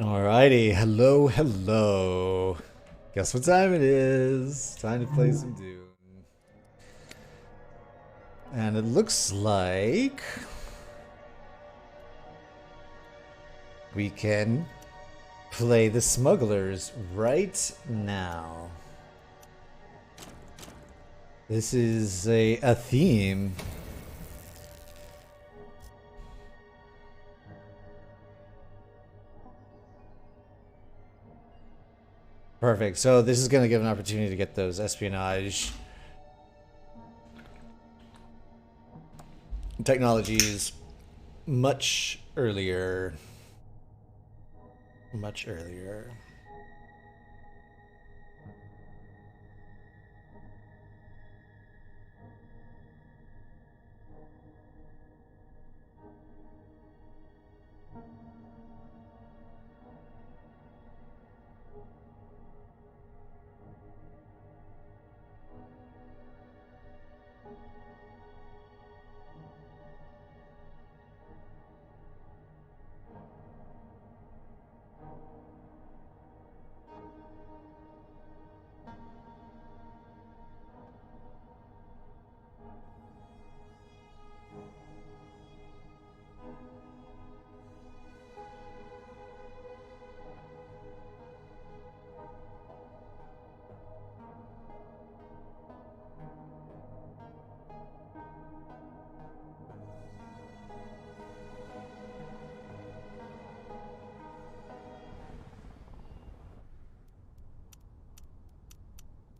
Alrighty, hello, hello. Guess what time it is? Time to play some Dune. And it looks like we can play the Smugglers right now. This is a theme. Perfect. So this is going to give an opportunity to get those espionage technologies much earlier. Much earlier.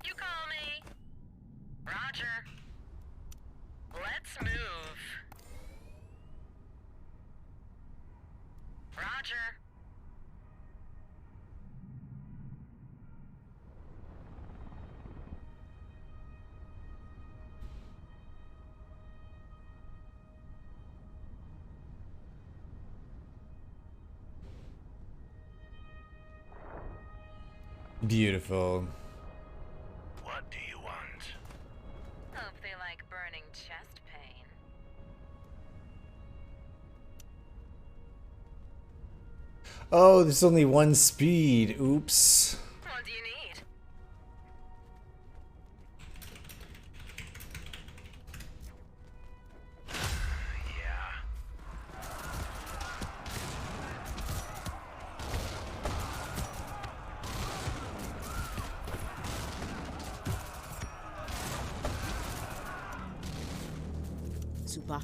You call me. Roger. Let's move. Roger. Beautiful. What do you want? Hope they like burning chest pain. Oh, there's only one speed. Oops. What do you need? Yeah. Super.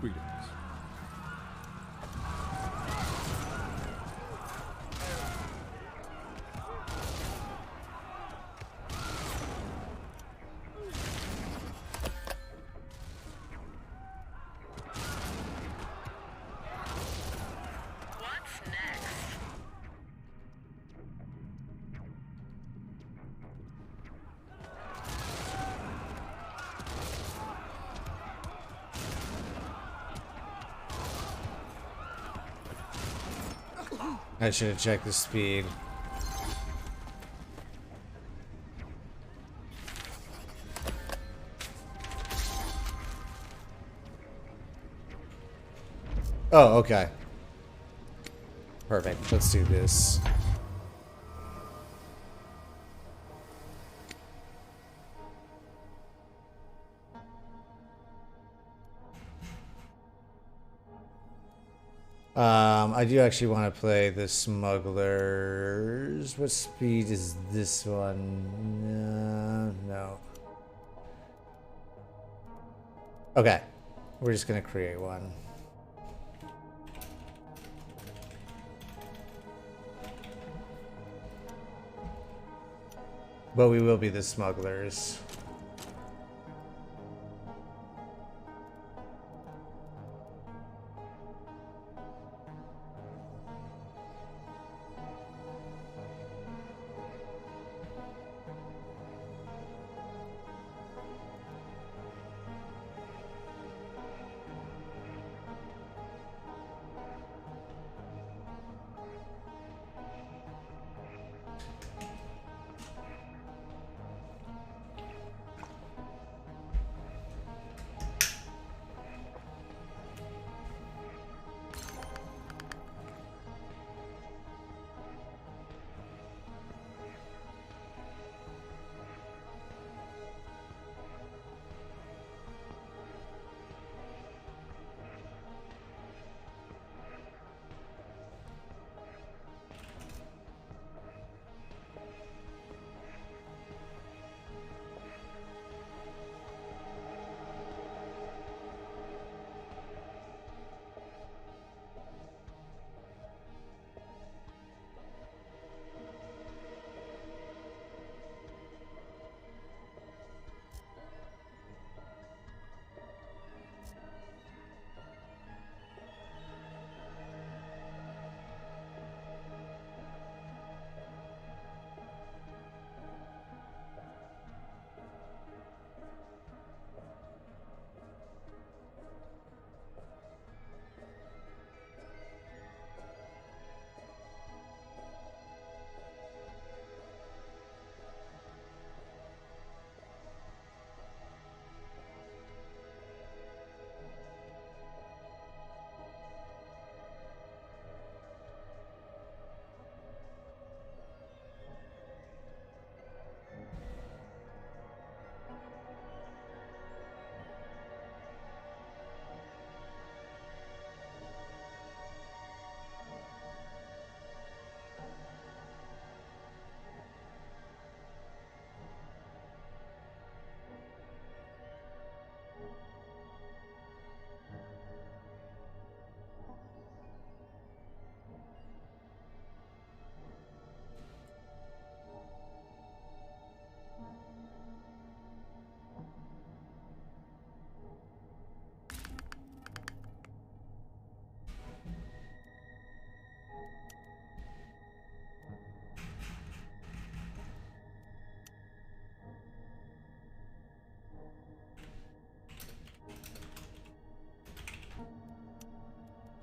Greetings. What's next? I should have checked the speed. Oh, okay. Perfect. Let's do this. I do actually want to play the Smugglers. What speed is this one? No. Okay. We're just going to create one. But we will be the Smugglers.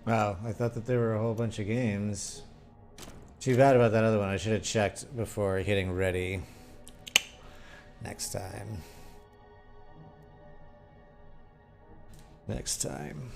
Wow, I thought that there were a whole bunch of games. Too bad about that other one. I should have checked before hitting ready. Next time. Next time.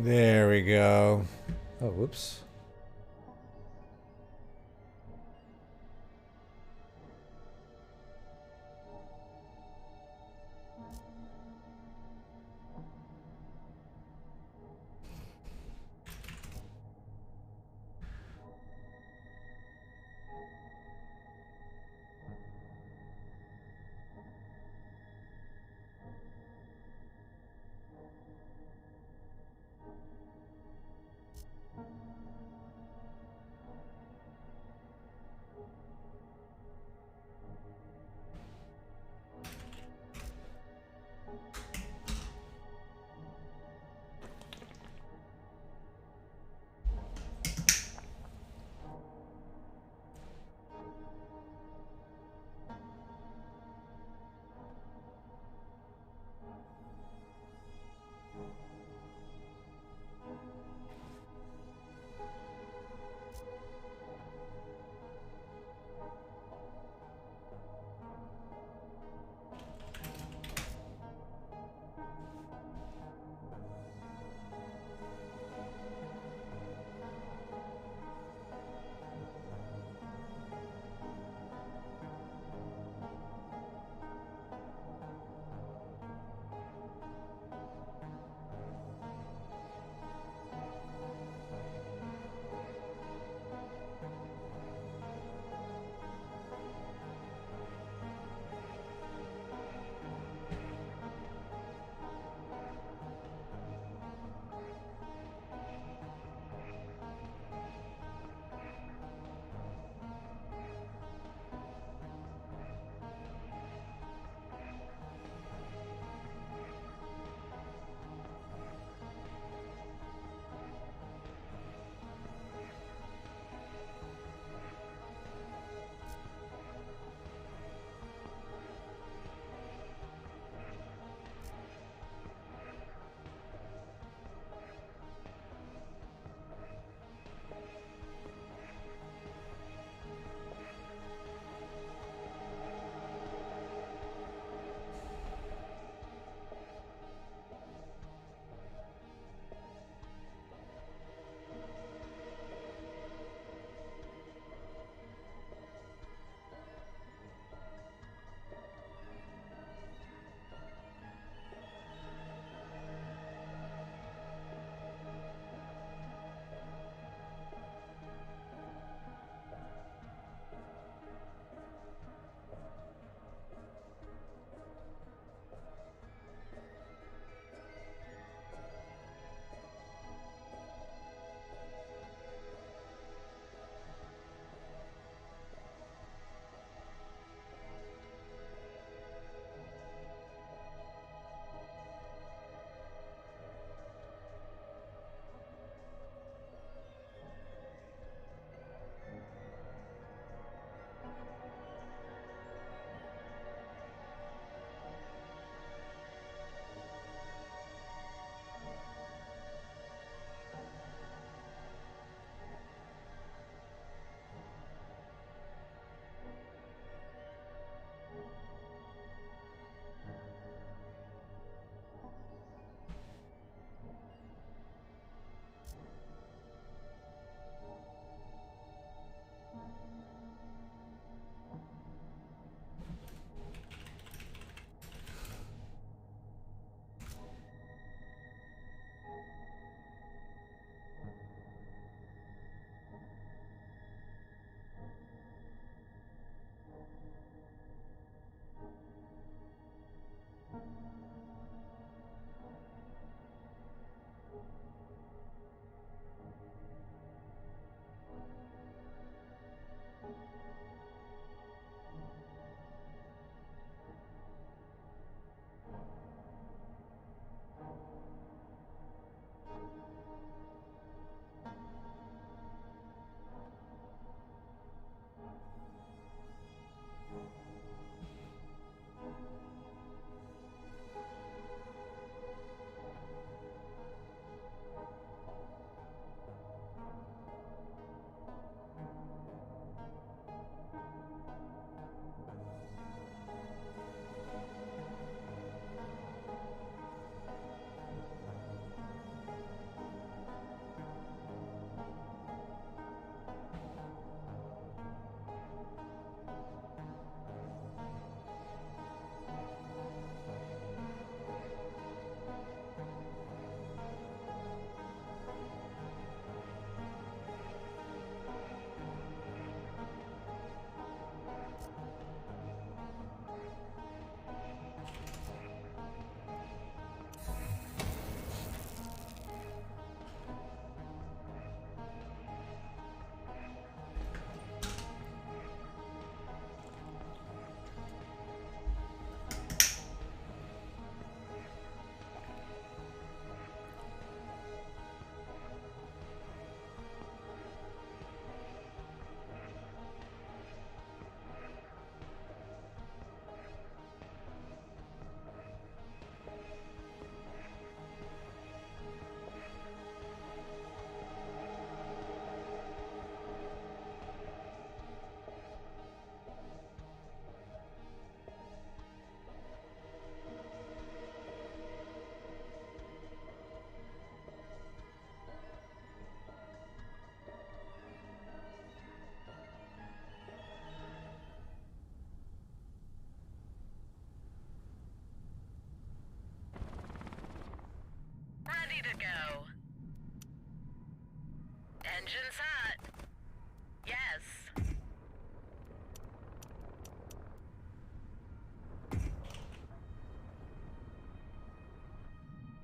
There we go. Oh, whoops.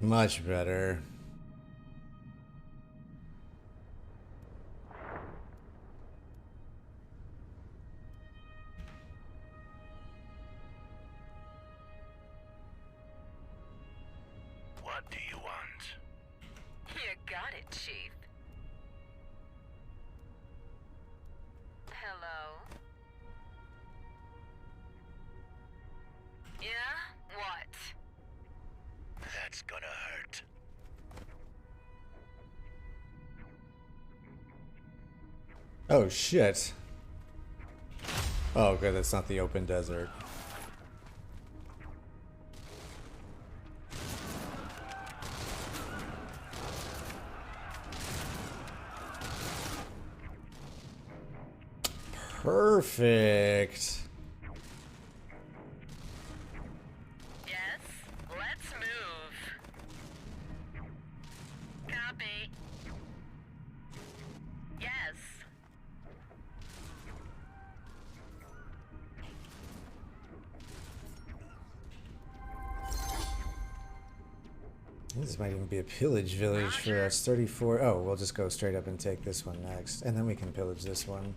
Much better. What do you want? You got it, Chief. Hello? Yeah? What? That's gonna hurt. Oh shit. Oh good, that's not the open desert. Perfect. Yes? Let's move. Copy. Yes. This might even be a pillage village for us. 34. Oh, we'll just go straight up and take this one next. And then we can pillage this one.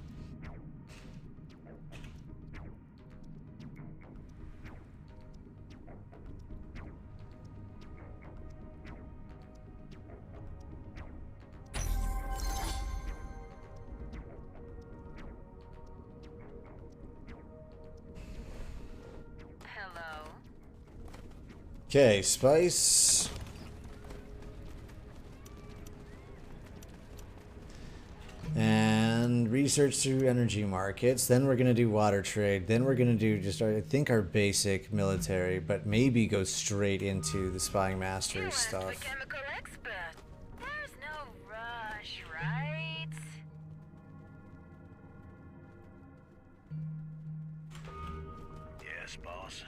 Hello? Okay, spice. And research through energy markets. Then we're going to do water trade. Then we're going to do just, I think, our basic military, but maybe go straight into the spying mastery You asked the stuff. chemical expert. There's no rush, right? Yes, boss.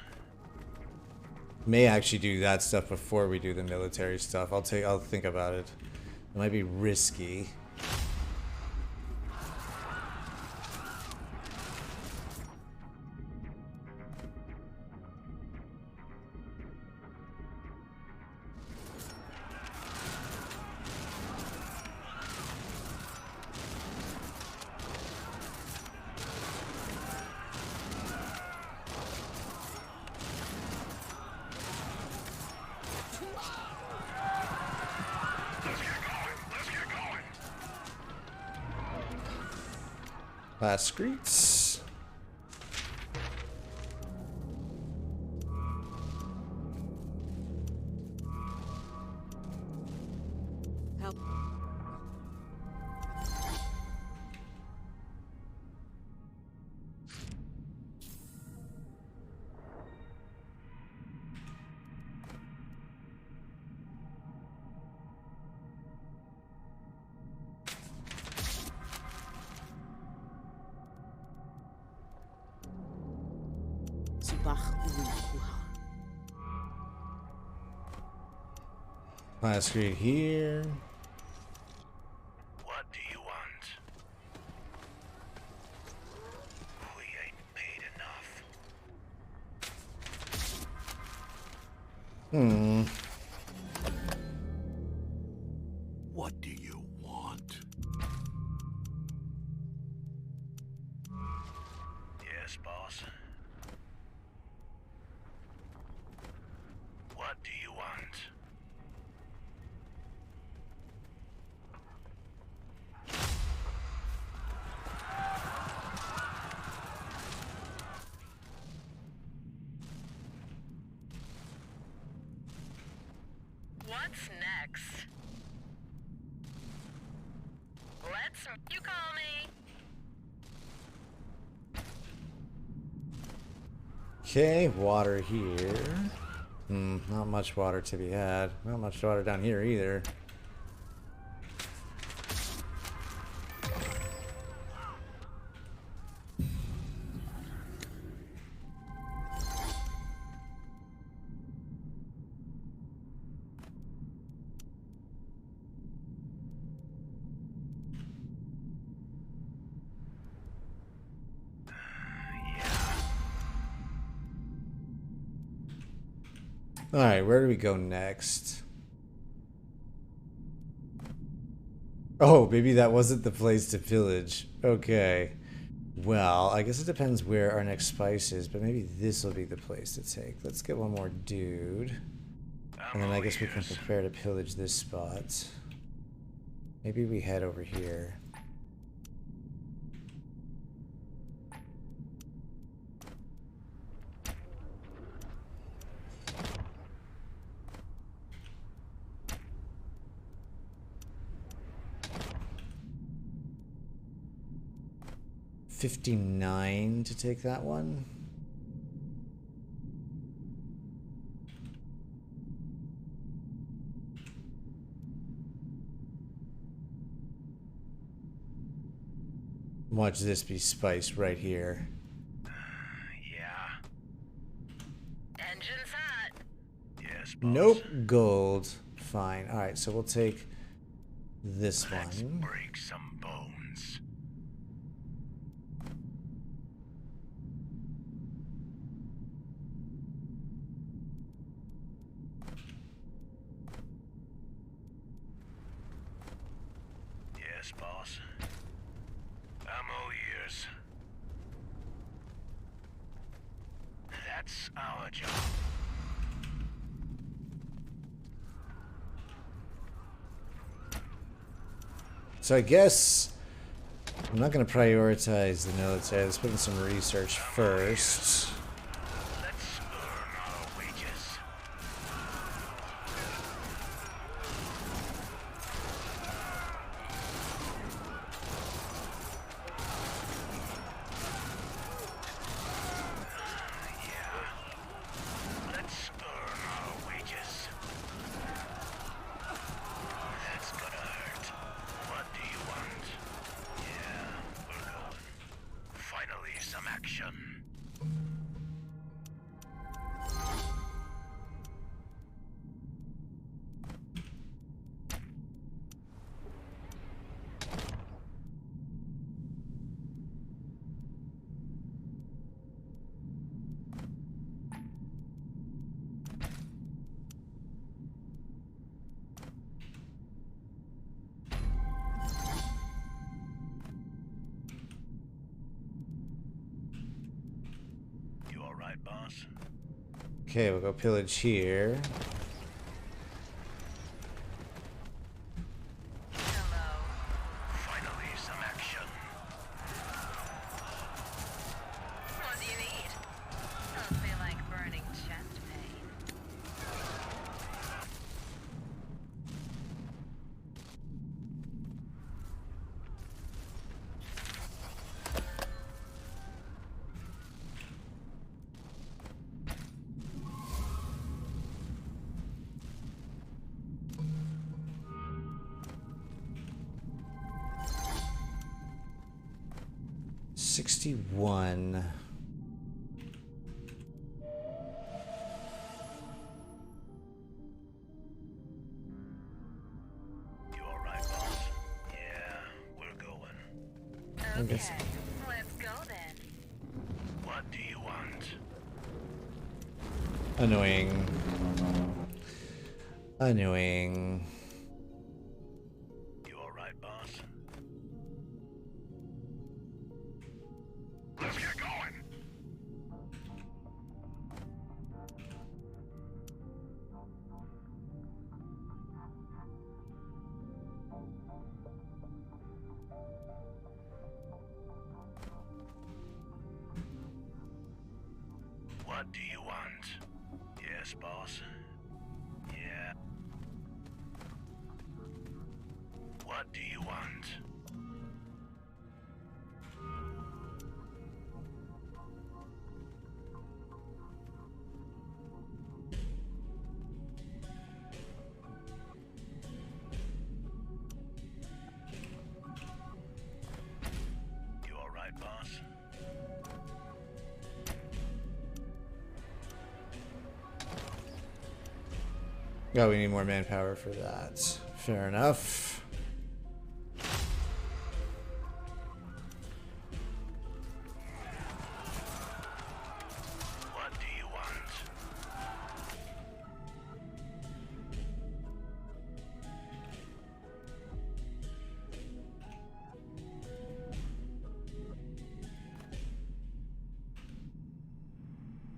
May actually do that stuff before we do the military stuff. I'll think about it. It might be risky. Last streets. Help. Last street here. What do you want? We ain't paid enough. What do you want? Yes, boss. What do you want? What's next? You call me. Okay, water here. Not much water to be had. Not much water down here either. Alright, where do we go next? Oh, maybe that wasn't the place to pillage. Okay. Well, I guess it depends where our next spice is, but maybe this will be the place to take. Let's get one more dude. And then I guess we can prepare to pillage this spot. Maybe we head over here. $59 to take that one. Watch this be spiced right here. Yeah. Engine's hot. Yes, boss. Nope, gold. Fine. Alright, so we'll take this Let's one. break some bones. Yes, boss. I'm all ears. That's our job. So I guess I'm not going to prioritize the military. Let's put in some research first. Let's earn our wages. Yeah. Let's earn our wages. That's gonna hurt. What do you want? Yeah, we're going. Finally, some action. You all right, boss? Okay, we'll go pillage here. Hello. Finally, some action. What do you need? Don't feel like burning chest pain. 61. You all right, boss? Yeah, we're going. Okay, guess- let's go then. What do you want? Annoying. Annoying. You all right, boss? Let's get going. What do you want? Yes, boss. Yeah. What do you want? You all right, boss? Oh, we need more manpower for that. Fair enough. What do you want?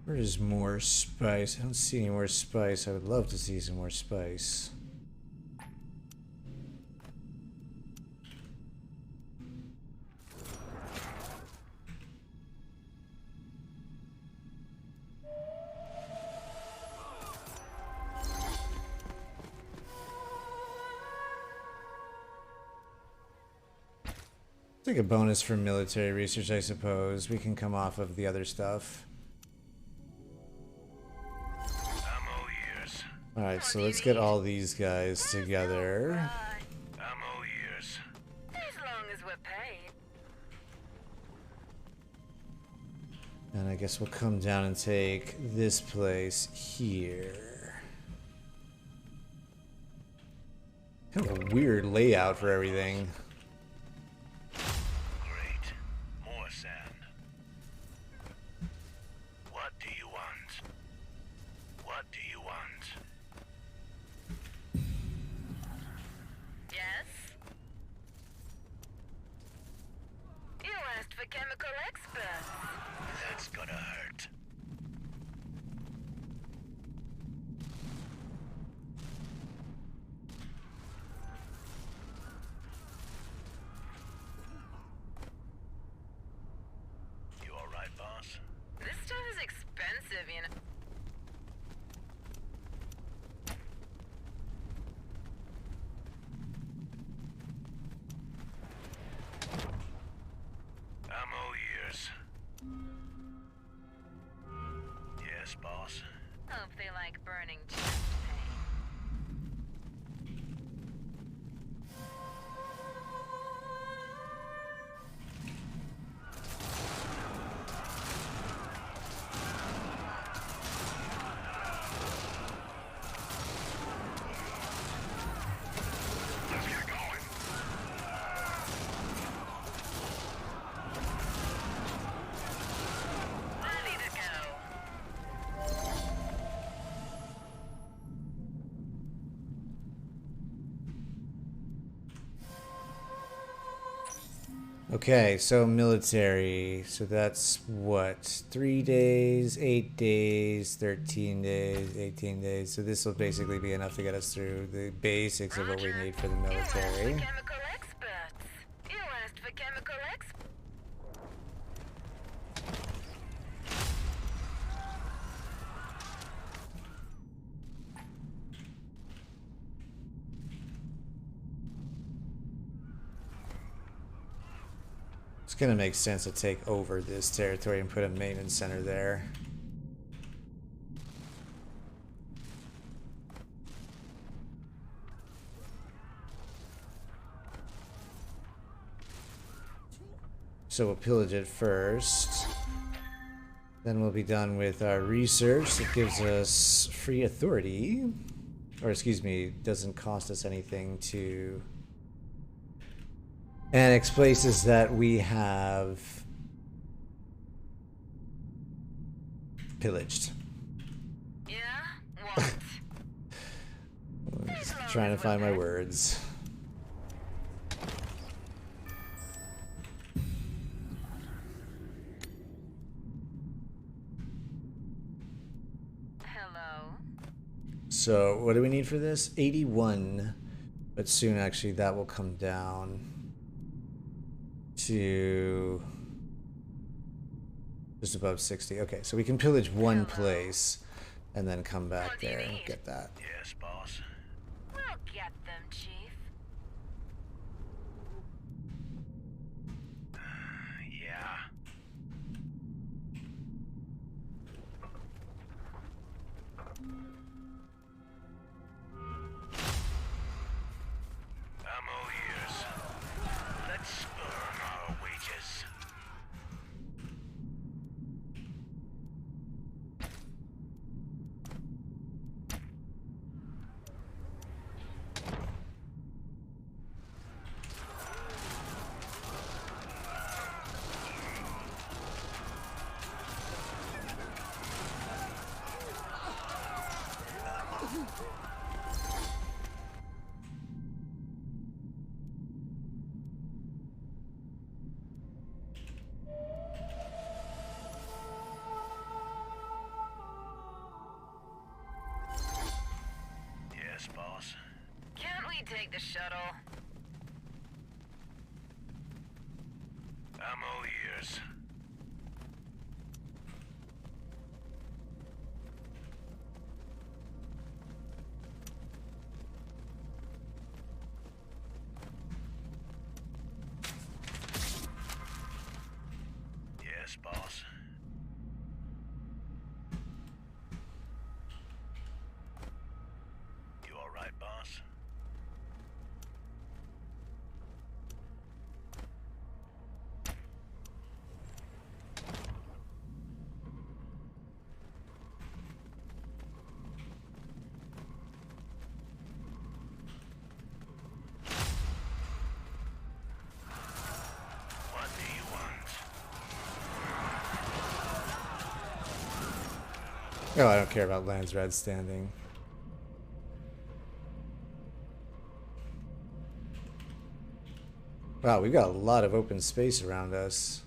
Where is more spice? I don't see any more spice. I would love to see some more spice. Take a bonus for military research, I suppose. We can come off of the other stuff. Ammo years. Alright, so let's get all these guys together. Ammo years. As long as we're paid. And I guess we'll come down and take this place here. Kind of a weird layout for everything. Great. More sand. What do you want? What do you want? Yes? You asked for chemical experts. That's gonna hurt. You alright, boss? This stuff is expensive, you know. Ammo years. Yes, boss. Hope they like burning chest pain. Let's get going. Ready to go. Okay, so military. So that's what? 3 days, 8 days, 13 days, 18 days. So this will basically be enough to get us through the basics of what we need for the You asked for military. chemical experts. You asked for chemical experts. It's gonna make sense to take over this territory and put a maintenance center there. So we'll pillage it first. Then we'll be done with our research. That gives us free authority. Or excuse me, doesn't cost us anything to annex places that we have pillaged. Yeah? What? Just trying to find my words. Hello? So what do we need for this? 81. But soon actually that will come down to just above 60. Okay, so we can pillage one place and then come back there and get that. Yes, boss. We'll get them, Chief. Yeah. Ammo years. Let's earn our wages. me take the shuttle. I'm all ears. Yes, boss. You all right, boss? What do you want? Oh, I don't care about Landsrad standing. Wow, we've got a lot of open space around us.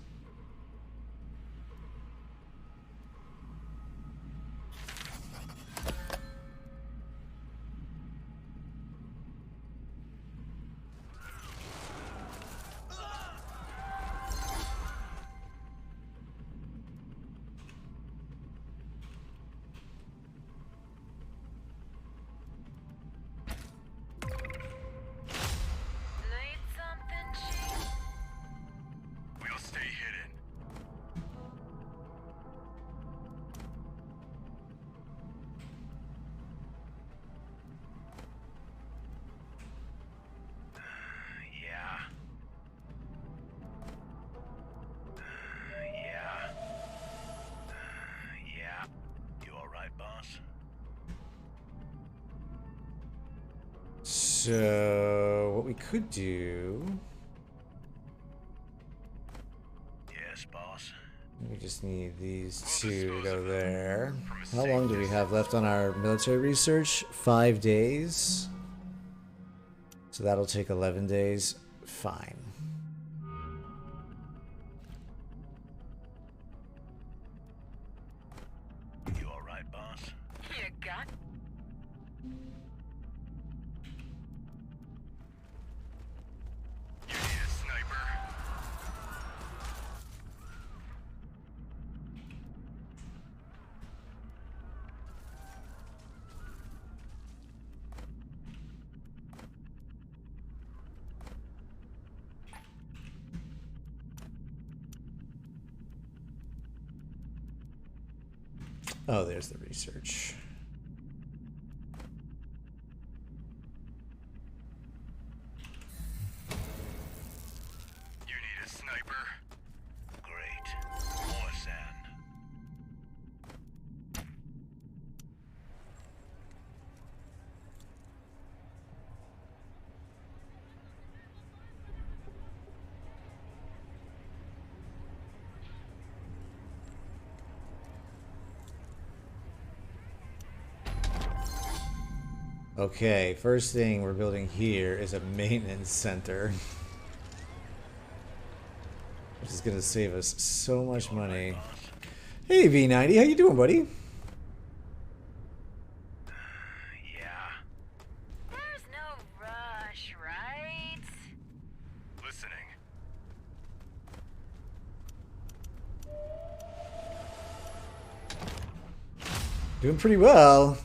Need something, Chief? We'll stay hidden. Yeah. Yeah. Yeah. You all right, boss? So, what we could do... Yes, boss. We just need these two to go there. How long do we have left on our military research? 5 days. So that'll take 11 days. Fine. You all right, boss? You got You need a sniper? Oh, there's the research. You need a sniper? Great. More sand. Okay, first thing we're building here is a maintenance center. Which is going to save us so much money. Hey V90, how you doing, buddy? Yeah. There's no rush, right? Listening. Doing pretty well.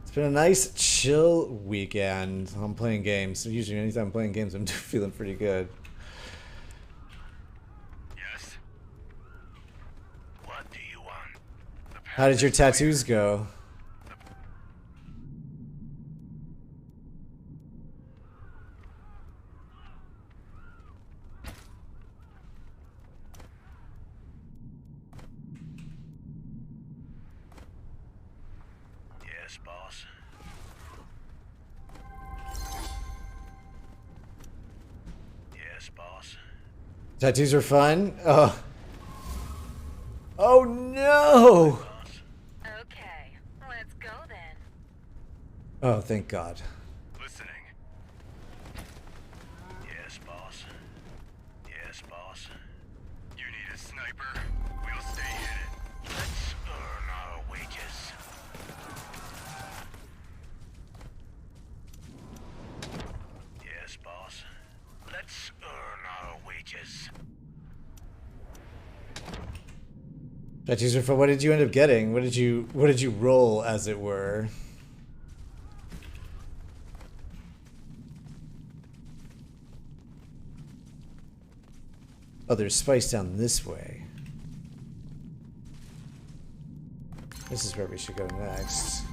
It's been a nice, chill weekend. I'm playing games. So usually anytime I'm playing games, I'm feeling pretty good. Yes? What do you want? The How did your tattoos go? Yes, boss. Yes, boss. Tattoos are fun? Oh. Oh no! Boss. Okay, let's go then. Oh, thank God. Listening. Yes, boss. Yes, boss. You need a sniper? We'll stay hidden. Let's earn our wages. Tattoos are fun. What did you end up getting? What did you roll, as it were? Oh, there's spice down this way. This is where we should go next.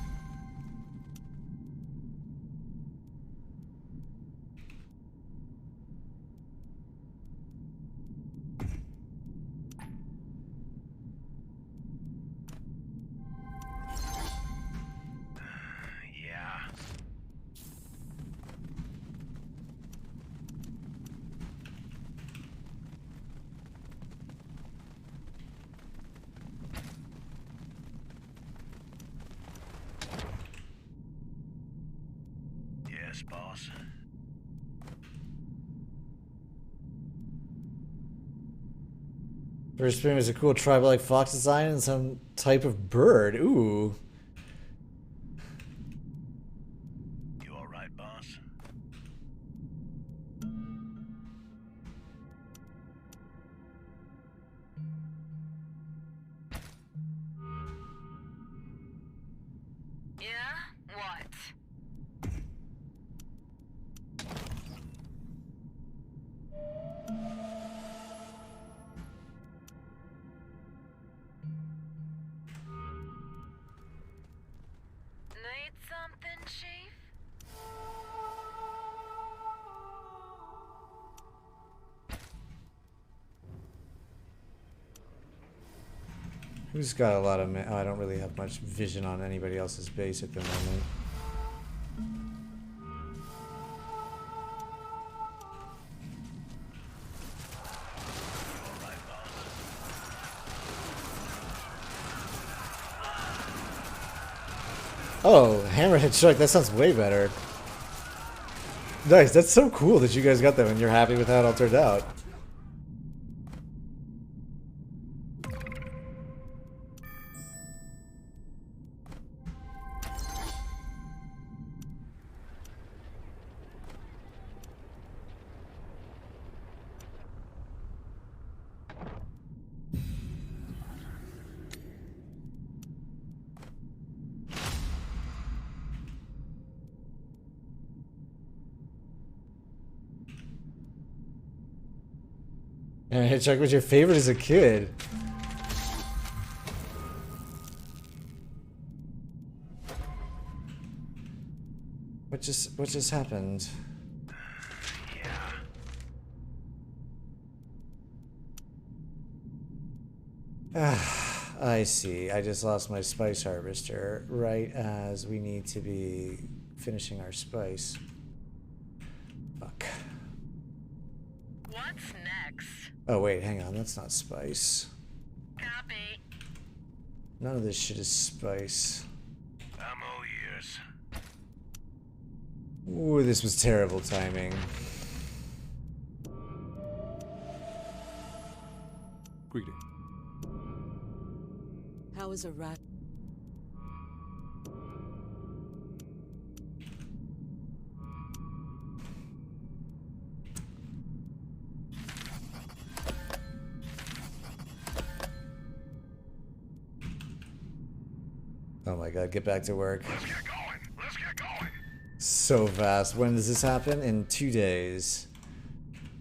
Yeah. Yes, boss. First stream is a cool tribal like fox design and some type of bird. Ooh. You all right, boss? Yeah? What? Need something, Chief? Who's got a lot of... Oh, I don't really have much vision on anybody else's base at the moment. Oh, Hammerhead Shark, that sounds way better. Nice, that's so cool that you guys got that and you're happy with how it all turned out. And Hitchhike was your favorite as a kid. What just happened? Ah, I see. I just lost my spice harvester right as we need to be finishing our spice. Fuck. What's next? Oh wait, hang on. That's not spice. Copy. None of this shit is spice. I'm all ears. Ooh, this was terrible timing. Greeting. How is a rat? Oh my god, get back to work. Let's get going. Let's get going. So fast. When does this happen? In 2 days.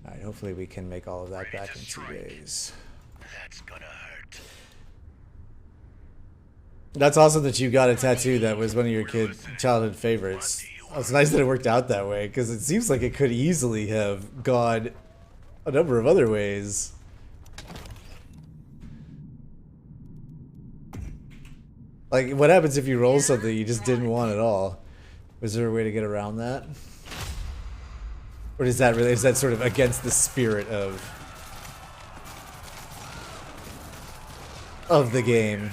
Alright, hopefully we can make all of that back in 2 days. That's gonna hurt. That's awesome that you got a tattoo that was one of your childhood favorites. It's nice that it worked out that way, because it seems like it could easily have gone a number of other ways. Like, what happens if you roll something you just didn't want at all? Was there a way to get around that? Or is that sort of against the spirit of the game?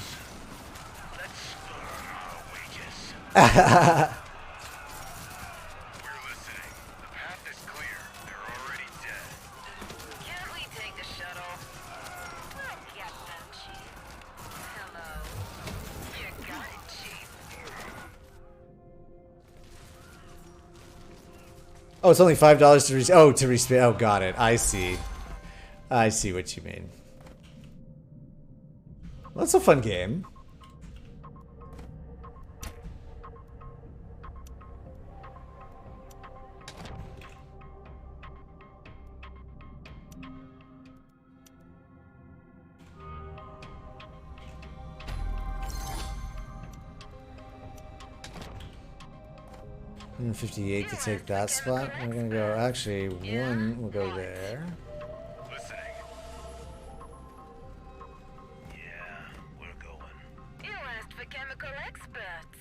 Let's split our wages. We're listening. The path is clear. They're already dead. Can't we take the shuttle? I'll get them, Chief. Hello. You got it, Chief. Oh, it's only $5 to respawn. Oh, got it. I see. I see what you mean. Well, that's a fun game. $158 to take that spot. We're gonna go. Actually, one will go there. Listening. Yeah, we're going. You asked for chemical experts.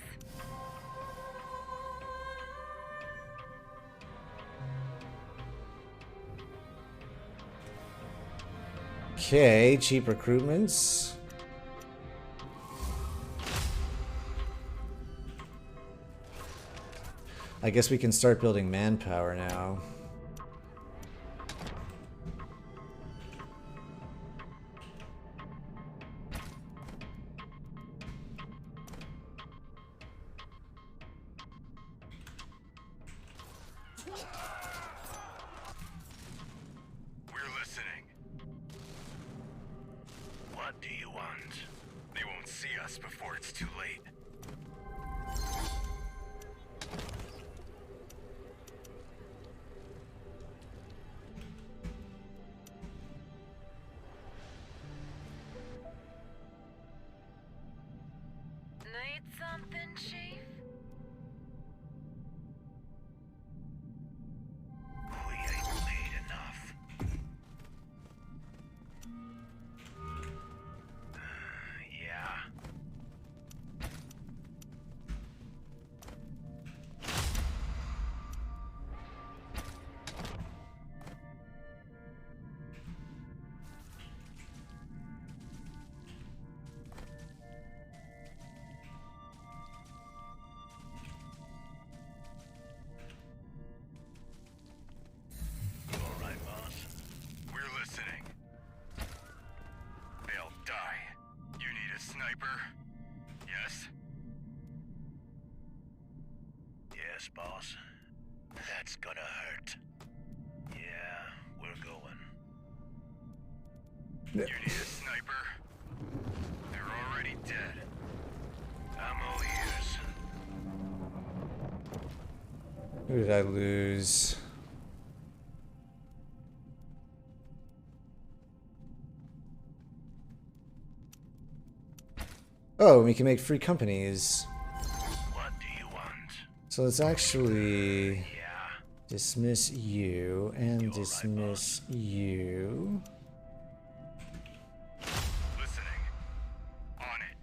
Okay, cheap recruitments. I guess we can start building manpower now. We're listening. What do you want? They won't see us before it's too late. Need something, Chief? We ain't paid enough. Yeah. All right, boss. We're listening. They'll die. You need a sniper? Yes? Yes, boss. That's gonna hurt. Yeah, we're going. You need a sniper? They're already dead. I'm all ears. Who did I lose? Oh, we can make free companies. What do you want? So let's actually Yeah. dismiss you and You all right, dismiss you. Listening. On it.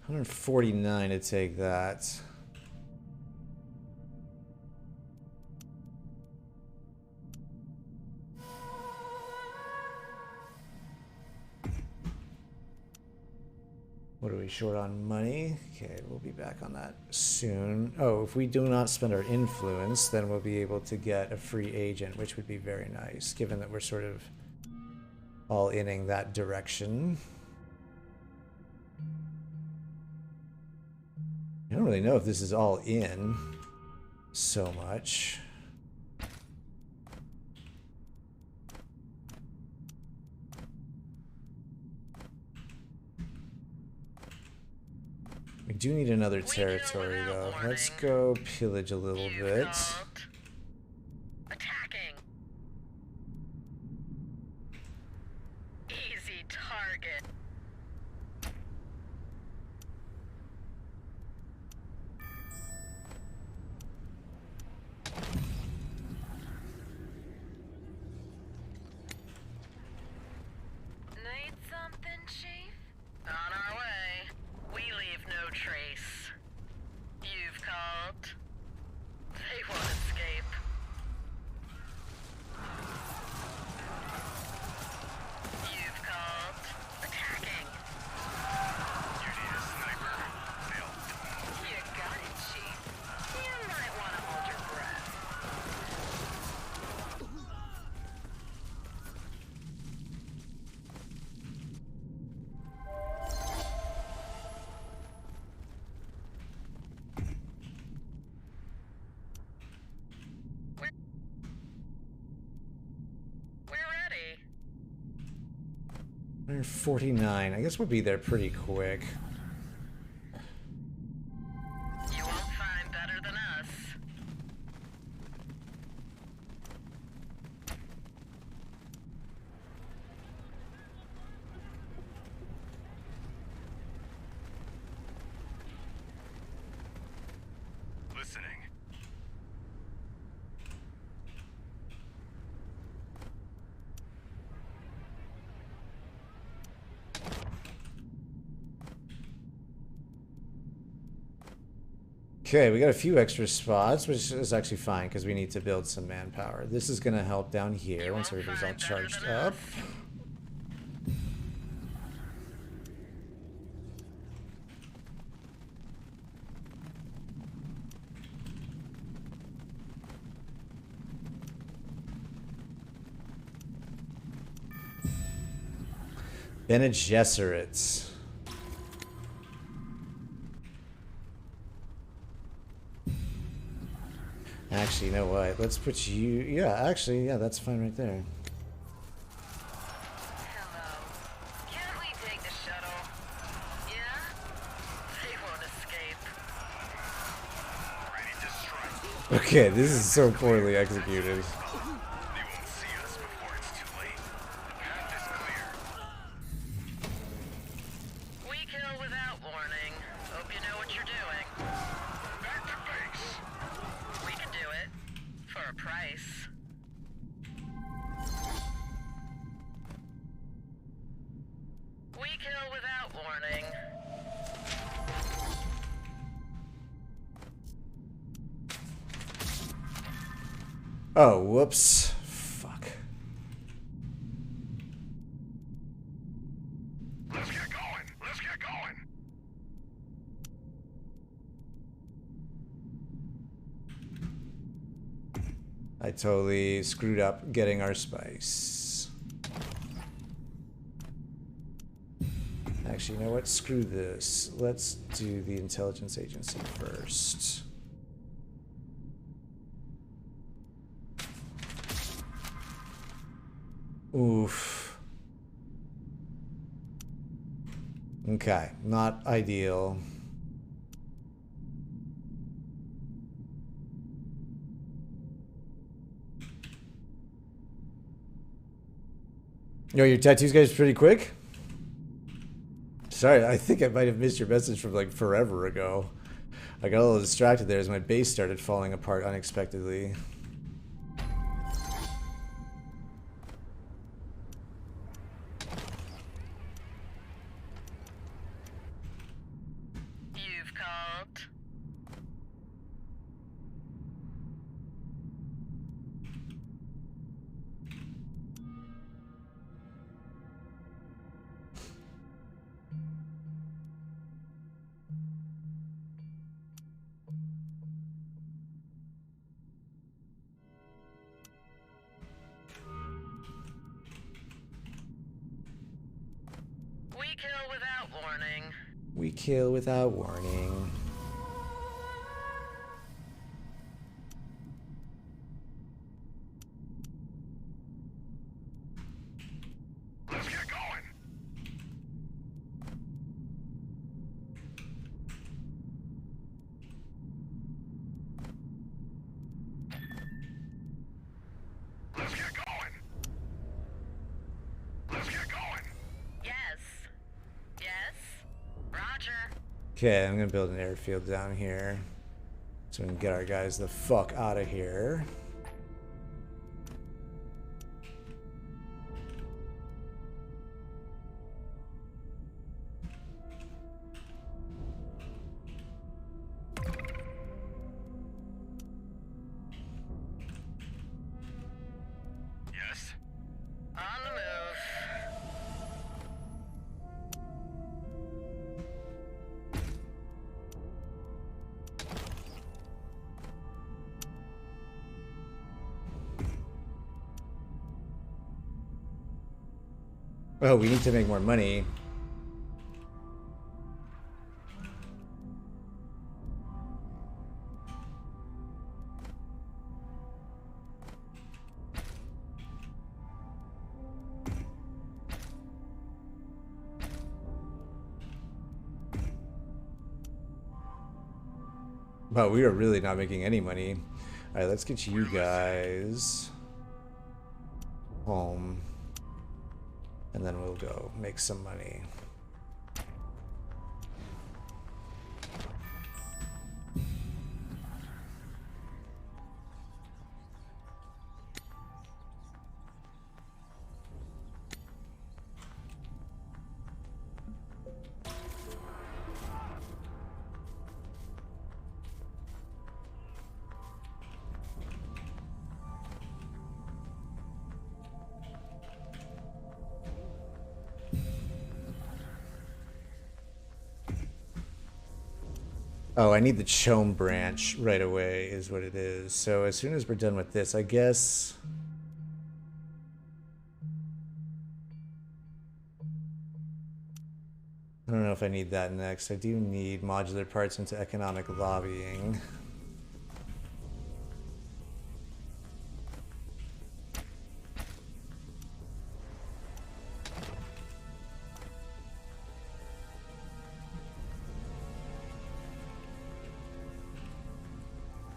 $149 to take that. What are we short on money? Okay, we'll be back on that soon. Oh, if we do not spend our influence, then we'll be able to get a free agent, which would be very nice, given that we're sort of all inning that direction. I don't really know if this is all in so much. We do need another territory though. Let's go pillage a little bit. Attacking. Easy target. Need something, Chief? On our way. We leave no trace. You've called. They won't escape. You've called. Attack. 149. I guess we'll be there pretty quick. You won't find better than us. Listening. Okay, we got a few extra spots, which is actually fine because we need to build some manpower. This is going to help down here once everybody's all charged up. Bene Gesserits. Actually, you know what? Let's put you... Yeah, actually, yeah, that's fine right there. Hello. Can't we take the shuttle? Yeah? They won't escape. Ready to strike. Okay, this is so poorly executed. They won't see us before it's too late. Path is clear. We kill without warning. Hope you know what you're doing. Back to base. We can do it. For a price. We kill without warning. Oh, whoops. Fuck. Let's get going. Let's get going. I totally screwed up getting our spice. Actually, you know what? Screw this. Let's do the intelligence agency first. Oof. Okay, not ideal. Yo, your tattoos guys pretty quick? Sorry, I think I might have missed your message from like forever ago. I got a little distracted there as my base started falling apart unexpectedly. You've called. We kill without warning. We kill without warning. Let's get going. Let's get going. Let's get going. Yes. Yes. Roger. Okay, I'm gonna build an airfield down here so we can get our guys the fuck out of here. Yes. On the move. Oh, we need to make more money. Wow, we are really not making any money. Alright, let's get you guys home. And then we'll go make some money. Oh, I need the Chome branch right away is what it is. So as soon as we're done with this, I guess... I don't know if I need that next. I do need modular parts into economic lobbying.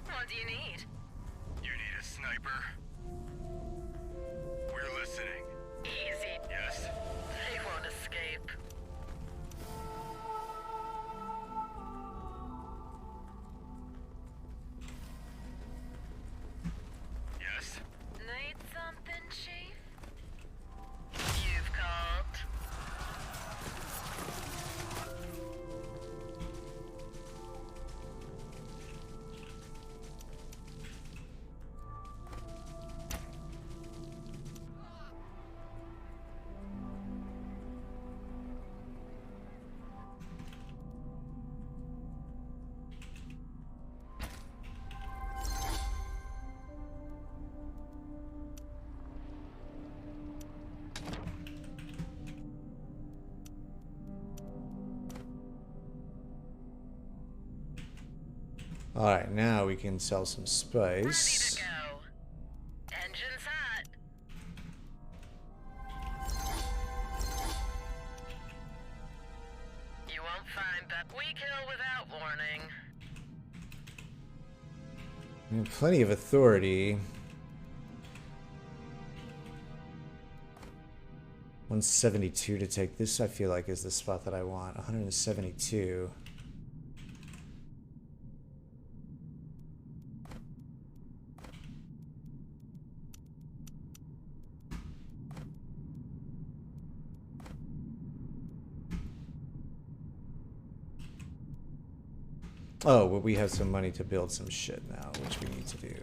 What do you need? You need a sniper? We're listening. Easy. Yes? They won't escape. Yes? Need something, Chief? You've called. Alright, now we can sell some Ready to spice. go. Engine's hot. You won't find that we kill without warning. We have plenty of authority. 172 to take. This I feel like is the spot that I want. 172. Oh, well, we have some money to build some shit now, which we need to do.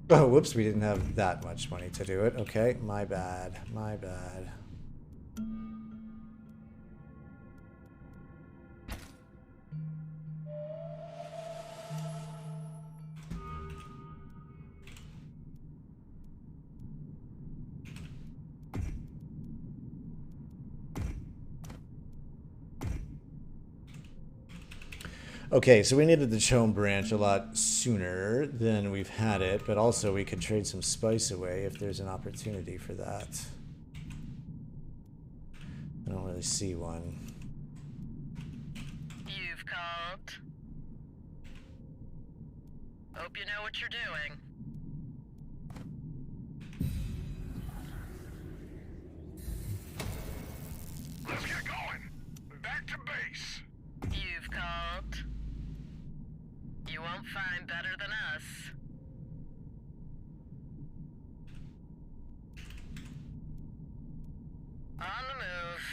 Oh, whoops, we didn't have that much money to do it. Okay, my bad, my bad. Okay, so we needed the Chome branch a lot sooner than we've had it, but also we could trade some spice away if there's an opportunity for that. I don't really see one. You've called. Hope you know what you're doing. Let's get going. Back to base. You've called. You won't find better than us. On the move.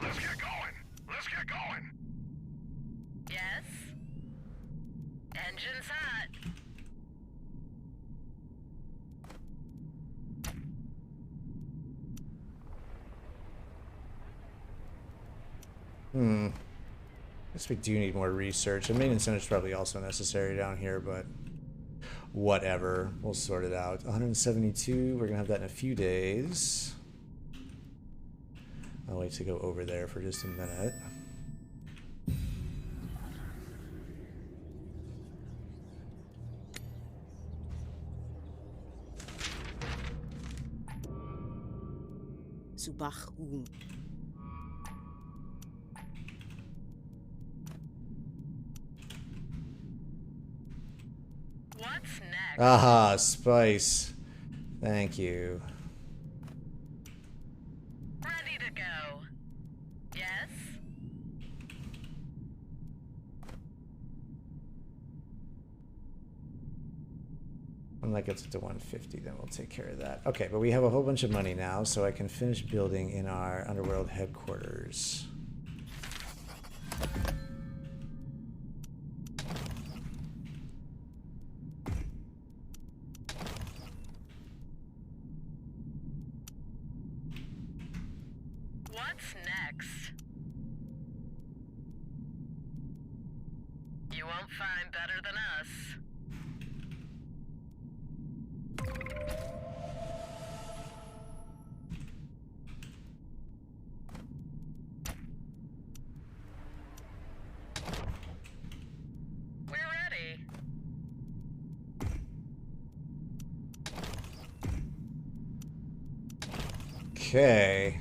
Let's get going. Let's get going. Yes? Engine's hot. Guess we do need more research. And maintenance center is probably also necessary down here, but whatever. We'll sort it out. 172, we're gonna have that in a few days. I'll wait to go over there for just a minute. Subach. What's next? Aha, spice. Thank you. Ready to go. Yes? When that gets it to 150, then we'll take care of that. Okay, but we have a whole bunch of money now, so I can finish building in our underworld headquarters. What's next? You won't find better than us. We're ready. Okay.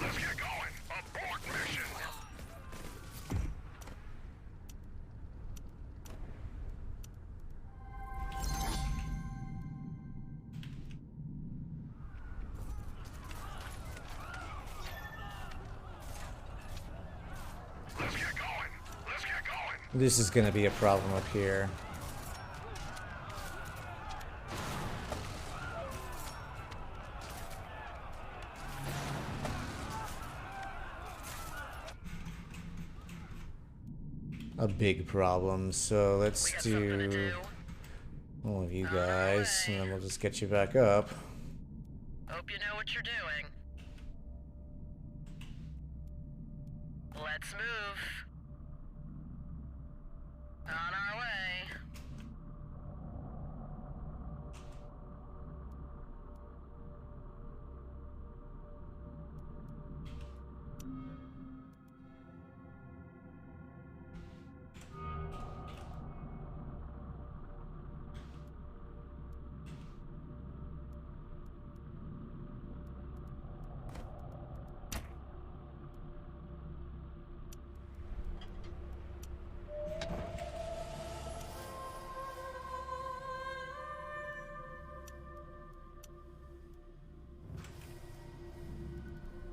Let's get going. Abort mission. Let's get going. Let's get going. This is going to be a problem up here. A big problem. So We let's got something to do do. all of you On our guys, way. and then we'll just get you back up. Hope you know what you're doing. Let's move. On our way.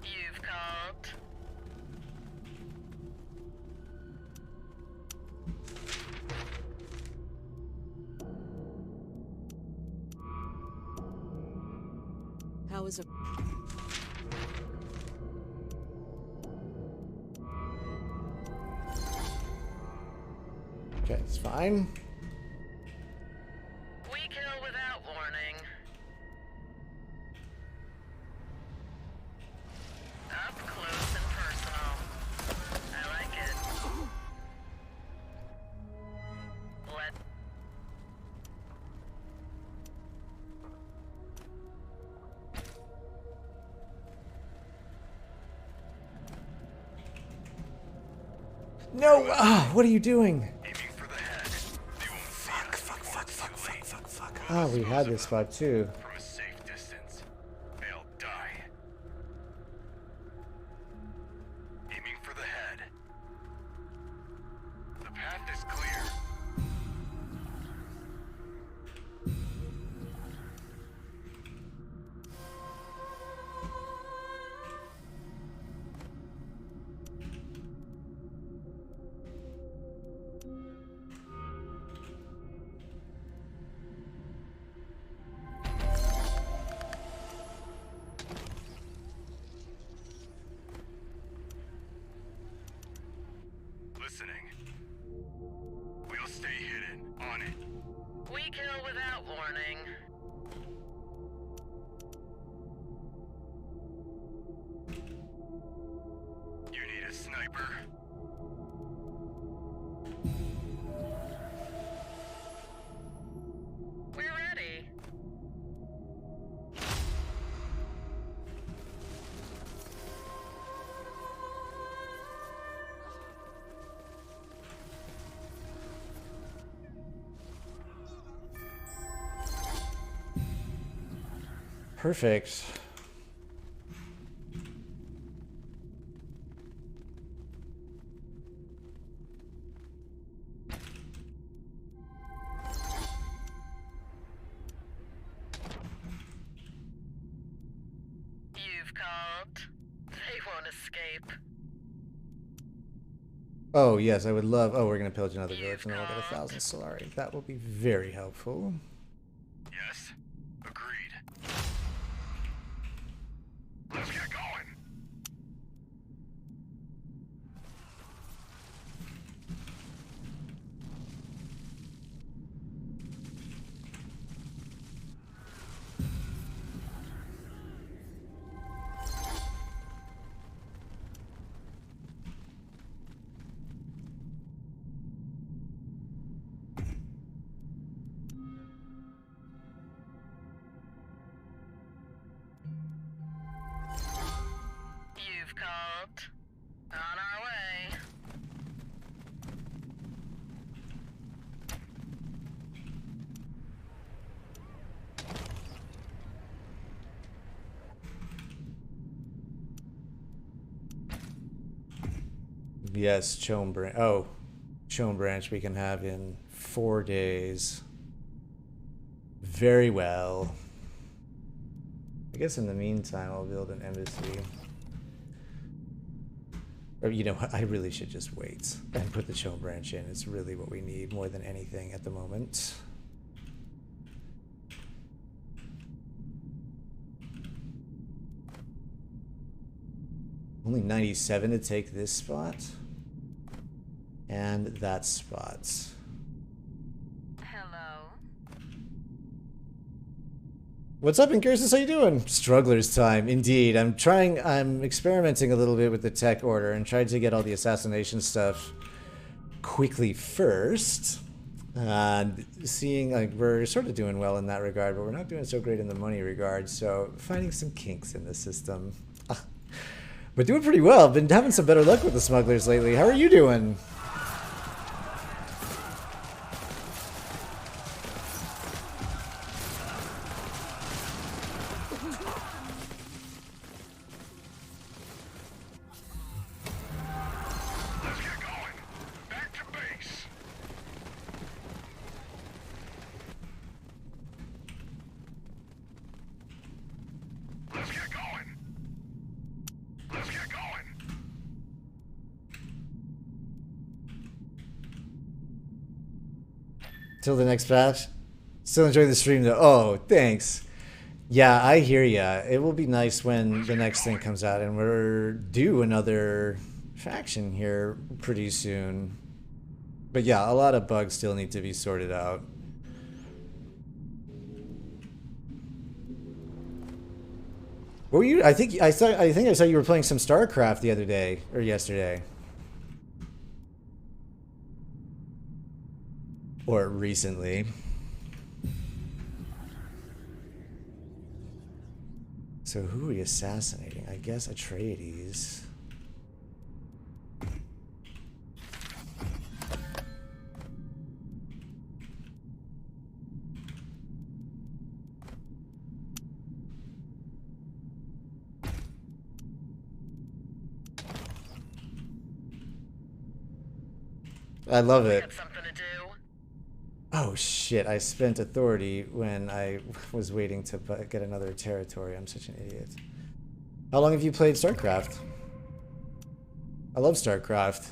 You've called. How is a Okay, it's fine. We kill without warning. Up close and personal. I like it. Let No! Ah, what are you doing? Aiming for the head. They won't see us. Fuck. Ah, we had this spot too. From a safe distance. They'll die. Aiming for the head. The path is clear. Listening. We'll stay hidden. On it. we kill without warning. You need a sniper? Perfect. You've called. They won't escape. Oh, yes, I would love... Oh, we're going to pillage another village and then we'll get 1,000 Solari. That will be very helpful. Yes? Agreed. Let's get going. You've called. On our way. Yes, Chone Branch. Oh, Chone Branch we can have in 4 days. Very well. I guess in the meantime, I'll build an embassy. Or, you know what? I really should just wait and put the Chone Branch in. It's really what we need more than anything at the moment. Only 97 to take this spot. And that spot. Hello. What's up, Incursus? How you doing? Strugglers time, indeed. I'm experimenting a little bit with the tech order and trying to get all the assassination stuff quickly first. And seeing, like, we're sort of doing well in that regard, but we're not doing so great in the money regard, so finding some kinks in the system. We're doing pretty well. Been having some better luck with the smugglers lately. How are you doing? Let's get going. Back to base. Let's get going. Let's get going. Till the next patch. Still enjoying the stream though. Oh, thanks. Yeah, I hear ya. It will be nice when the next thing comes out and we're due another faction here pretty soon. But yeah, a lot of bugs still need to be sorted out. What were you? I think I saw you were playing some StarCraft the other day or yesterday. Or recently. So who are we assassinating? I guess Atreides. I love it. Got something to do. Oh shit, I spent authority when I was waiting to get another territory. I'm such an idiot. How long have you played StarCraft? I love StarCraft.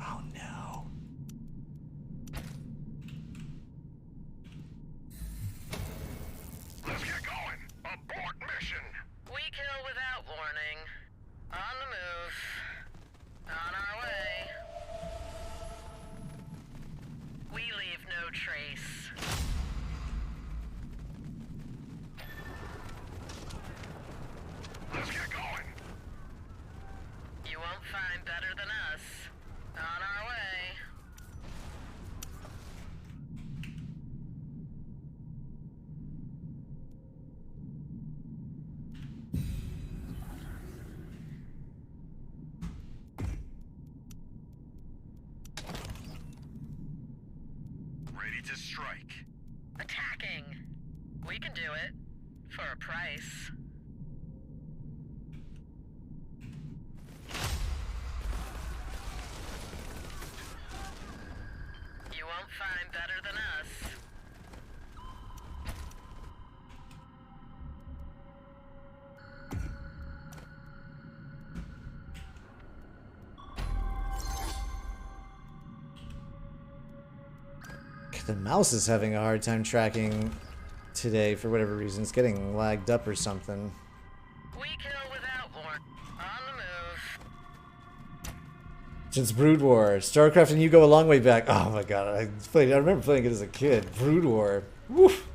Oh no. Let's get going. Abort mission. We kill without warning. On the move. On our way. We leave no trace. Let's get going. You won't find better than us. On our way. Ready to strike. Attacking. We can do it. For a price. You won't find better than us. The mouse is having a hard time tracking today for whatever reason. It's getting lagged up or something. We kill without warrant. On the move. Since Brood War, StarCraft and you go a long way back. Oh my god, I remember playing it as a kid. Brood War. Woof.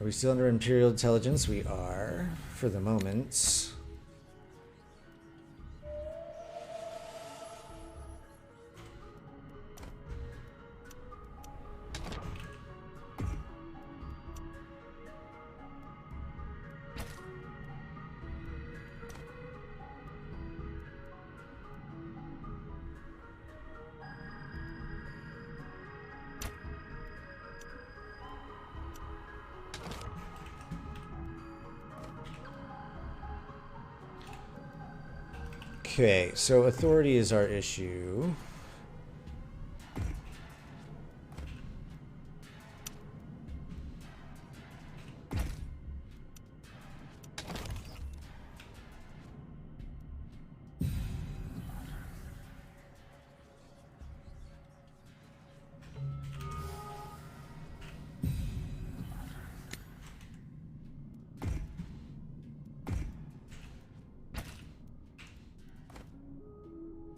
Are we still under Imperial Intelligence? We are, for the moment. Okay, so authority is our issue.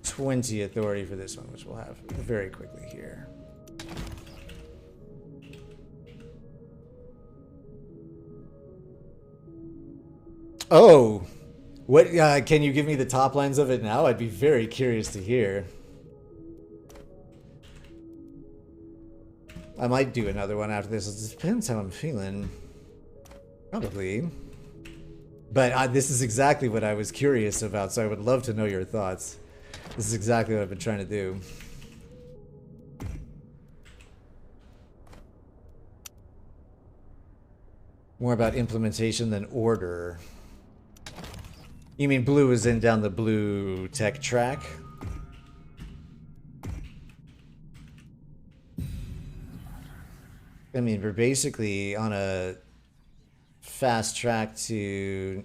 $20 authority for this one, which we'll have very quickly here. Oh, what? Can you give me the top lines of it now? I'd be very curious to hear. I might do another one after this. It depends how I'm feeling. Probably. But this is exactly what I was curious about, so I would love to know your thoughts. This is exactly what I've been trying to do. More about implementation than order. You mean blue is in down the blue tech track? I mean, we're basically on a fast track to...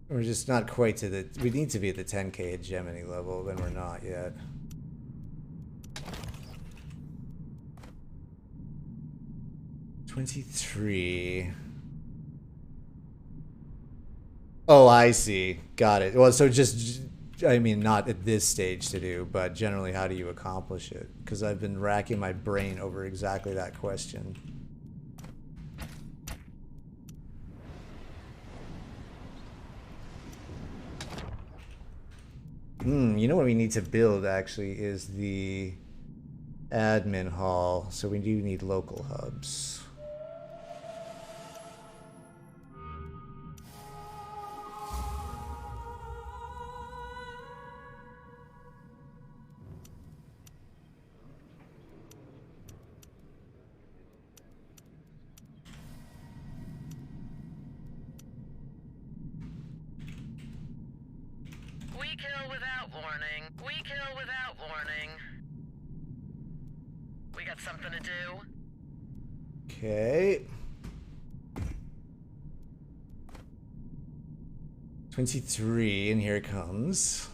We're just not quite to the... We need to be at the 10k hegemony level, then we're not yet. $23. Oh, I see. Got it. Well, so just... I mean, not at this stage to do, but generally, how do you accomplish it? Because I've been racking my brain over exactly that question. You know what we need to build, actually, is the admin hall. So we do need local hubs. We kill without warning. We kill without warning. We got something to do. Okay. 23, and here it comes.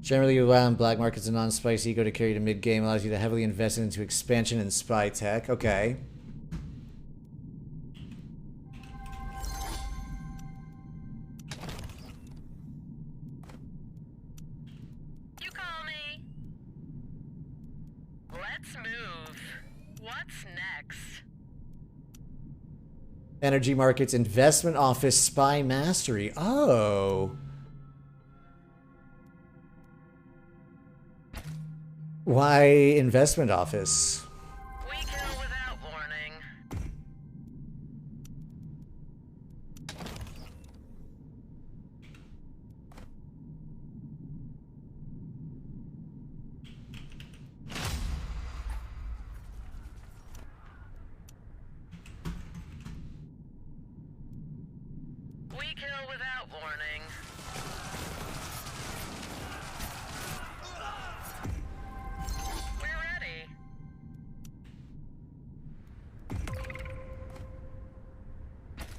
Generally, you allow in black markets and non-spicy go to carry to mid-game, allows you to heavily invest into expansion and spy tech. Okay. What's next? Energy markets, investment office, spy mastery. Oh. Why investment office? We kill without warning. We kill without warning. We're ready.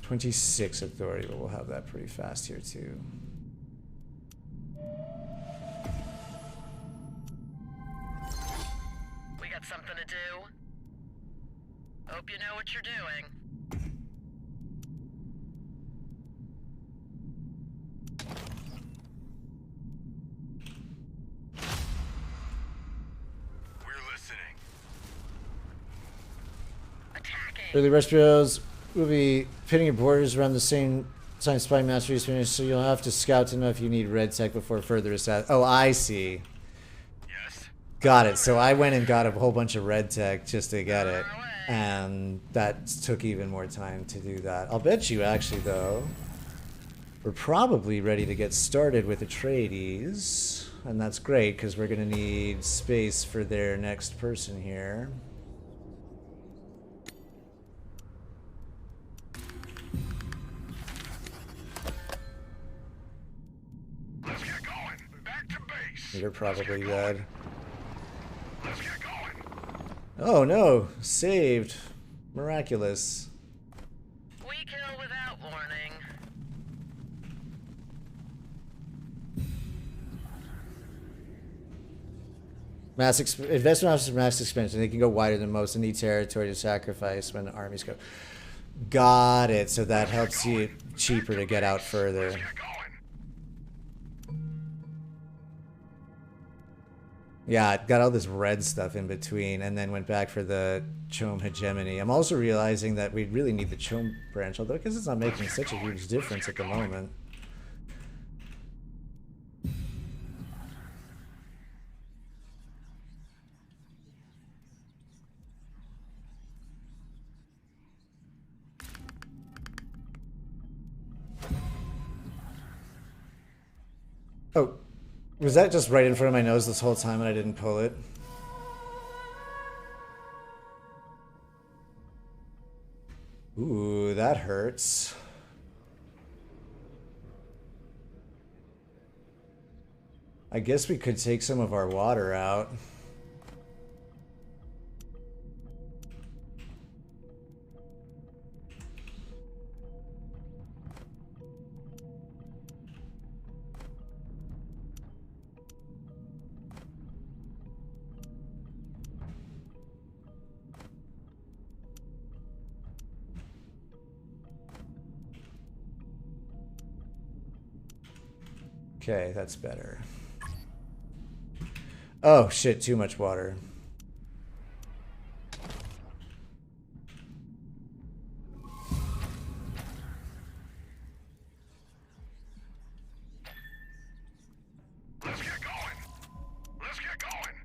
26 authority, but we'll have that pretty fast here too. We got something to do. Hope you know what you're doing. We're listening. Attacking. Early rush bureaus will be pitting your borders around the same time spy mastery is finished, so you'll have to scout to know if you need red tech before further assess. Oh, I see. Yes? Got it. So I went and got a whole bunch of red tech just to get it, and that took even more time to do that. I'll bet you actually though, we're probably ready to get started with Atreides, and that's great because we're gonna need space for their next person here. Let's get going. Back to base. You're probably dead. Let's get going. Oh no, saved. Miraculous. We kill without warning. Investment officers max expansion. They can go wider than most and need territory to sacrifice when the armies go. Got it. So that helps you cheaper to get out further. Get going. Yeah, got all this red stuff in between and then went back for the Chom hegemony. I'm also realizing that we really need the Chom branch, although because it's not making such a huge difference at the moment. Oh, was that just right in front of my nose this whole time and I didn't pull it? Ooh, that hurts. I guess we could take some of our water out. Okay, that's better. Oh shit, too much water. Let's get going. Let's get going.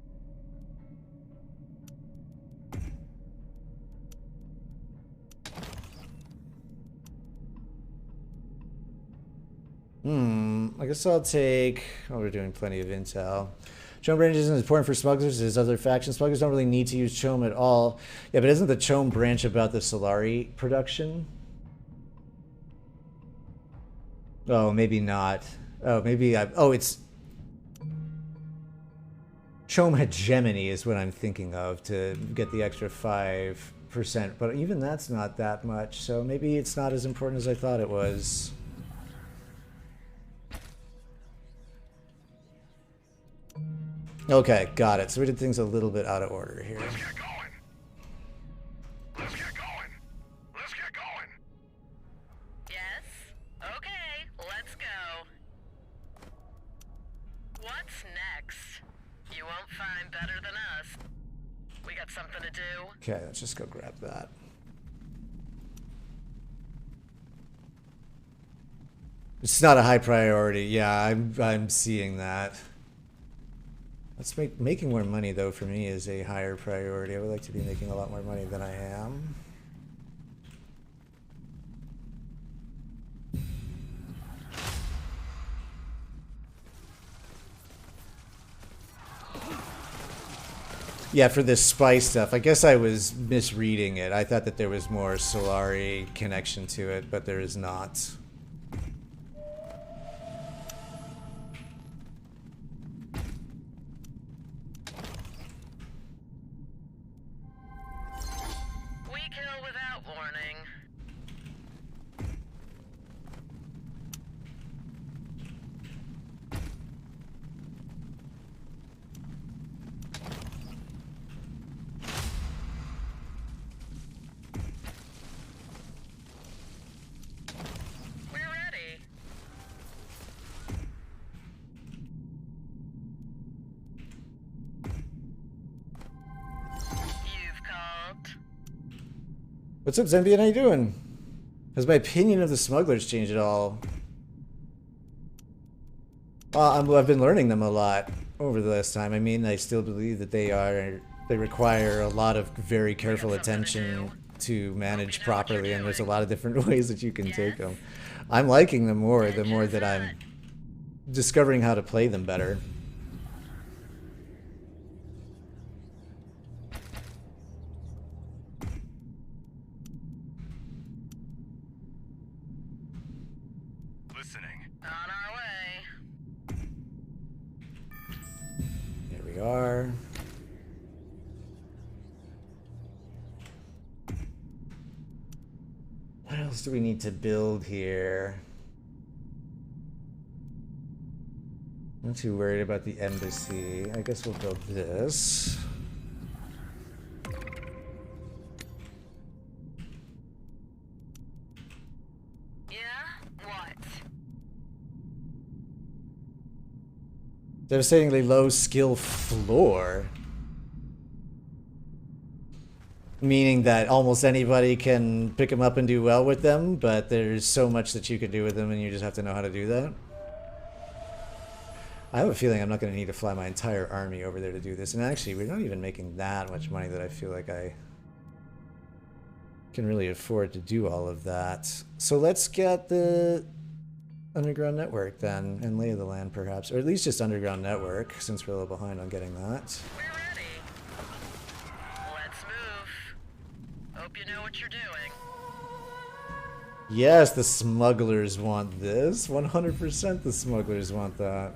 I guess I'll take... Oh, we're doing plenty of intel. Chom branch isn't as important for smugglers as other factions. Smugglers don't really need to use Chom at all. Yeah, but isn't the Chom branch about the Solari production? Oh, maybe not. Oh, maybe I... Oh, it's... Chom hegemony is what I'm thinking of to get the extra 5%. But even that's not that much, so maybe it's not as important as I thought it was. Okay, got it. So we did things a little bit out of order here. Let's get going. Let's get going. Let's get going. Yes? Okay, let's go. What's next? You won't find better than us. We got something to do. Okay, let's just go grab that. It's not a high priority. Yeah, I'm seeing that. Let's making more money though for me is a higher priority. I would like to be making a lot more money than I am. Yeah, for this spy stuff, I guess I was misreading it. I thought that there was more Solari connection to it, but there is not. We kill without warning. We're ready. You've called. What's up, Zembian? How you doing? Has my opinion of the smugglers changed at all? I've been learning them a lot over the last time. I mean, I still believe that they require a lot of very careful attention to manage properly, and there's a lot of different ways that you can take them. I'm liking them more the more that I'm discovering how to play them better. Listening. On our way. Here we are. What else do we need to build here? I'm not too worried about the embassy. I guess we'll build this. Yeah? What? Devastatingly low skill floor. Meaning that almost anybody can pick them up and do well with them, but there's so much that you can do with them and you just have to know how to do that. I have a feeling I'm not going to need to fly my entire army over there to do this. And actually, we're not even making that much money that I feel like I can really afford to do all of that. So let's get the underground network then, and lay of the land perhaps. Or at least just underground network, since we're a little behind on getting that. We're ready. Let's move. Hope you know what you're doing. Yes, the smugglers want this. 100% the smugglers want that.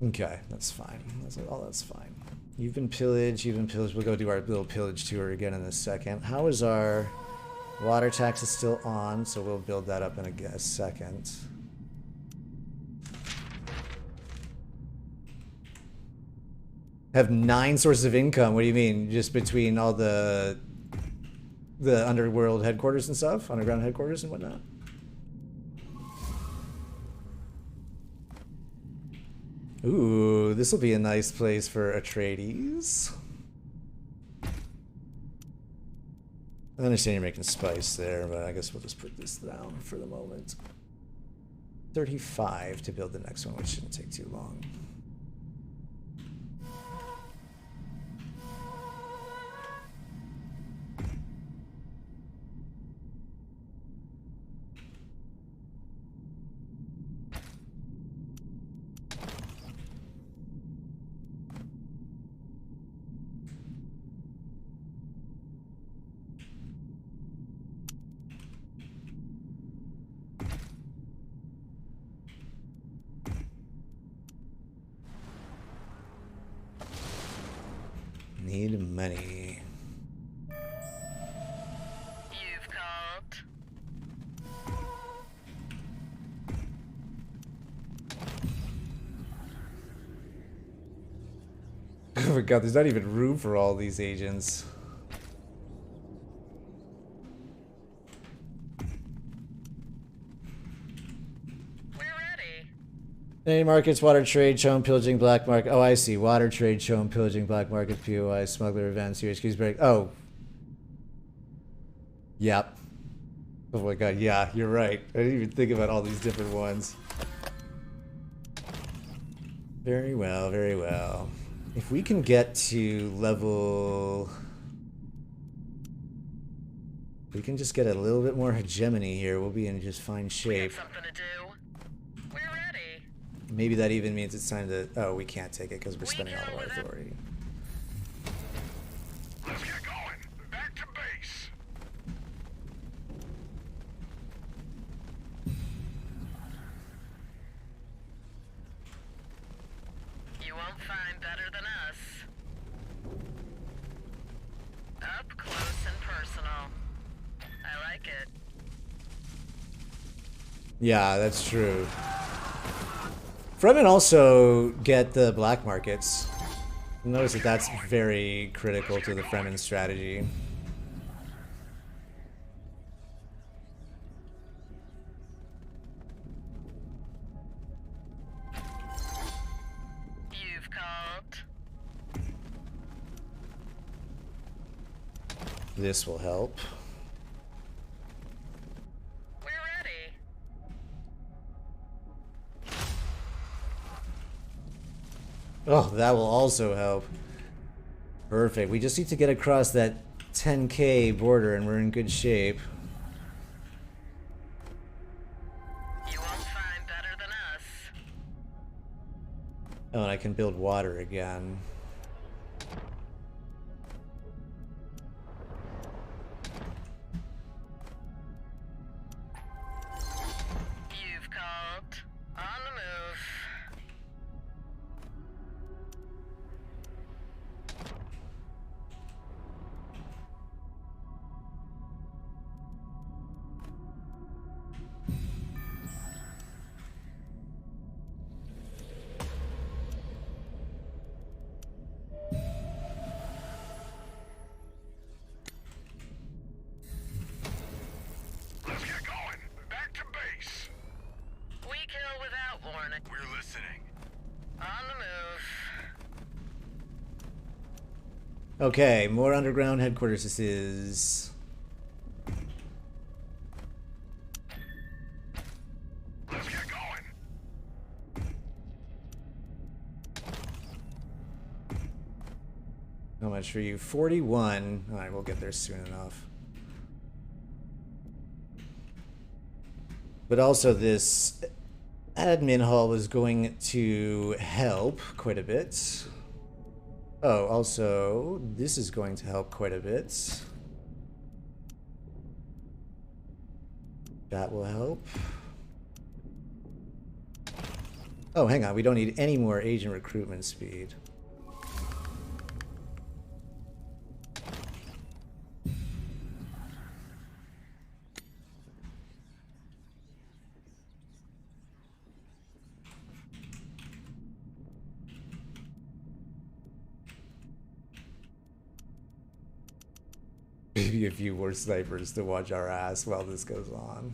Okay, that's fine. That's fine. You've been pillaged, We'll go do our little pillage tour again in a second. How is our water tax is still on, so we'll build that up in a second. Have 9 sources of income. What do you mean? Just between all the underworld headquarters and stuff? Underground headquarters and whatnot? Ooh, this will be a nice place for Atreides. I understand you're making spice there, but I guess we'll just put this down for the moment. 35 to build the next one, which shouldn't take too long. Need money. You've called. Oh my god, there's not even room for all these agents. We're Any markets, water trade, chone pillaging, black market. Oh, I see. Water trade, chone pillaging, black market, POI, smuggler events, UHQ's break. Oh. Yep. Oh my god, yeah, you're right. I didn't even think about all these different ones. Very well, very well. If we can get to level... we can just get a little bit more hegemony here, we'll be in just fine shape. We got something to do. We're ready. Maybe that even means it's time to... oh, we can't take it because we're We spending all kill of our with it. authority. Let's get going. Back to base. You won't find better than us. Up close and personal. I like it. Yeah, that's true. Fremen also get the black markets. Notice that that's very critical to the Fremen strategy. You've called. This will help. We're ready. Oh, that will also help. Perfect. We just need to get across that 10k border and we're in good shape. You won't find better than us. Oh, and I can build water again. You've called. On the move. Let's get going. Back to base. We kill without warning. We're listening. On the move. Okay, more underground headquarters this is. Let's get going. How much for you? 41. Alright, we'll get there soon enough. But also this admin hall is going to help quite a bit. Oh, also, this is going to help quite a bit. That will help. Oh, hang on, we don't need any more agent recruitment speed. Maybe a few more snipers to watch our ass while this goes on.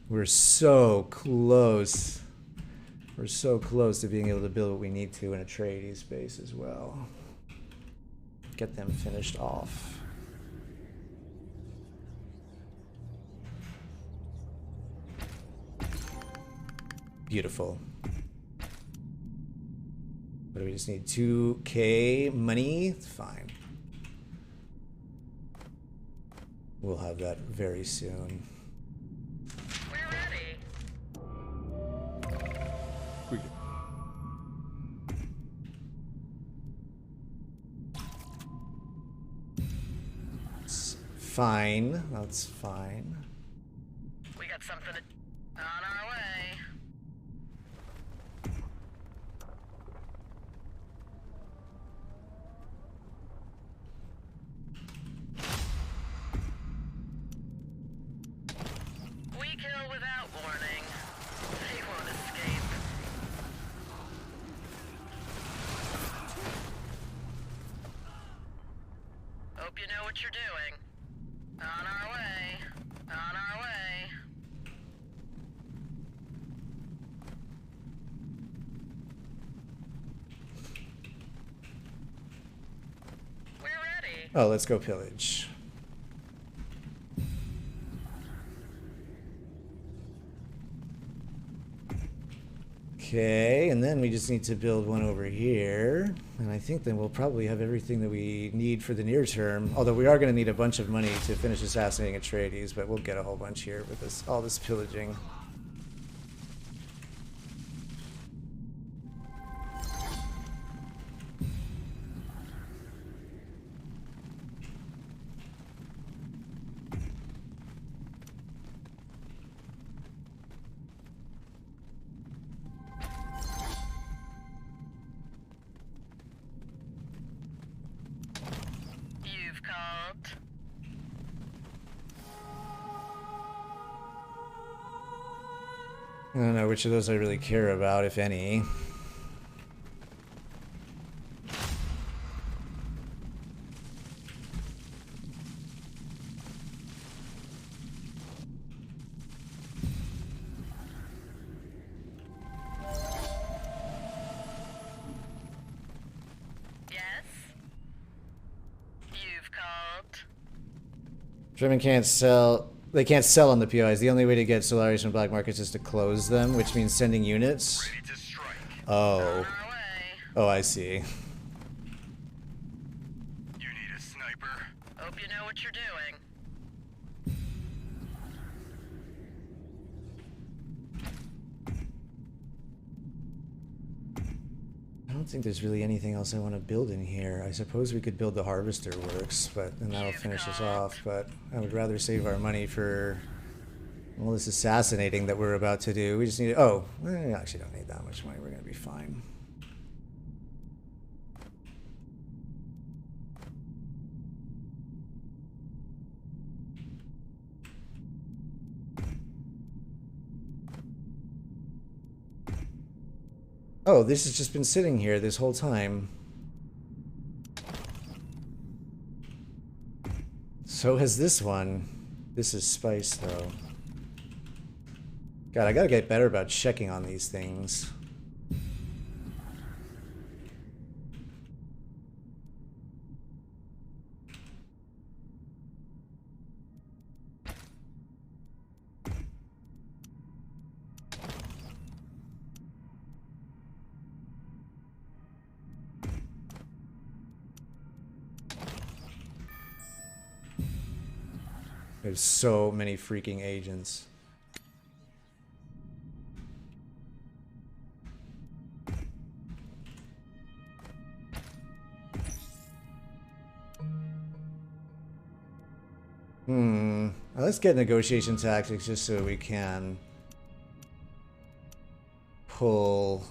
We're so close. We're so close to being able to build what we need to in a Atreides base as well. Get them finished off. Beautiful. What do we just need? 2k money? It's fine. We'll have that very soon. We're ready. Greeting. It's fine. That's fine. We got something to... On our way. We kill without warning. They won't escape. Hope you know what you're doing. On our Oh, let's go pillage. Okay, and then we just need to build one over here. And I think then we'll probably have everything that we need for the near term. Although we are going to need a bunch of money to finish assassinating Atreides, but we'll get a whole bunch here with this, all this pillaging. You've called. I don't know which of those I really care about, if any. Yes? You've called. German can't sell. They can't sell on the POIs. The only way to get Solaris from black markets is to close them, which means sending units. Ready to strike. Oh. On our way. Oh, I see. You need a sniper? Hope you know what you're doing. I don't think there's really anything else I want to build in here. I suppose we could build the Harvester Works, but then that'll finish us off. But I would rather save our money for all this assassinating that we're about to do. We just need... Oh, we actually don't need that much money. We're going to be fine. Oh, this has just been sitting here this whole time. So has this one. This is spice, though. God, I gotta get better about checking on these things. There's so many freaking agents. Well, let's get negotiation tactics just so we can pull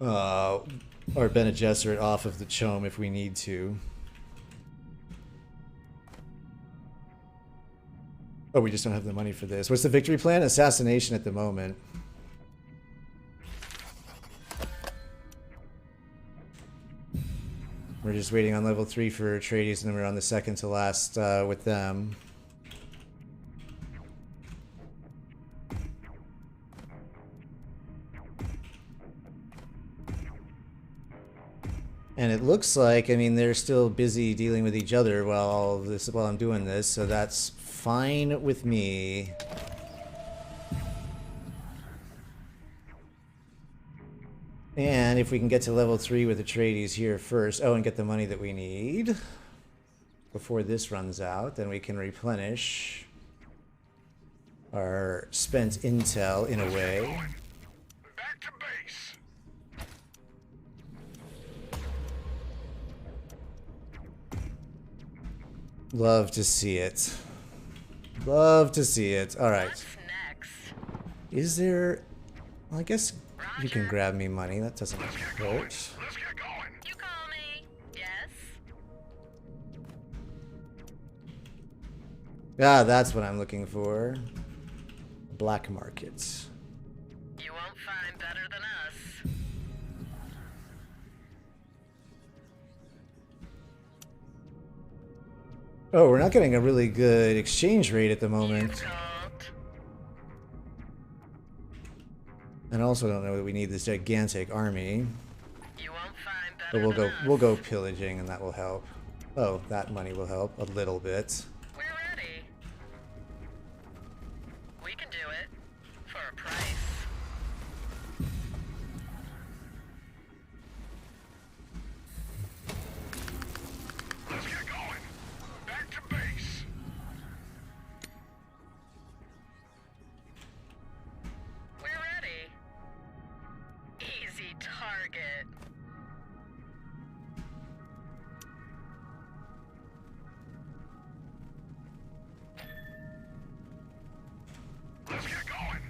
our Bene Gesserit off of the Chom if we need to. Oh, we just don't have the money for this. What's the victory plan? Assassination at the moment. We're just waiting on level 3 for Atreides, and then we're on the second to last with them. And it looks like, I mean, they're still busy dealing with each other while I'm doing this, so that's fine with me. And if we can get to level 3 with Atreides here first, oh, and get the money that we need before this runs out, then we can replenish our spent intel in a way. Back to base. Love to see it. Love to see it. All right. What's next? Is there... Well, I guess you can Roger. grab me money. That doesn't hurt. Let's get going. You call me. Yes? Ah, that's what I'm looking for. Black markets. You won't find better than us. Oh, we're not getting a really good exchange rate at the moment. You've called. And I also don't know that we need this gigantic army. You won't find But Better than us. we'll go pillaging, and that will help. Oh, that money will help a little bit. We're ready. We can do it. For a price. Let's get going. Back to base. We're ready. Easy target. Let's get going.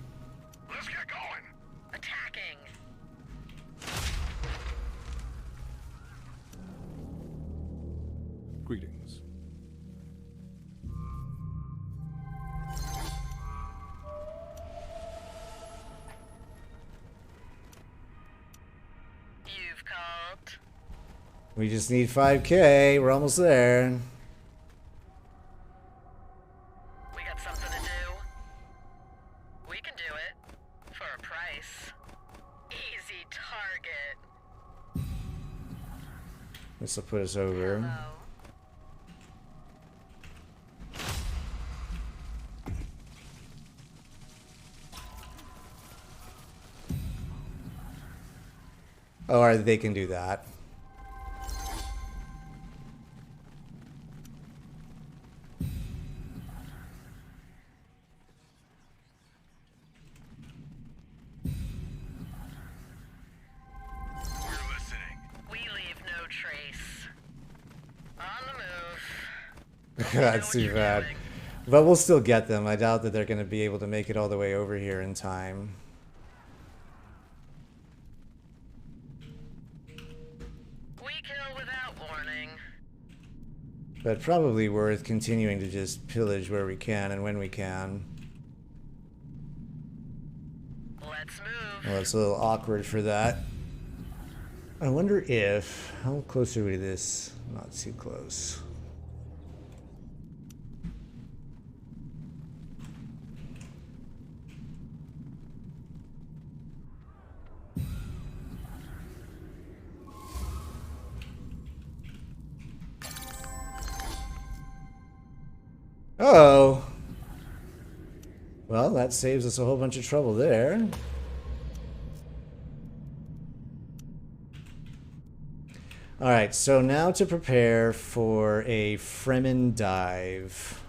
Let's get going. Attacking. Greetings. You've called. We just need 5K. We're almost there. We got something to do. We can do it. For a price. Easy target. This will put us over. Hello. Oh, alright, they can do that. We're listening. We leave no trace. On the move. That's too bad. But we'll still get them. I doubt that they're going to be able to make it all the way over here in time. We kill without warning. But probably worth continuing to just pillage where we can and when we can. Let's move. Well, it's a little awkward for that. I wonder if... How close are we to this? Not too close. Oh. Well, that saves us a whole bunch of trouble there. Alright, so now to prepare for a Fremen dive.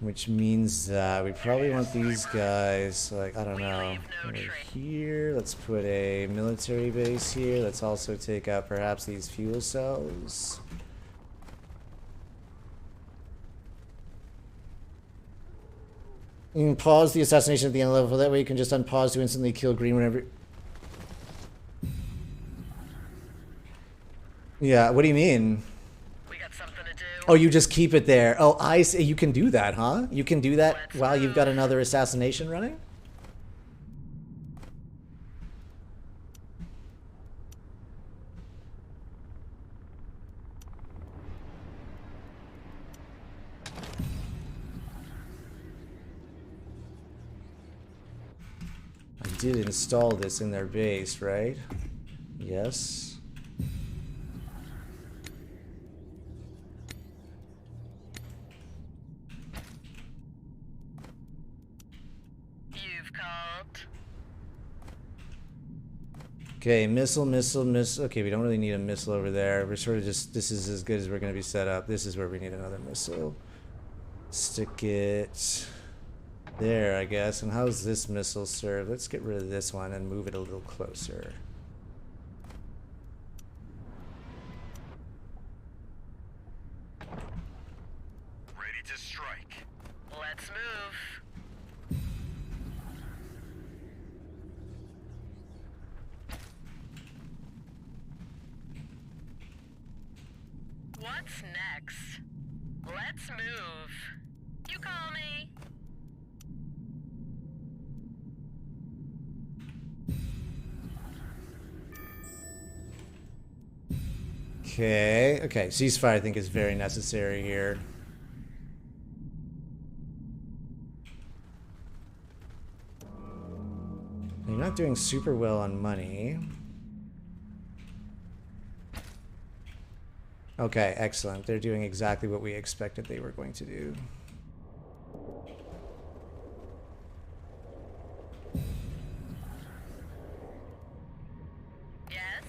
Which means that we probably want these guys, like, I don't know, over here. Let's put a military base here. Let's also take out perhaps these fuel cells. You can pause the assassination at the end level. That way you can just unpause to instantly kill green whenever... Yeah, what do you mean? We got something to do. Oh, you just keep it there. Oh, I see. You can do that, huh? You can do that while you've got another assassination running? I did install this in their base, right? Yes. You've called. Okay, missile, missile, missile. Okay, we don't really need a missile over there. We're sort of just, this is as good as we're going to be set up. This is where we need another missile. Stick it there, I guess. And how's this missile serve? Let's get rid of this one and move it a little closer. Ready to strike. Let's move. What's next? Let's move. You call me. Okay, okay. Ceasefire I think is very necessary here. You're not doing super well on money. Okay, excellent. They're doing exactly what we expected they were going to do. Yes?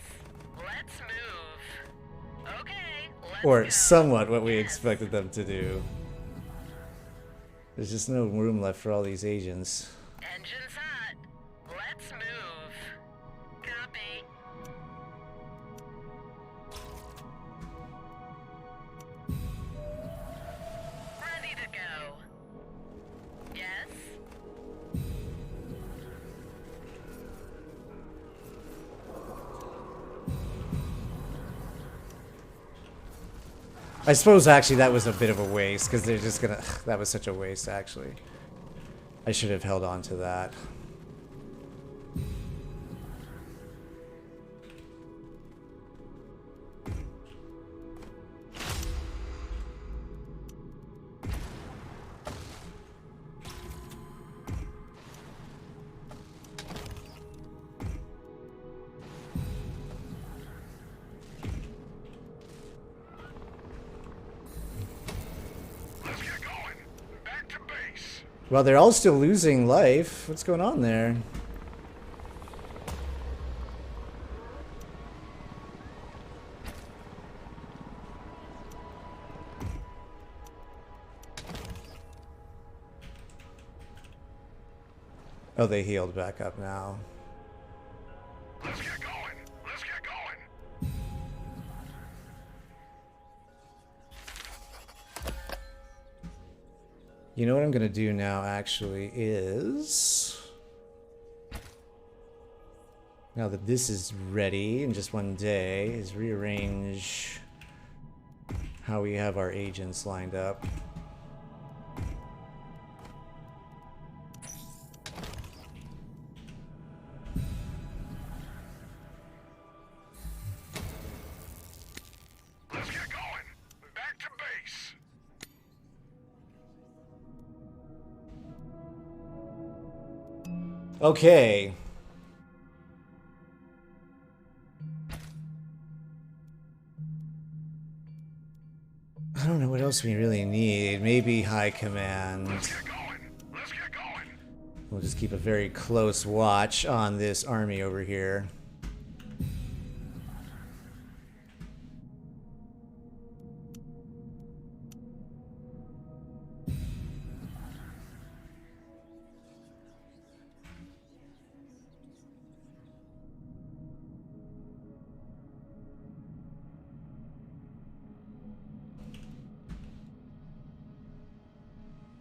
Let's move. Okay, let's Or go. somewhat what we Yes. expected them to do. There's just no room left for all these agents. Engine's hot. Let's move. Copy. Ready to go. Yes? I suppose actually that was a bit of a waste, because they're just gonna... That was such a waste, actually. I should have held on to that. Let's get going. Back to base. Well, they're all still losing life. What's going on there? Oh, they healed back up now. Let's get going. Let's get going. You know what I'm gonna do now, actually, is... Now that this is ready in just one day, is rearrange how we have our agents lined up. Let's get going. Back to base. Okay. I don't know what else we really need. Maybe high command. Let's get going. Let's get going. We'll just keep a very close watch on this army over here.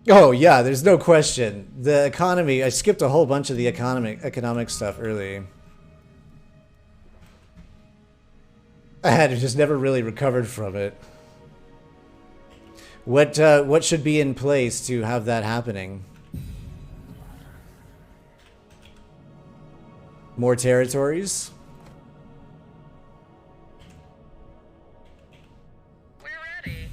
Oh yeah, there's no question. The economy, I skipped a whole bunch of the economic stuff early. I had just never really recovered from it. What should be in place to have that happening? More territories? We're ready.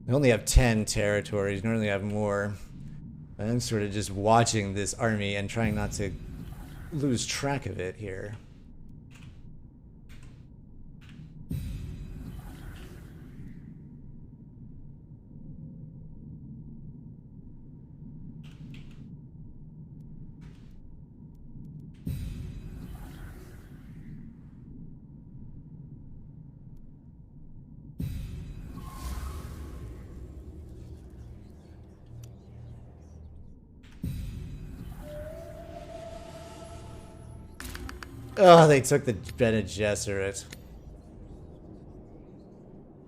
I only have 10 territories, normally I have more. I'm sort of just watching this army and trying not to lose track of it here. Oh, they took the Bene Gesserit.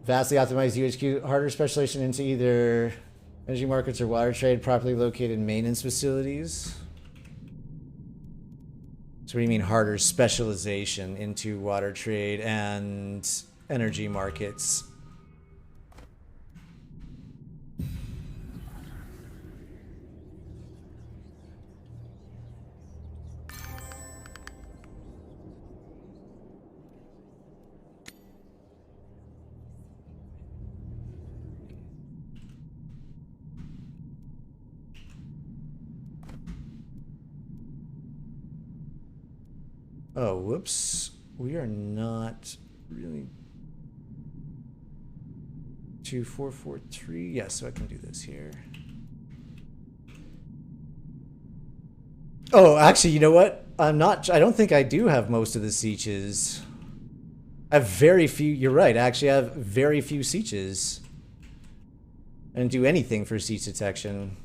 Vastly optimized UHQ, harder specialization into either energy markets or water trade, properly located maintenance facilities. So what do you mean harder? Specialization into water trade and energy markets. Oh, whoops. We are not really... 2443. Yes, so I can do this here. Oh, actually, you know what? I don't think I do have most of the sieges. I have very few. You're right. Actually, I have very few sieges. I didn't do anything for siege detection.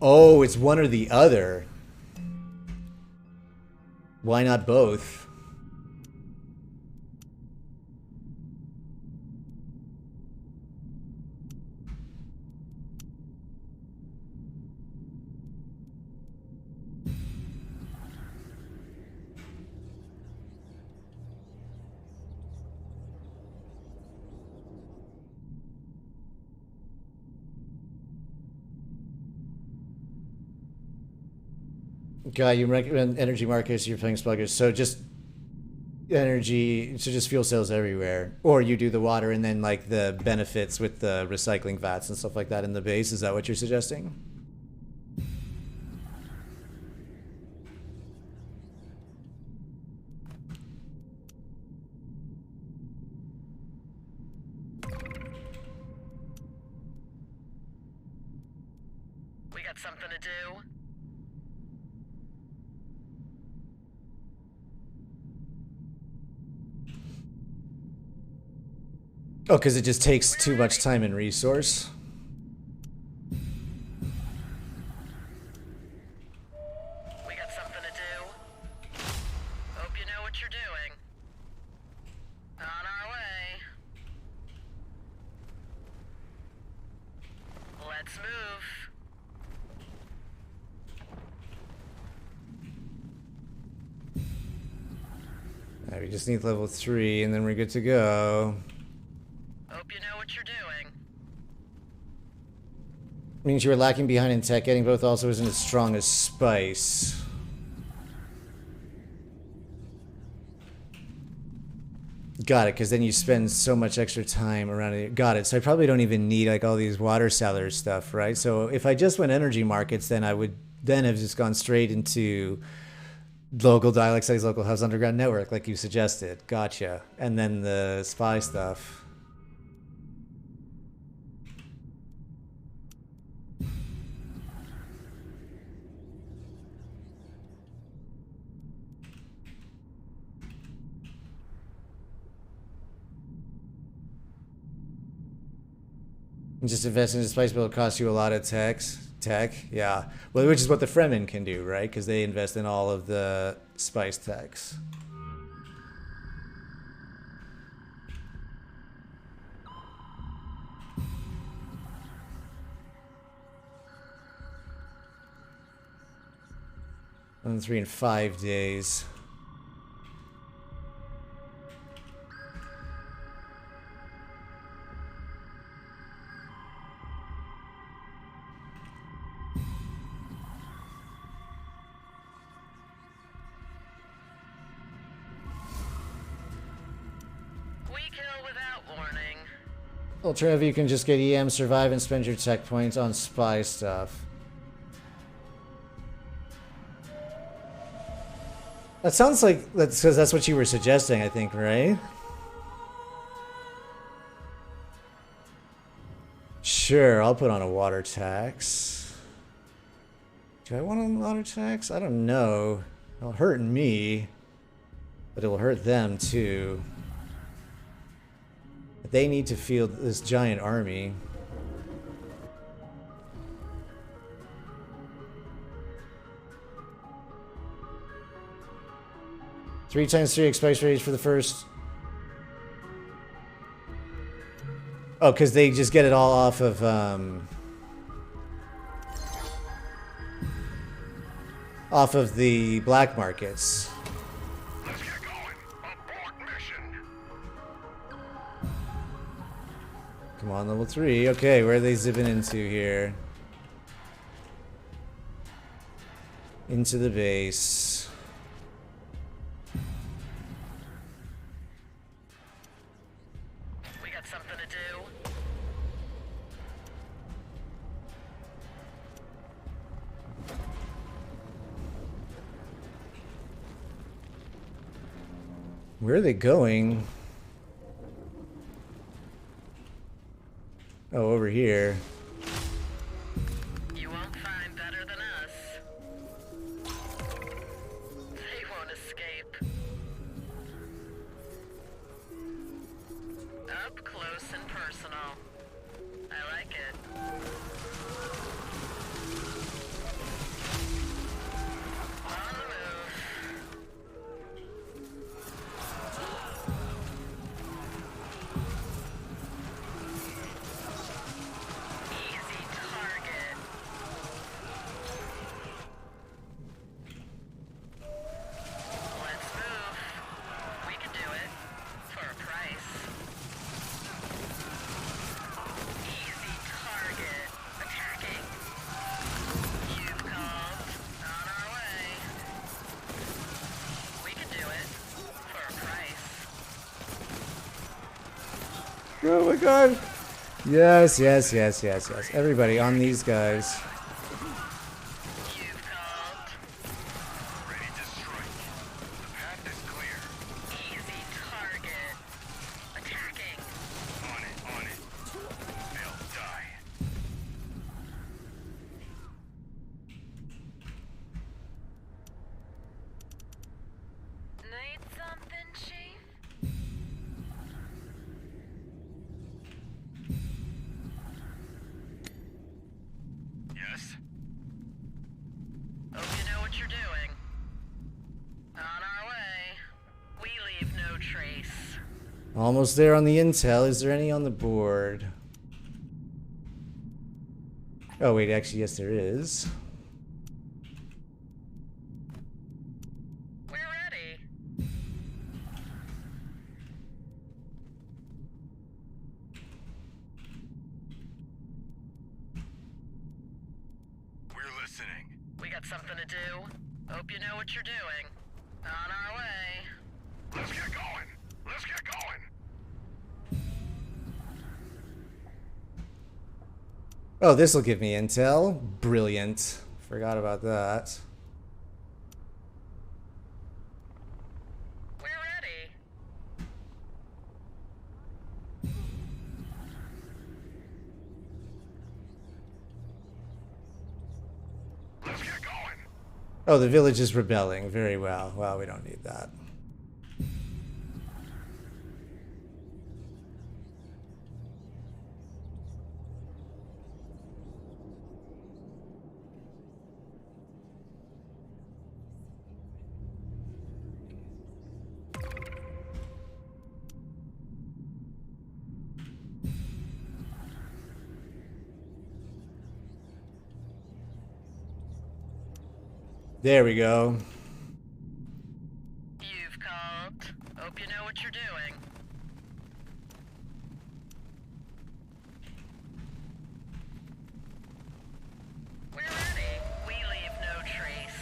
Oh, it's one or the other. Why not both? Guy, you recommend energy markets, you're playing Smugglers, so just energy, so just fuel cells everywhere. Or you do the water and then like the benefits with the recycling vats and stuff like that in the base. Is that what you're suggesting? We got something to do? Oh, because it just takes too much time and resource. We got something to do? Hope you know what you're doing. On our way. Let's move. Right, we just need level 3 and then we're good to go. Hope you know what you're doing. Means you were lacking behind in tech. Getting both also isn't as strong as spice. Got it, because then you spend so much extra time around it. Got it. So I probably don't even need like all these water cellar stuff, right? So if I just went energy markets, then I would then have just gone straight into local dialect studies, local house underground network, like you suggested. Gotcha. And then the spy stuff. Just invest in the spice bill, costs you a lot of tech, yeah. Well, which is what the Fremen can do, right? Because they invest in all of the spice techs. On 3 and 5 days. Alternative, you can just get EM, survive, and spend your tech points on spy stuff. That sounds like that's because that's what you were suggesting, I think, right? Sure, I'll put on a water tax. Do I want a water tax? I don't know. It'll hurt me, but it will hurt them too. They need to field this giant army. Three times 3 expect rates for the first Oh, because they just get it all off of the black markets. Let's get going. Abort mission. Come on, level 3. Okay, where are they zipping into here? Into the base. We got something to do. Where are they going? Oh, over here. You won't find better than us. They won't escape. Up close and personal. I like it. On the move. Easy target. Let's move. We can do it. For a price. Easy target. Attacking. You've called. On our way. We can do it. For a price. Oh my god. Yes, yes, yes, yes, yes. Everybody on these guys. You've called. Ready to strike. The path is clear. Easy target. Attacking. On it, on it. They'll die. Need something, Chief? Yes? Hope you know what you're doing. On our way. We leave no trace. Almost there on the intel. Is there any on the board? Oh, wait, actually, yes, there is. We're ready. We're listening. We got something to do. Hope you know what you're doing. On our way. Let's get going. Let's get going. Oh, this will give me intel. Brilliant. Forgot about that. We're ready. Let's get going. Oh, the village is rebelling. Very well. Well, we don't need that. There we go. You've called. Hope you know what you're doing. We're ready. We leave no trace.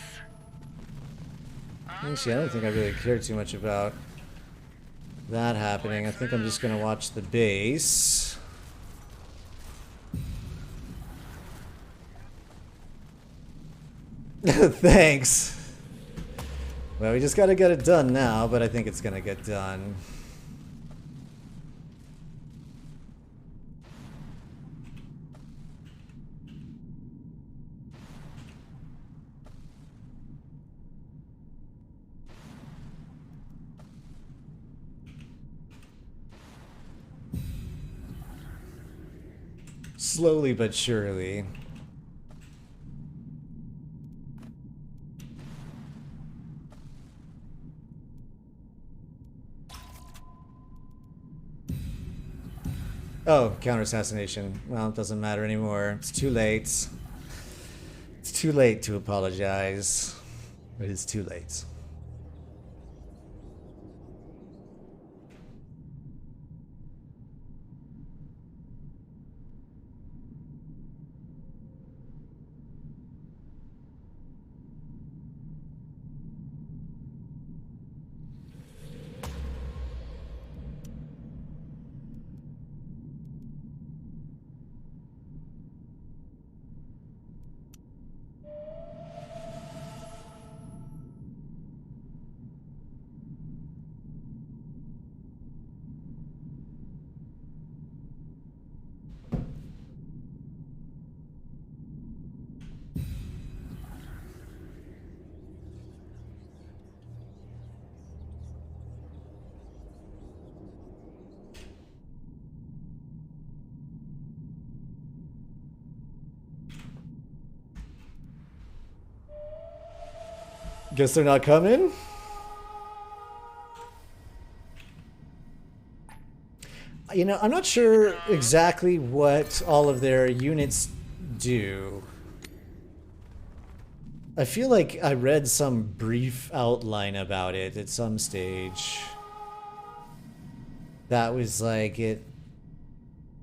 Actually, I don't think I really care too much about that happening. I think I'm just going to watch the base. Thanks. Well, we just got to get it done now, but I think it's going to get done. Slowly but surely. Oh, counter assassination. Well, it doesn't matter anymore. It's too late. It's too late to apologize. It is too late. Guess they're not coming? You know, I'm not sure exactly what all of their units do. I feel like I read some brief outline about it at some stage. That was like it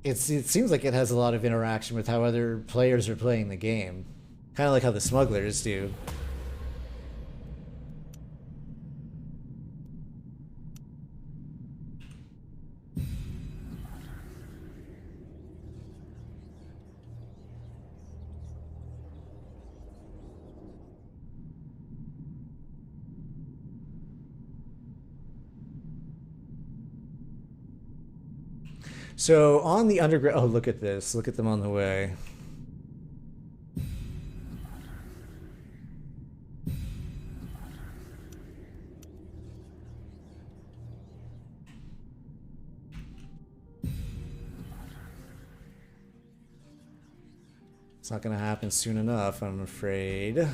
seems like it has a lot of interaction with how other players are playing the game. Kind of like how the smugglers do. So on the underground, oh, look at this. Look at them on the way. It's not going to happen soon enough, I'm afraid.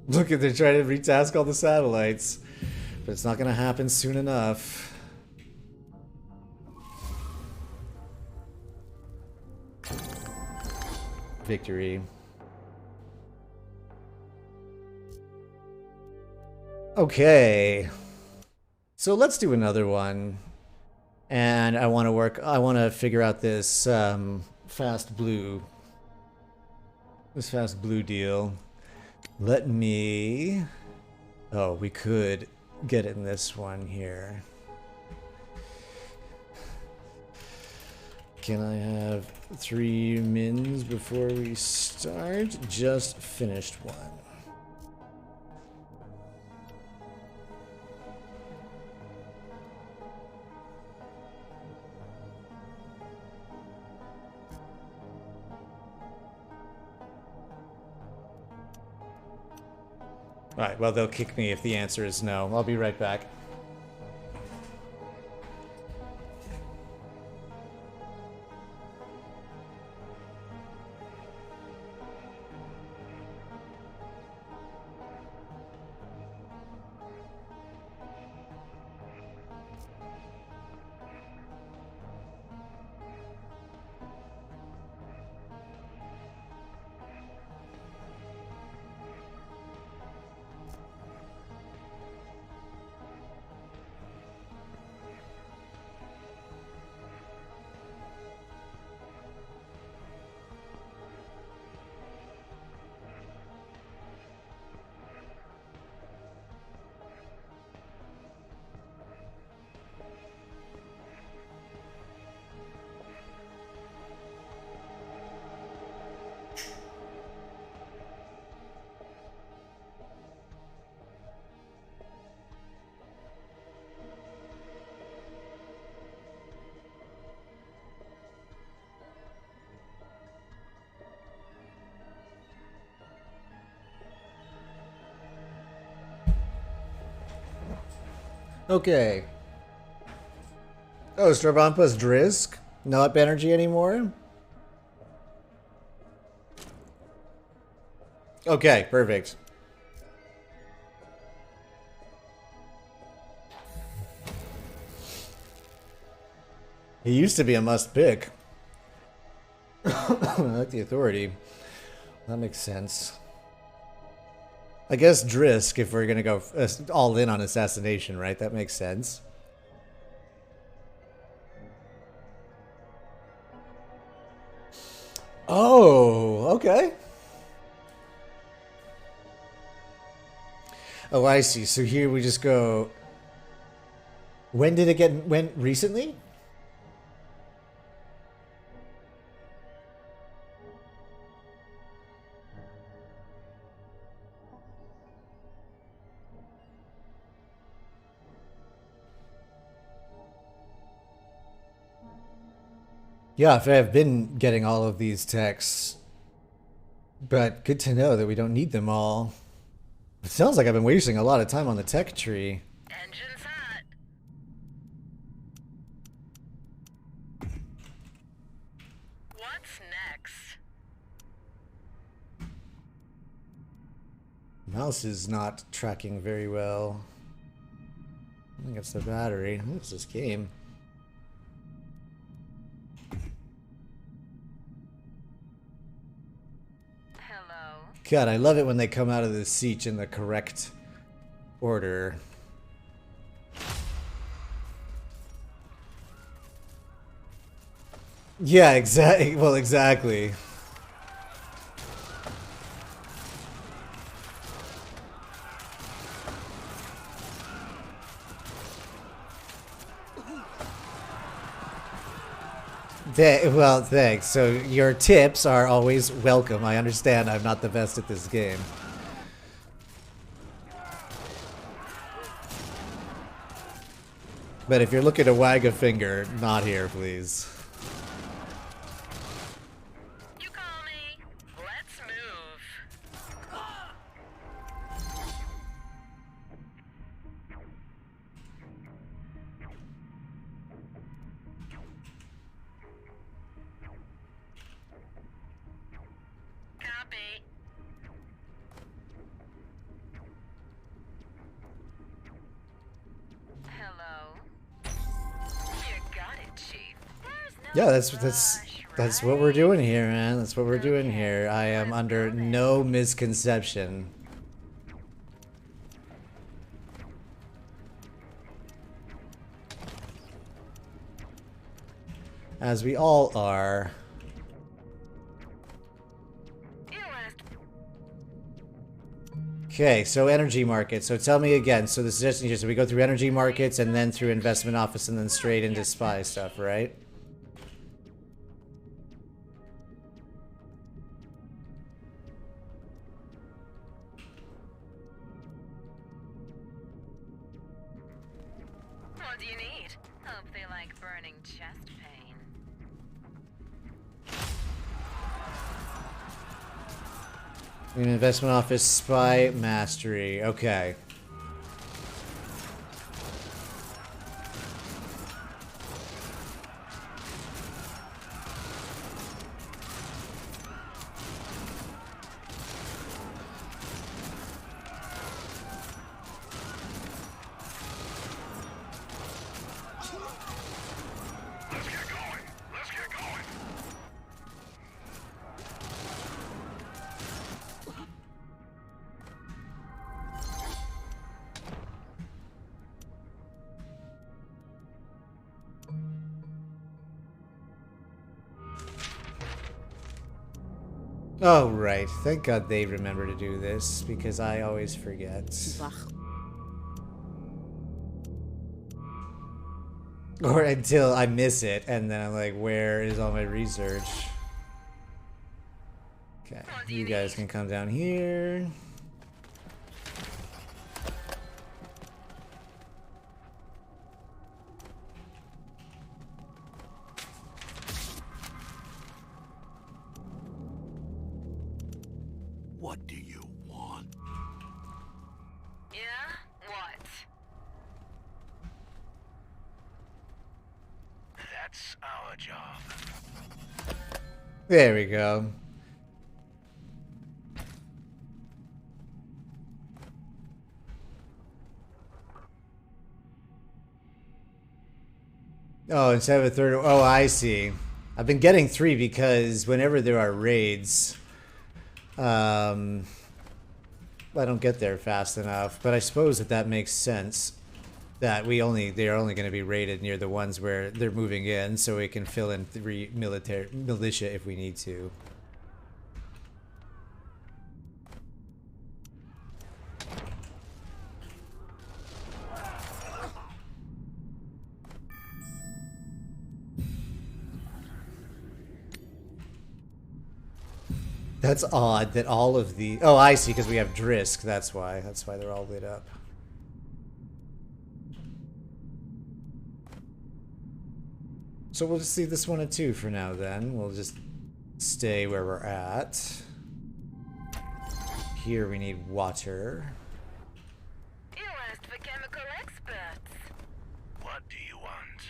Look at, they're trying to retask all the satellites. But it's not going to happen soon enough. Victory. Okay. So let's do another one. And I want to figure out this fast blue deal. Let me... Oh, we could get in this one here. Can I have 3 mins before we start? Just finished one. Alright, well, they'll kick me if the answer is no. I'll be right back. Okay. Oh, Strabampa's Drisk? No up energy anymore? Okay, perfect. He used to be a must pick. I like the authority. That makes sense. I guess Drisk, if we're gonna go all in on assassination, right? That makes sense. Oh, okay. Oh, I see. So here we just go. When did it get? When recently? Yeah, I've been getting all of these texts, but good to know that we don't need them all. It sounds like I've been wasting a lot of time on the tech tree. Engine's hot. What's next? Mouse is not tracking very well. I think it's the battery. What's this game? Hello. God, I love it when they come out of the siege in the correct order. Yeah, exactly. Well, exactly. Well, thanks. So your tips are always welcome. I understand I'm not the best at this game. But if you're looking to wag a finger, not here, please. You call me. Let's move. Copy. Hello. You got it, Chief. There's no Yeah, rush, that's what we're doing here, man. That's what we're doing here. I am under no misconception. As we all are. You asked. Okay, so energy market. So tell me again. So the suggestion here is we go through energy markets and then through investment office and then straight into spy stuff, right? What do you need? Hope they like burning chest pain. Investment office spy mastery. Okay. Let's get going. Let's get going. Oh, right. Thank God they remember to do this, because I always forget. Bah. Or until I miss it, and then I'm like, where is all my research? Okay, you guys can come down here. What do you want? Yeah? What? job. There we go. Oh, instead of a third. Oh, I see. I've been getting 3 because whenever there are raids, I don't get there fast enough. But I suppose that makes sense. That they're only going to be raided near the ones where they're moving in, so we can fill in 3 militia if we need to. That's odd that all of the... Oh, I see, because we have Drisk. That's why. That's why they're all lit up. So we'll just leave this one at 2 for now, then. We'll just stay where we're at. Here we need water. You asked for chemical experts. What do you want?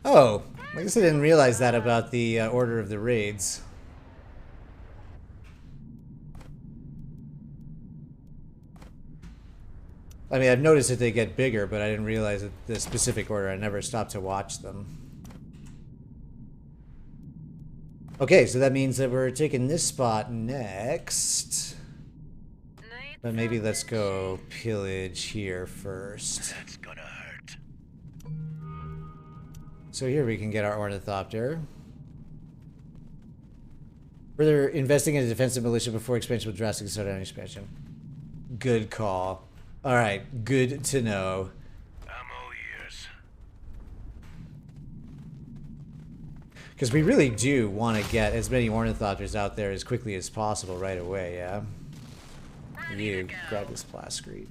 Oh, I guess I didn't realize that about the order of the raids. I mean, I've noticed that they get bigger, but I didn't realize that the specific order. I never stopped to watch them. Okay, so that means that we're taking this spot next. But maybe let's go pillage here first. That's gonna hurt. So here we can get our ornithopter. Further investing in a defensive militia before expansion will drastically slow down expansion. Good call. Alright, good to know. I'm all ears. Because we really do want to get as many ornithopters out there as quickly as possible right away, yeah? You grab this plascrete.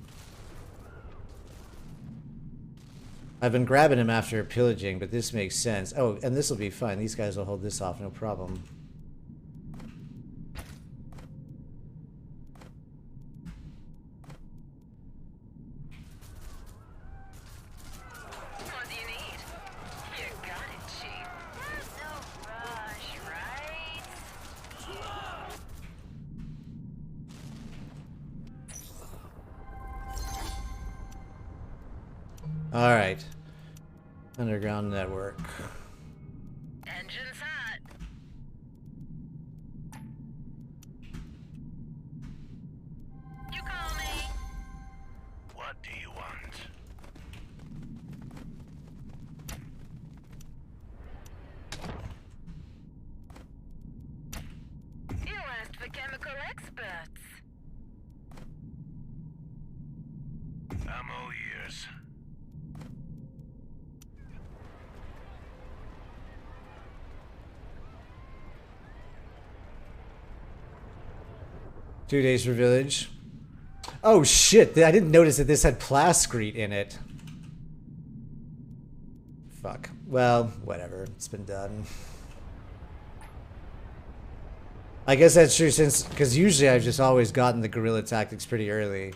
I've been grabbing him after pillaging, but this makes sense. Oh, and this will be fine. These guys will hold this off, no problem. What do you need? You got it, Chief. There's no rush, right? Alright. Underground network. Engine's hot. You call me. What do you want? You asked for chemical experts. I'm all ears. Two days for village. Oh shit, I didn't notice that this had plascrete in it. Fuck. Well, whatever. It's been done. I guess that's true since... Because usually I've just always gotten the guerrilla tactics pretty early.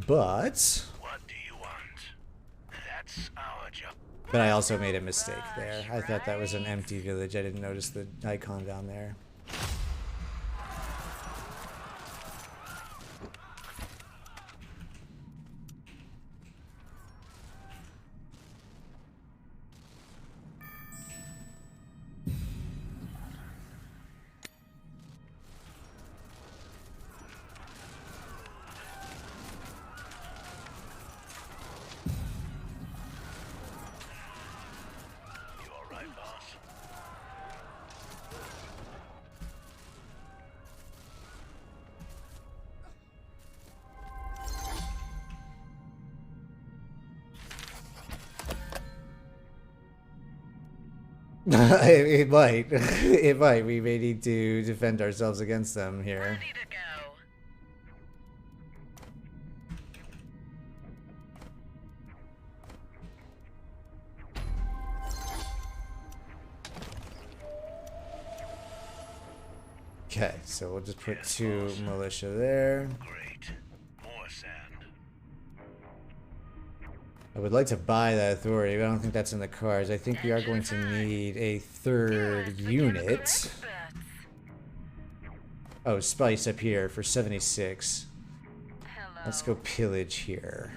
But... What do you want? That's our job. But I also made a mistake there. I thought that was an empty village. I didn't notice the icon down there. You all right, boss? It might. It might. We may need to defend ourselves against them here. Ready to go. Okay, so we'll just put Yes, 2 boss. militia there. Great. More sand. I would like to buy that authority, but I don't think that's in the cards. I think we are going to need a third unit. Oh, spice up here for 76. Let's go pillage here.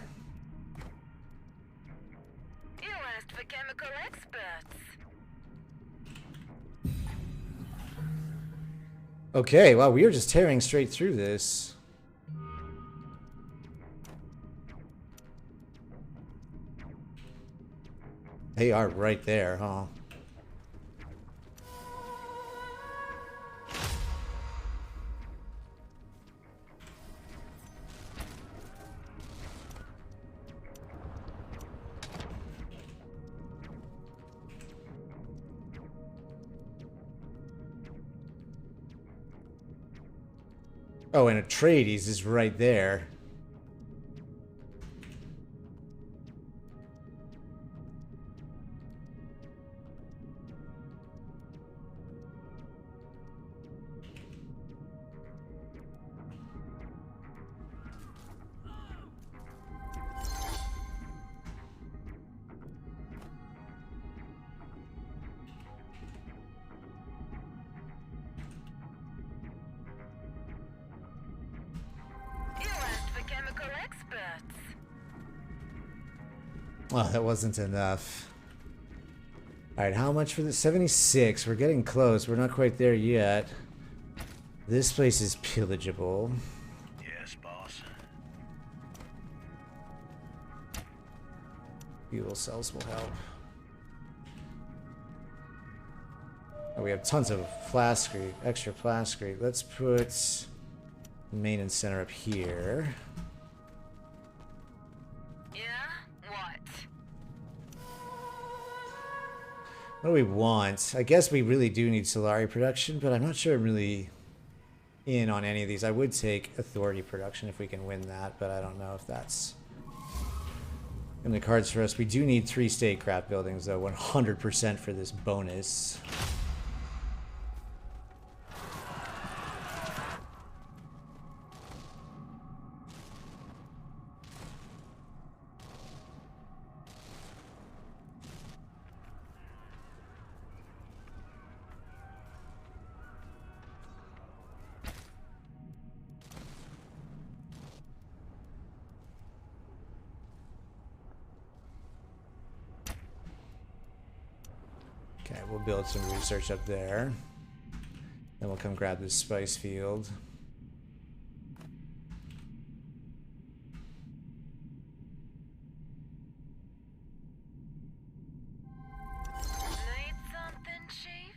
You asked for chemical experts. Okay, wow, we are just tearing straight through this. They are right there, huh? Oh, and Atreides is right there. Oh, that wasn't enough. Alright, how much for the 76? We're getting close. We're not quite there yet. This place is pillageable. Yes, boss. Fuel cells will help. Oh, we have tons of plascrete, extra plascrete. Let's put main and center up here. What do we want? I guess we really do need Solari production, but I'm not sure I'm really in on any of these. I would take Authority production if we can win that, but I don't know if that's in the cards for us. We do need 3 statecraft buildings, though, 100% for this bonus. Okay, we'll build some research up there. Then we'll come grab this spice field. Need something, Chief?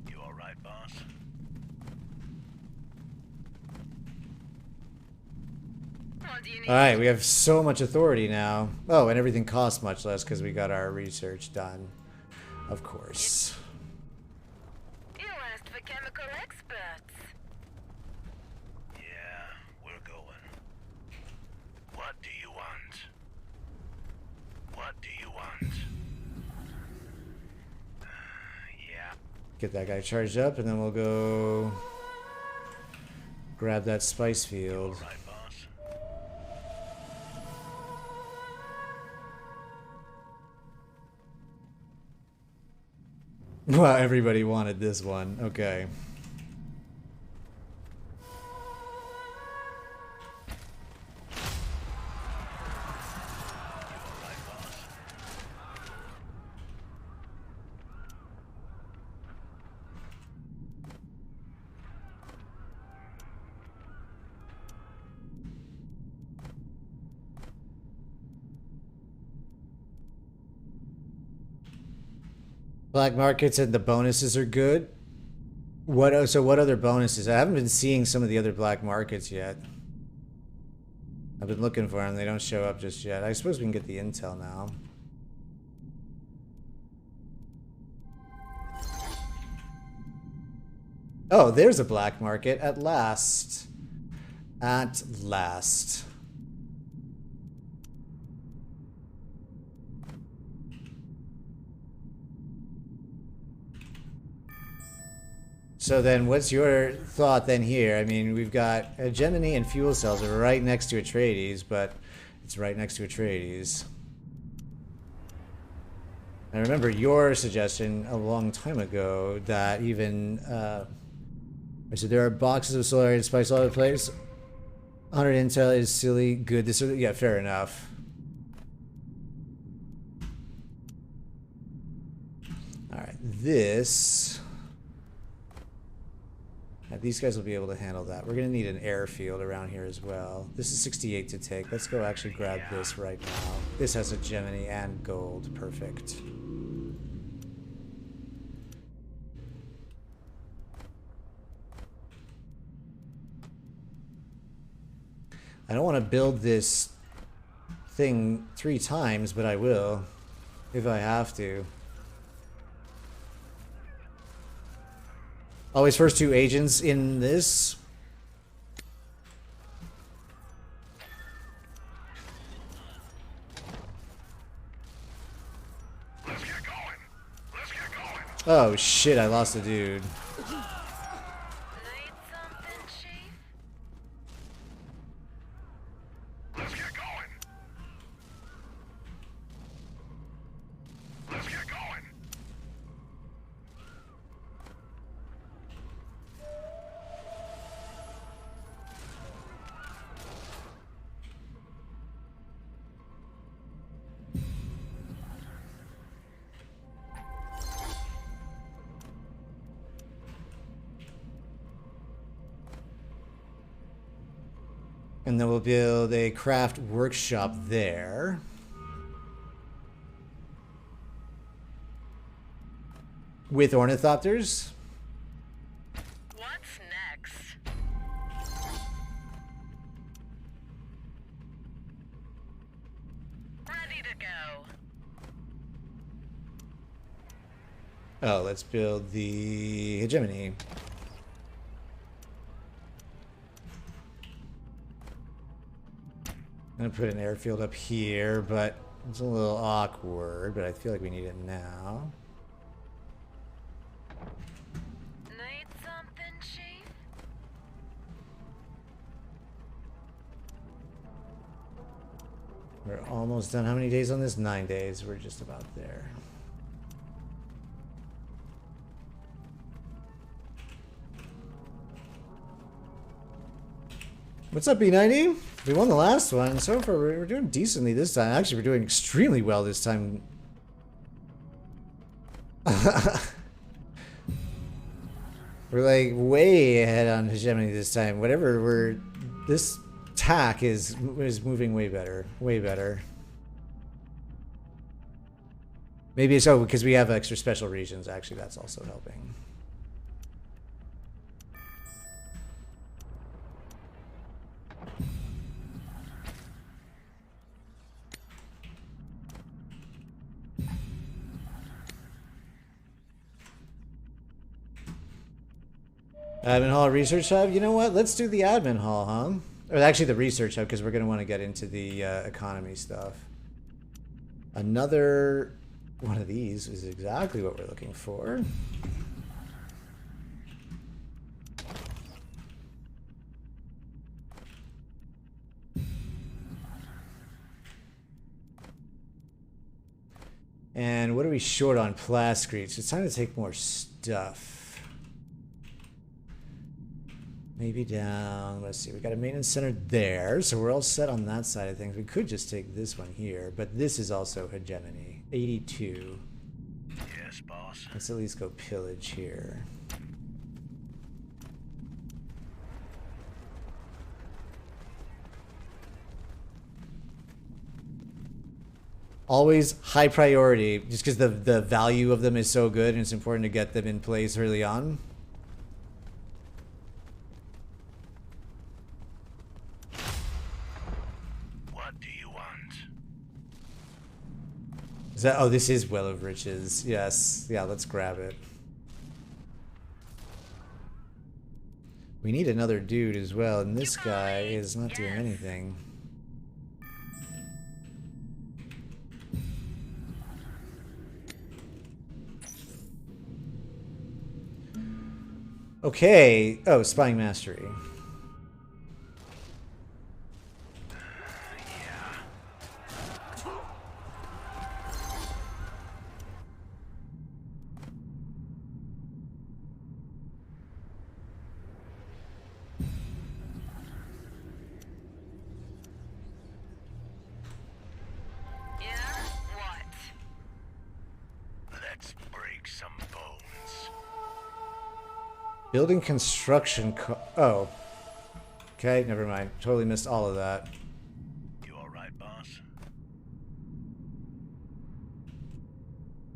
You alright, boss? What do you need? Alright, we have so much authority now. Oh, and everything costs much less because we got our research done. Of course. You asked for chemical experts. Yeah, we're going. What do you want? What do you want? Yeah. Get that guy charged up, and then we'll go grab that spice field. Right, boss. Wow, everybody wanted this one. Okay. Black markets and the bonuses are good. So what other bonuses? I haven't been seeing some of the other black markets yet. I've been looking for them. They don't show up just yet. I suppose we can get the intel now. Oh, there's a black market at last. At last. So then what's your thought then here? I mean, we've got hegemony and fuel cells are right next to Atreides, but it's right next to Atreides. I remember your suggestion a long time ago that even so there are boxes of solar and spice all over the place. 100 intel is silly. Good. This is, yeah, fair enough. All right, this. These guys will be able to handle that. We're gonna need an airfield around here as well. This is 68 to take. Let's go actually grab this right now. This has a Gemini and gold. Perfect. I don't want to build this thing 3 times, but I will if I have to. Always first 2 agents in this. Let's get going. Let's get going. Oh shit, I lost a dude. Need something, Chief? Let's get going. Let's get going. And then we'll build a craft workshop there. With ornithopters. What's next? Ready to go. Oh, let's build the hegemony. I'm gonna put an airfield up here, but it's a little awkward, but I feel like we need it now. Need something, Chief? We're almost done. How many days on this? 9 days. We're just about there. What's up, B90? We won the last one. So far, we're doing decently this time. Actually, we're doing extremely well this time. We're like way ahead on hegemony this time. Whatever we're, this tack is moving way better, way better. Maybe so because we have extra special regions. Actually, that's also helping. Admin Hall Research Hub. You know what? Let's do the Admin Hall, huh? Or actually the Research Hub, because we're going to want to get into the economy stuff. Another one of these is exactly what we're looking for. And what are we short on plascretes? It's time to take more stuff. Maybe down, let's see, we got a maintenance center there, so we're all set on that side of things. We could just take this one here, but this is also hegemony. 82. Yes, boss. Let's at least go pillage here. Always high priority, just because the value of them is so good and it's important to get them in place early on. Is that, oh, this is Well of Riches. Yes. Yeah, let's grab it. We need another dude as well, and this guy is not doing anything. Okay. Oh, spying mastery. Yeah? What? Let's break some bones. Building construction. Oh. Okay, never mind. Totally missed all of that. You alright, boss?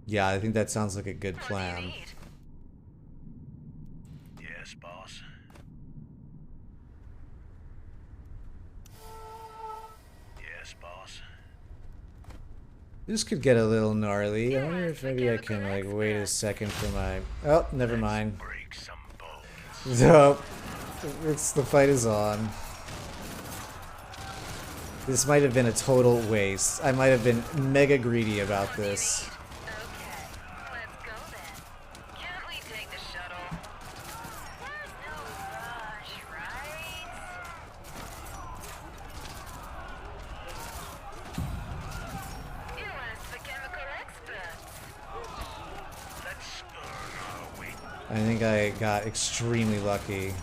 Yeah, I think that sounds like a good What do you plan. need? Yes, boss. Yes, boss. This could get a little gnarly. I wonder if maybe I can, like, wait a second for my... Oh, never mind. Break some bones. Nope. It's the fight is on. This might have been a total waste. I might have been mega greedy about this. Okay, let's go then. Can't we take the shuttle? There's no rush, right? You asked the chemical experts. Let's earn our way. I think I got extremely lucky.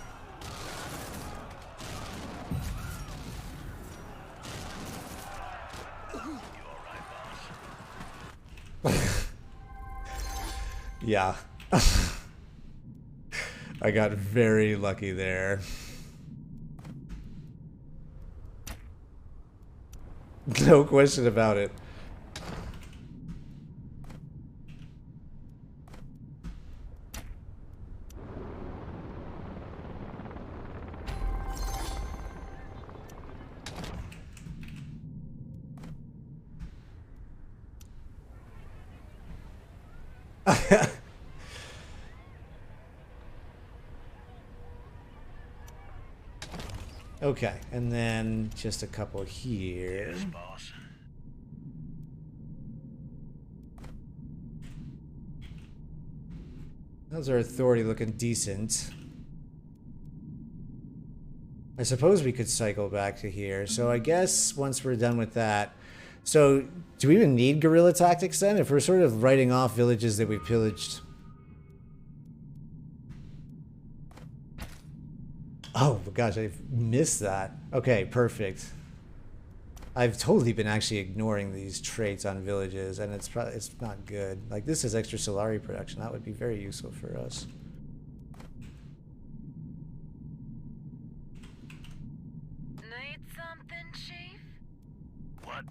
Yeah. I got very lucky there. No question about it. Okay, and then just a couple here. Yes, boss. How's our authority looking? Decent. I suppose we could cycle back to here. So I guess once we're done with that... So, do we even need guerrilla tactics then? If we're sort of writing off villages that we've pillaged... Oh, gosh, I missed that. Okay, perfect. I've totally been actually ignoring these traits on villages, and it's not good. Like, this is extra Solari production. That would be very useful for us. Need something, Chief? What?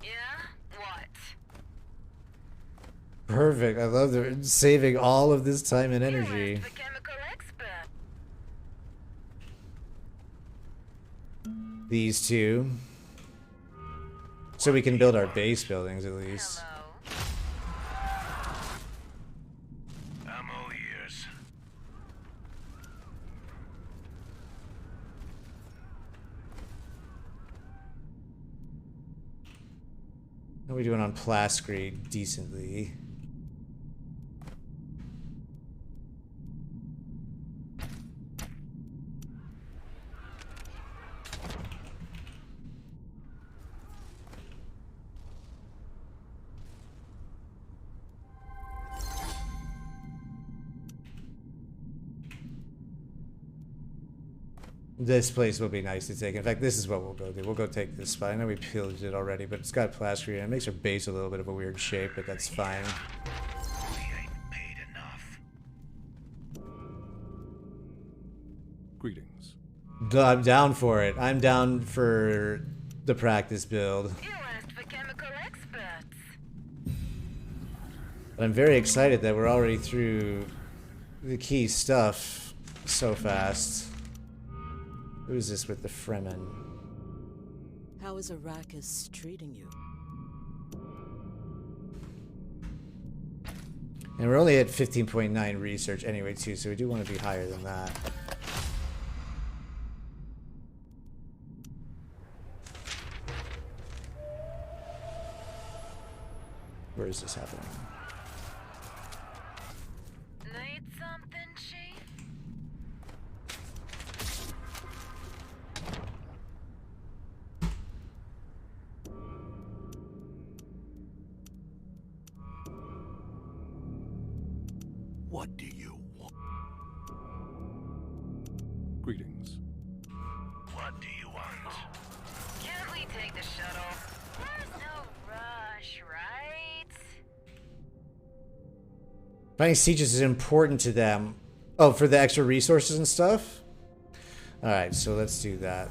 Yeah? What? Perfect. I love the saving all of this time and You energy. asked the chemical expert. These two. So we can build our base buildings at least. Hello. I'm all ears. How are we doing on Plascrete? Decently. This place will be nice to take. In fact, this is what we'll go do. We'll go take this spot. I know we pillaged it already, but it's got Plascrete and it makes our base a little bit of a weird shape, but that's fine. We ain't paid enough. Greetings. I'm down for it. I'm down for the practice build. You asked the chemical experts. But I'm very excited that we're already through the key stuff so fast. Who's this with the Fremen? How is Arrakis treating you? And we're only at 15.9 research anyway, too, so we do want to be higher than that. Where is this happening? Need something, Chief? What do you want? Greetings. What do you want? Can't we take the shuttle? There's no rush, right? Finding sieges is important to them. Oh, for the extra resources and stuff? Alright, so let's do that.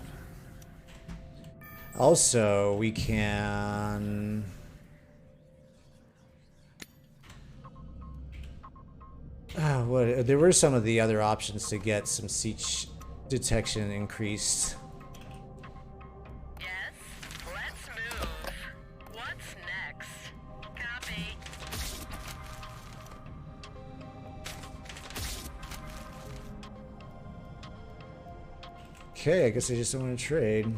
Also, we can... what? There were some of the other options to get some siege detection increased. Yes, let's move. What's next? Copy. Okay, I guess I just don't want to trade.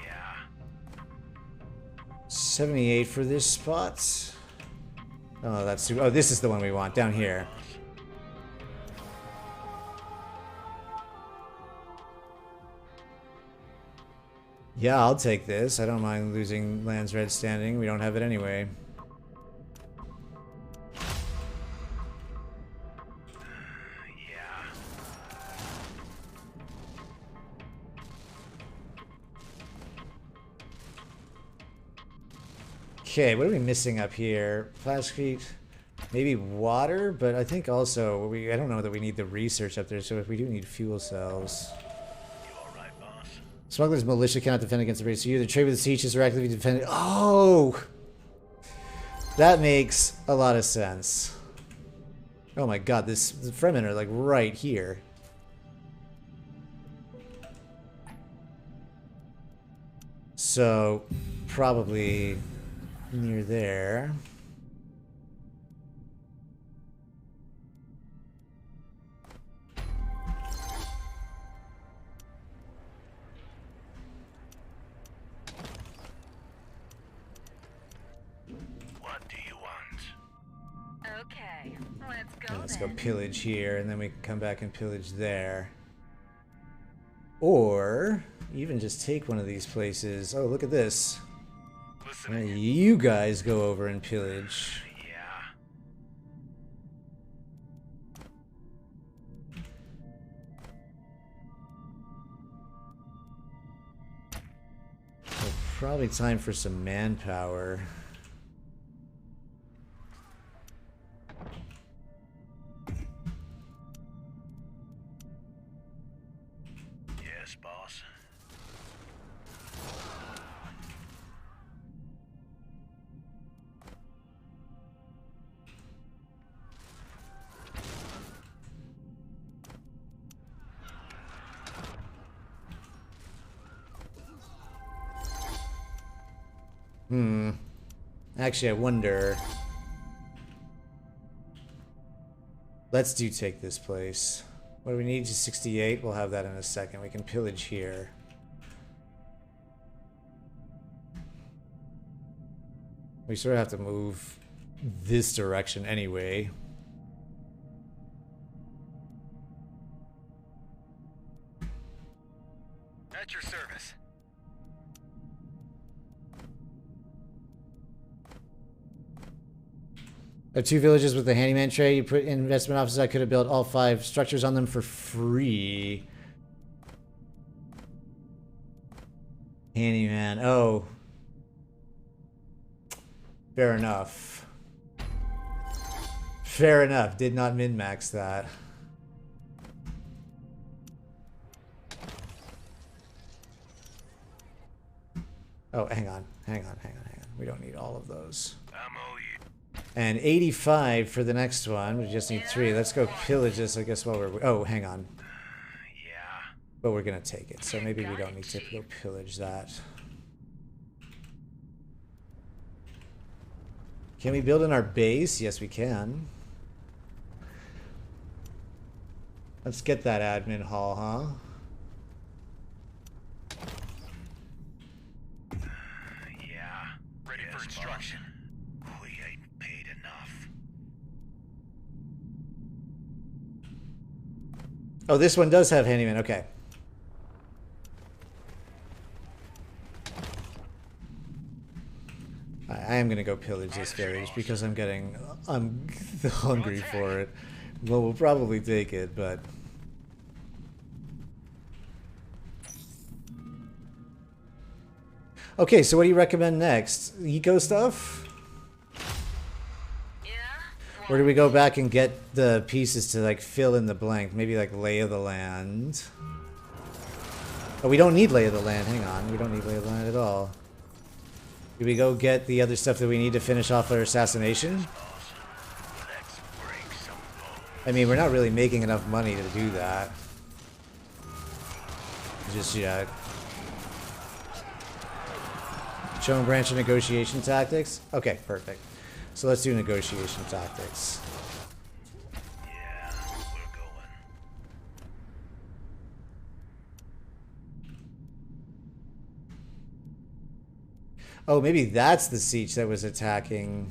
Yeah. 78 for this spot. Oh, that's... Oh, this is the one we want, down here. Yeah, I'll take this. I don't mind losing Land's Red standing. We don't have it anyway. Yeah. Okay, what are we missing up here? Plastic, maybe water, but I think also I don't know that we need the research up there. So if we do need fuel cells, You alright, boss? smugglers militia cannot defend against the race. So you either trade with the sieges or actively defend it. Oh, that makes a lot of sense. Oh my God, the Fremen are like right here. So probably near there. What do you want? Okay, let's go Let's go then. pillage here, and then we can come back and pillage there. Or even just take one of these places. Oh, look at this. Listen. Now you guys go over and pillage. Yeah. Well, probably time for some manpower. Yes, boss. Actually, I wonder. Let's take this place. What do we need? Just 68? We'll have that in a second. We can pillage here. We sort of have to move this direction anyway. At your service. I have 2 villages with the handyman tray. You put in investment offices. I could have built all 5 structures on them for free. Handyman. Oh. Fair enough. Fair enough. Did not min-max that. Oh, hang on. Hang on. We don't need all of those. Ammo you. And 85 for the next one. We just need 3. Let's go pillage this, I guess, while we're... Oh, hang on. Yeah. But we're going to take it. So maybe we don't need to go pillage that. Can we build in our base? Yes, we can. Let's get that admin hall, huh? Yeah. Ready for instruction. We ain't paid enough. Oh, this one does have handyman. Okay. I am gonna go pillage this village because I'm hungry for it. Well, we'll probably take it, but okay. So what do you recommend next? Eco stuff, Yeah? or do we go back and get the pieces to like fill in the blank? Maybe like lay of the land. Oh, we don't need lay of the land. Hang on, we don't need lay of the land at all. Do we go get the other stuff that we need to finish off our assassination? Let's break some bones. I mean, we're not really making enough money to do that. Just yet. Show and branch of negotiation tactics? Okay, perfect. So let's do negotiation tactics. Yeah, we're going. Oh, maybe that's the siege that was attacking.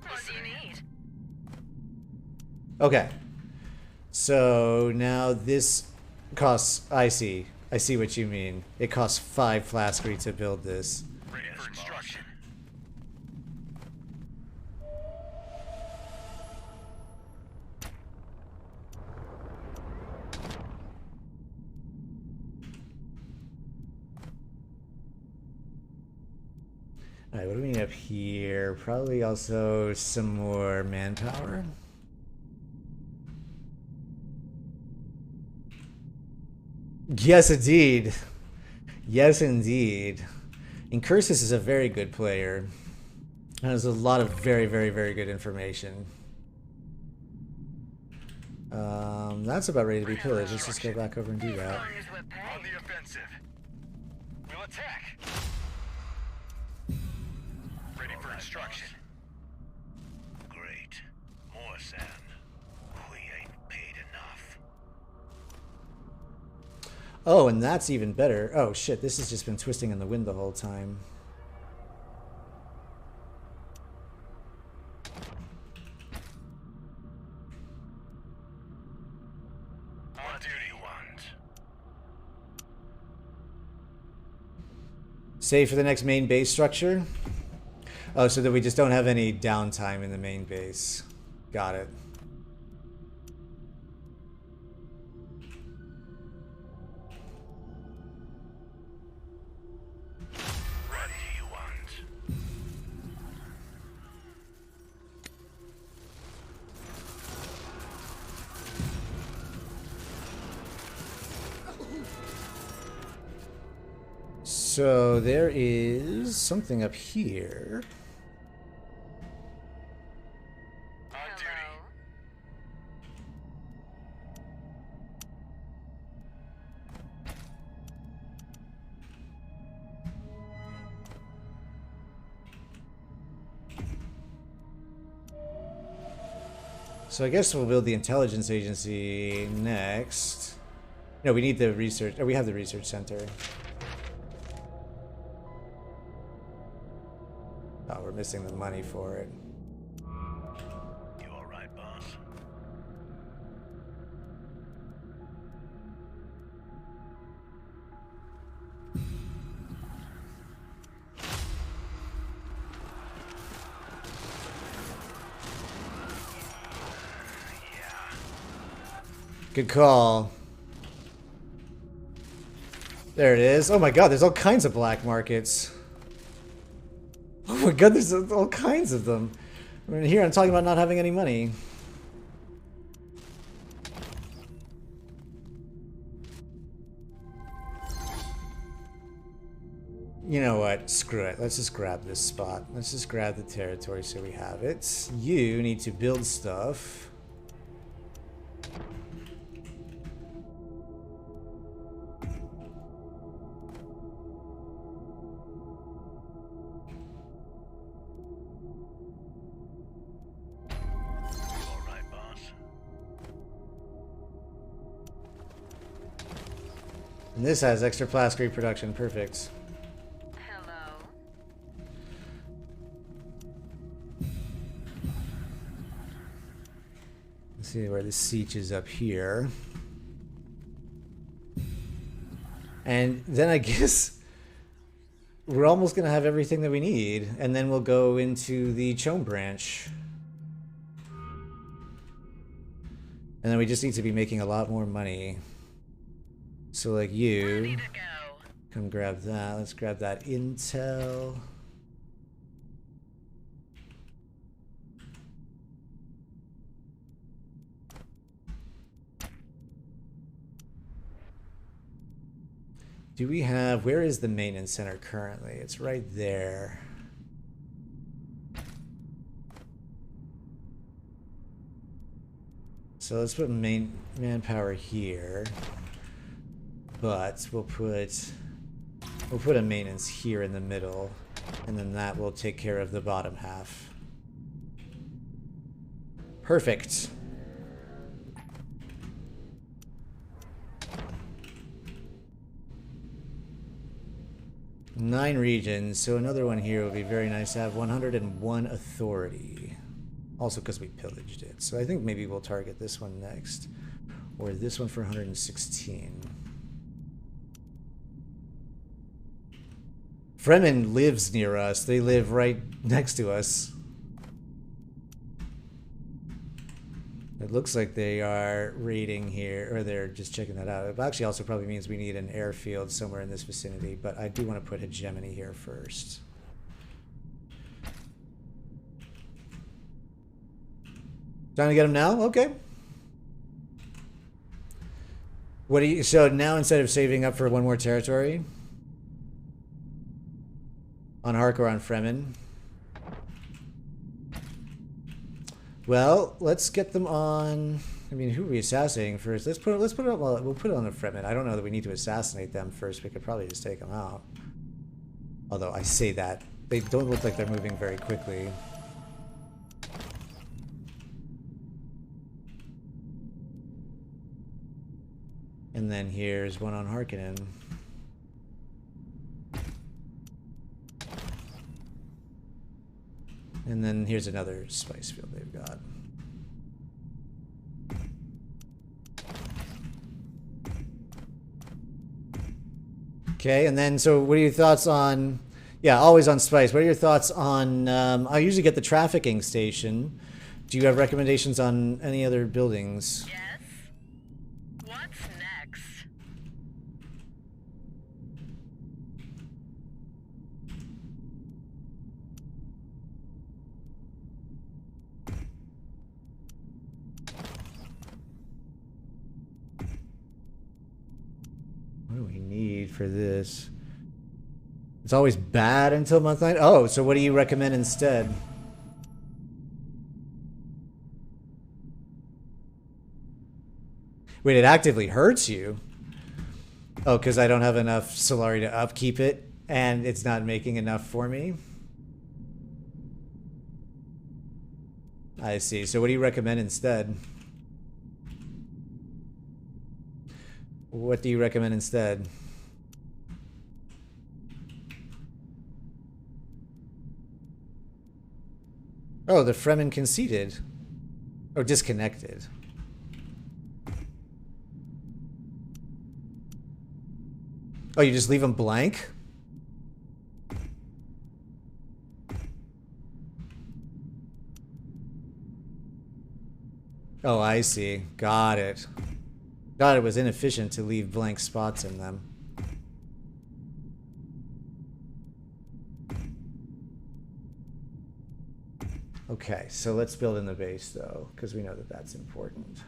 What do you need? Okay. So now this costs... I see. I see what you mean. It costs 5 flaskery to build this. Ready for instruction. Alright, what do we need up here? Probably also some more manpower. Yes, indeed. Yes, indeed. Incursus is a very good player. Has a lot of very, very, very good information. That's about ready to be pillaged. Let's just go back over and do that. As long as we're On paid. the offensive. We'll attack. Ready for instruction. Great. More sand. We ain't paid enough. Oh, and that's even better. Oh, shit. This has just been twisting in the wind the whole time. What do you want? Save for the next main base structure? Oh, so that we just don't have any downtime in the main base. Got it. What do you want? So there is something up here. On duty. Hello? So I guess we'll build the intelligence agency next. No, we need the research. Oh, we have the research center. Oh, we're missing the money for it. You alright, boss? Good call. There it is. Oh my god, there's all kinds of black markets. Oh my god, there's all kinds of them. I mean, here I'm talking about not having any money. You know what? Screw it. Let's just grab this spot. Let's just grab the territory so we have it. You need to build stuff. And this has extra plastic reproduction. Perfect. Hello. Let's see where the siege is up here. And then I guess we're almost going to have everything that we need. And then we'll go into the Chome branch. And then we just need to be making a lot more money. So like Ready you, to go. come grab that. Let's grab that intel. Do we have, where is the maintenance center currently? It's right there. So let's put manpower here, but we'll put a maintenance here in the middle, and then that will take care of the bottom half. Perfect. Nine regions, so another one here would be very nice to have. 101 authority. Also because we pillaged it. So I think maybe we'll target this one next. Or this one for 116. Fremen lives near us. They live right next to us. It looks like they are raiding here, or they're just checking that out. It actually also probably means we need an airfield somewhere in this vicinity, but I do want to put hegemony here first. Time to get them now? Okay. What do you, so now instead of saving up for one more territory on Hark or on Fremen, well, let's get them on. I mean, who are we assassinating first? Let's put it on. We'll put it on the Fremen. I don't know that we need to assassinate them first. We could probably just take them out. Although I say that they don't look like they're moving very quickly. And then here's one on Harkonnen. And then here's another spice field they've got. Okay, and then so what are your thoughts on, yeah, always on spice. What are your thoughts on, I usually get the trafficking station. Do you have recommendations on any other buildings? Yes? What's next? What do we need for this? It's always bad until month 9. Oh, so what do you recommend instead? Wait, it actively hurts you? Oh, because I don't have enough Solari to upkeep it, and it's not making enough for me? I see. So what do you recommend instead? What do you recommend instead? Oh, the Fremen conceded. Oh, disconnected. Oh, you just leave them blank? Oh, I see. Got it. God, it was inefficient to leave blank spots in them. Okay, so let's build in the base, though, because we know that that's important.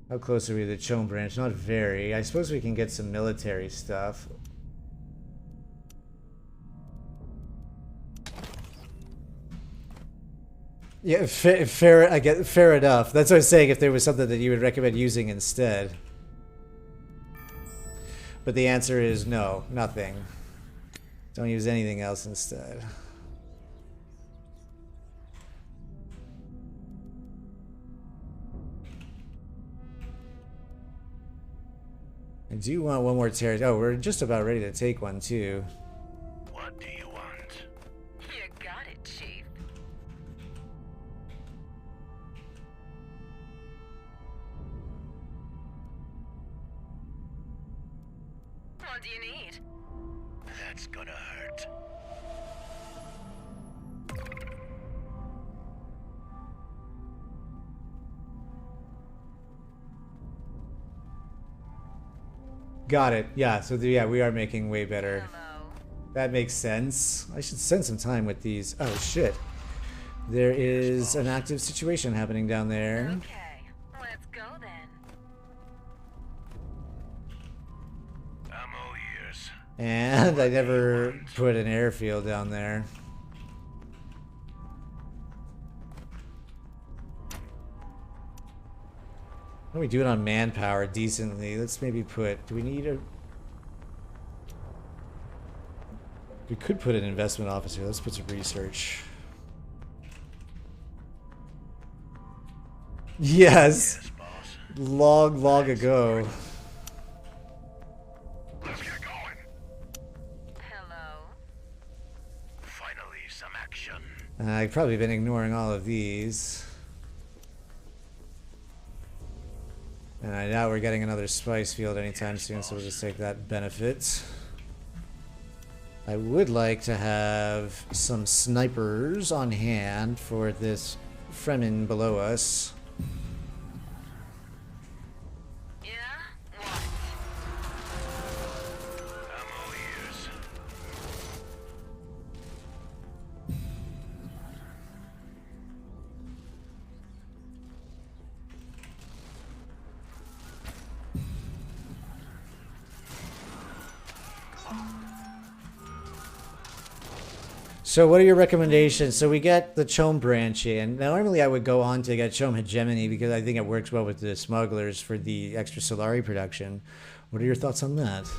How close are we to the Chome branch? Not very. I suppose we can get some military stuff. Yeah, fair. I get fair enough. That's what I was saying. If there was something that you would recommend using instead, but the answer is no, nothing. Don't use anything else instead. I do want one more territory. Oh, we're just about ready to take one too. What do you want? You got it, Chief. What do you need? That's gonna hurt. Got it. Yeah, so yeah, we are making way better. Hello. That makes sense. I should spend some time with these. Oh, shit. There is an active situation happening down there. Okay, let's go then. I'm all ears. And I never put an airfield down there. Why don't we do it on manpower decently? Let's maybe put... Do we need a... We could put an investment officer. Let's put some research. Yes! Yes, boss. Long ago. Let's get going. Hello. Finally, some action. I've probably been ignoring all of these. And I doubt we're getting another spice field anytime soon, so we'll just take that benefit. I would like to have some snipers on hand for this Fremen below us. Yeah? What? I'm all ears. So what are your recommendations? So we get the Chom branch in. Now, normally I would go on to get Chom hegemony because I think it works well with the smugglers for the extra Solari production. What are your thoughts on that?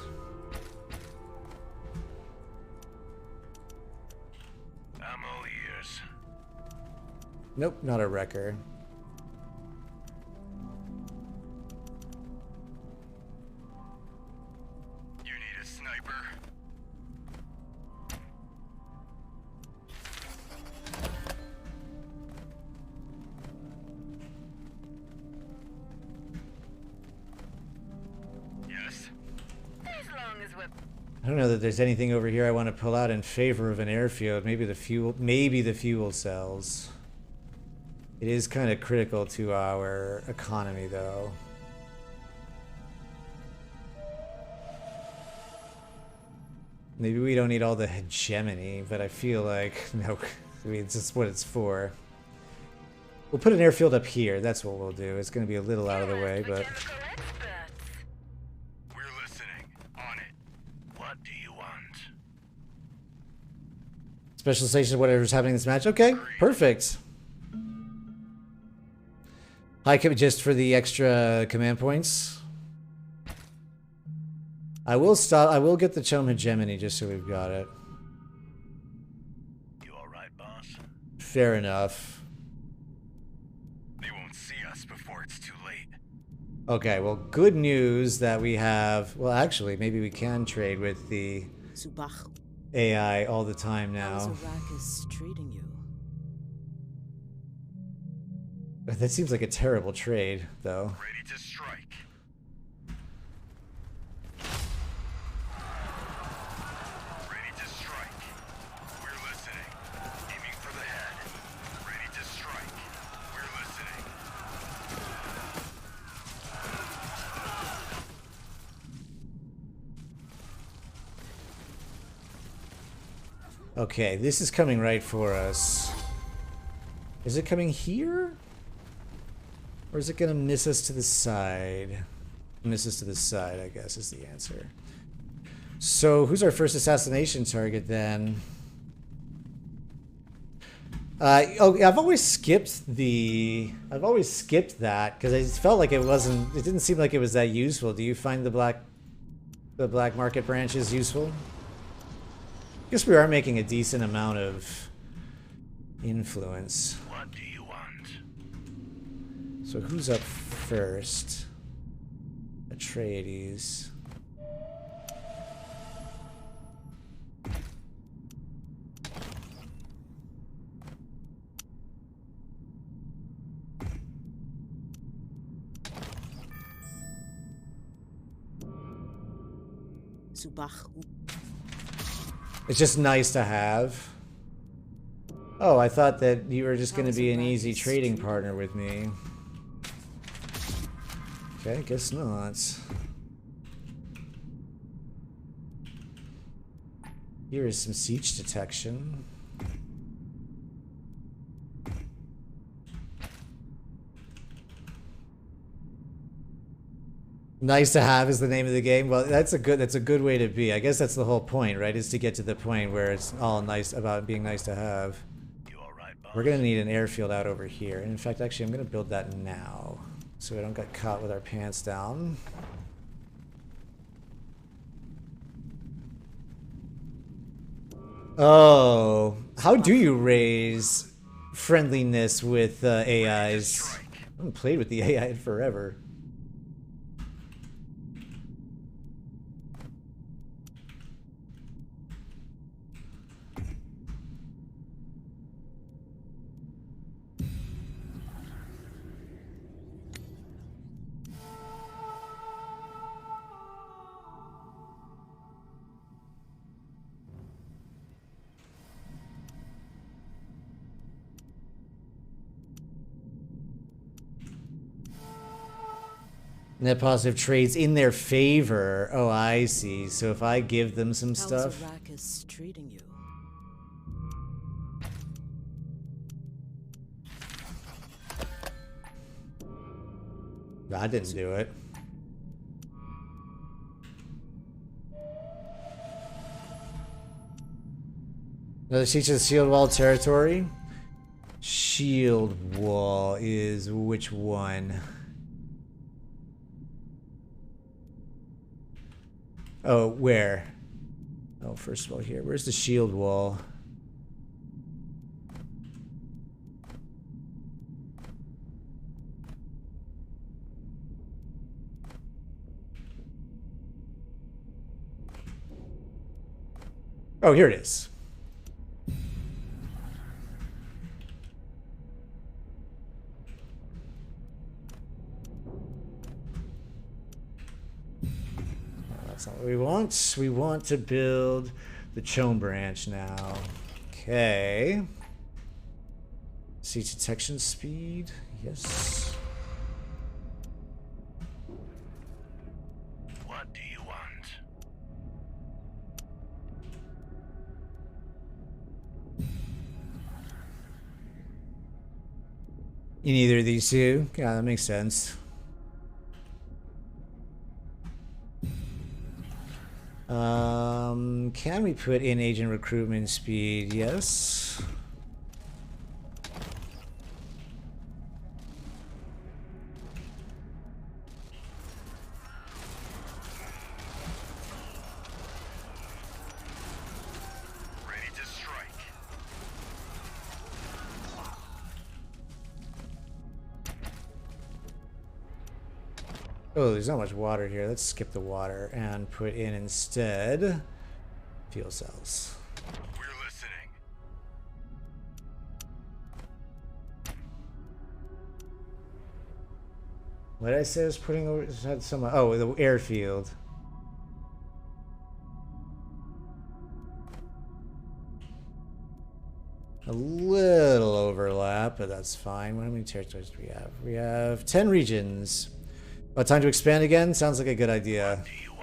I'm all ears. Nope, not a wrecker. You need a sniper? Yes. As long as we're... I don't know that there's anything over here I want to pull out in favor of an airfield. Maybe the fuel cells. It is kind of critical to our economy, though. Maybe we don't need all the hegemony, but I feel like no. I mean, it's just what it's for. We'll put an airfield up here. That's what we'll do. It's going to be a little out of the way, but. Mechanical experts. We're listening. On it. What do you want? Specialization, whatever's happening in this match. Okay, perfect. High commit just for the extra command points. I will stop. I will get the Chom hegemony just so we've got it. You alright, boss? Fair enough. They won't see us before it's too late. Okay, well, good news that we have. Well, actually, maybe we can trade with the Subach, AI all the time how's now. Arrakis treating you? That seems like a terrible trade, though. Ready to strike. Ready to strike. We're listening. Aiming for the head. Ready to strike. We're listening. Okay, this is coming right for us. Is it coming here? Or is it going to miss us to the side? Miss us to the side, I guess, is the answer. So, who's our first assassination target then? Oh, I've always skipped that because I just felt like it didn't seem like it was that useful. Do you find the black market branches useful? I guess we are making a decent amount of influence. What do you want? So who's up first? Atreides. Subachu. It's just nice to have. Oh, I thought that you were just going to be an easy trading partner with me. Okay, guess not. Here is some siege detection. Nice to have is the name of the game. Well, that's a good way to be. I guess that's the whole point, right? Is to get to the point where it's all nice about being nice to have. You all right, boss? We're gonna need an airfield out over here. And in fact, actually, I'm gonna build that now, so we don't get caught with our pants down. Oh, how do you raise friendliness with AIs? I haven't played with the AI in forever. Net positive trades in their favor. Oh, I see. So if I give them some stuff. How's Arrakis treating you? I didn't do it. Another siege of the shield wall territory. Shield wall is which one? Oh, where? Oh, first of all, here. Where's the shield wall? Oh, here it is. That's not what we want. We want to build the Chone branch now. Okay. Siege detection speed. Yes. What do you want? In either of these two? Yeah, that makes sense. Can we put in agent recruitment speed? Yes. Ready to strike. Oh, there's not much water here. Let's skip the water and put in instead fuel cells. We're listening. What did I say I was putting over? Had some, oh, the airfield. A little overlap, but that's fine. How many territories do we have? We have 10 regions. Oh, time to expand again? Sounds like a good idea. What do you want?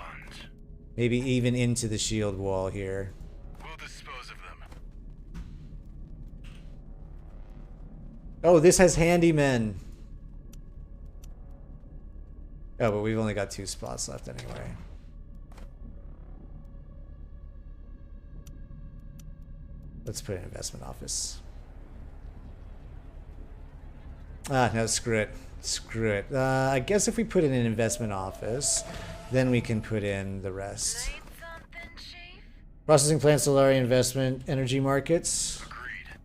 Maybe even into the shield wall here. We'll dispose of them. Oh, this has handymen. Oh, but we've only got 2 spots left anyway. Let's put an investment office. Ah, no, screw it. Screw it. I guess if we put in an investment office, then we can put in the rest. Need something, Chief? Processing plant, Solari investment, energy markets. Agreed.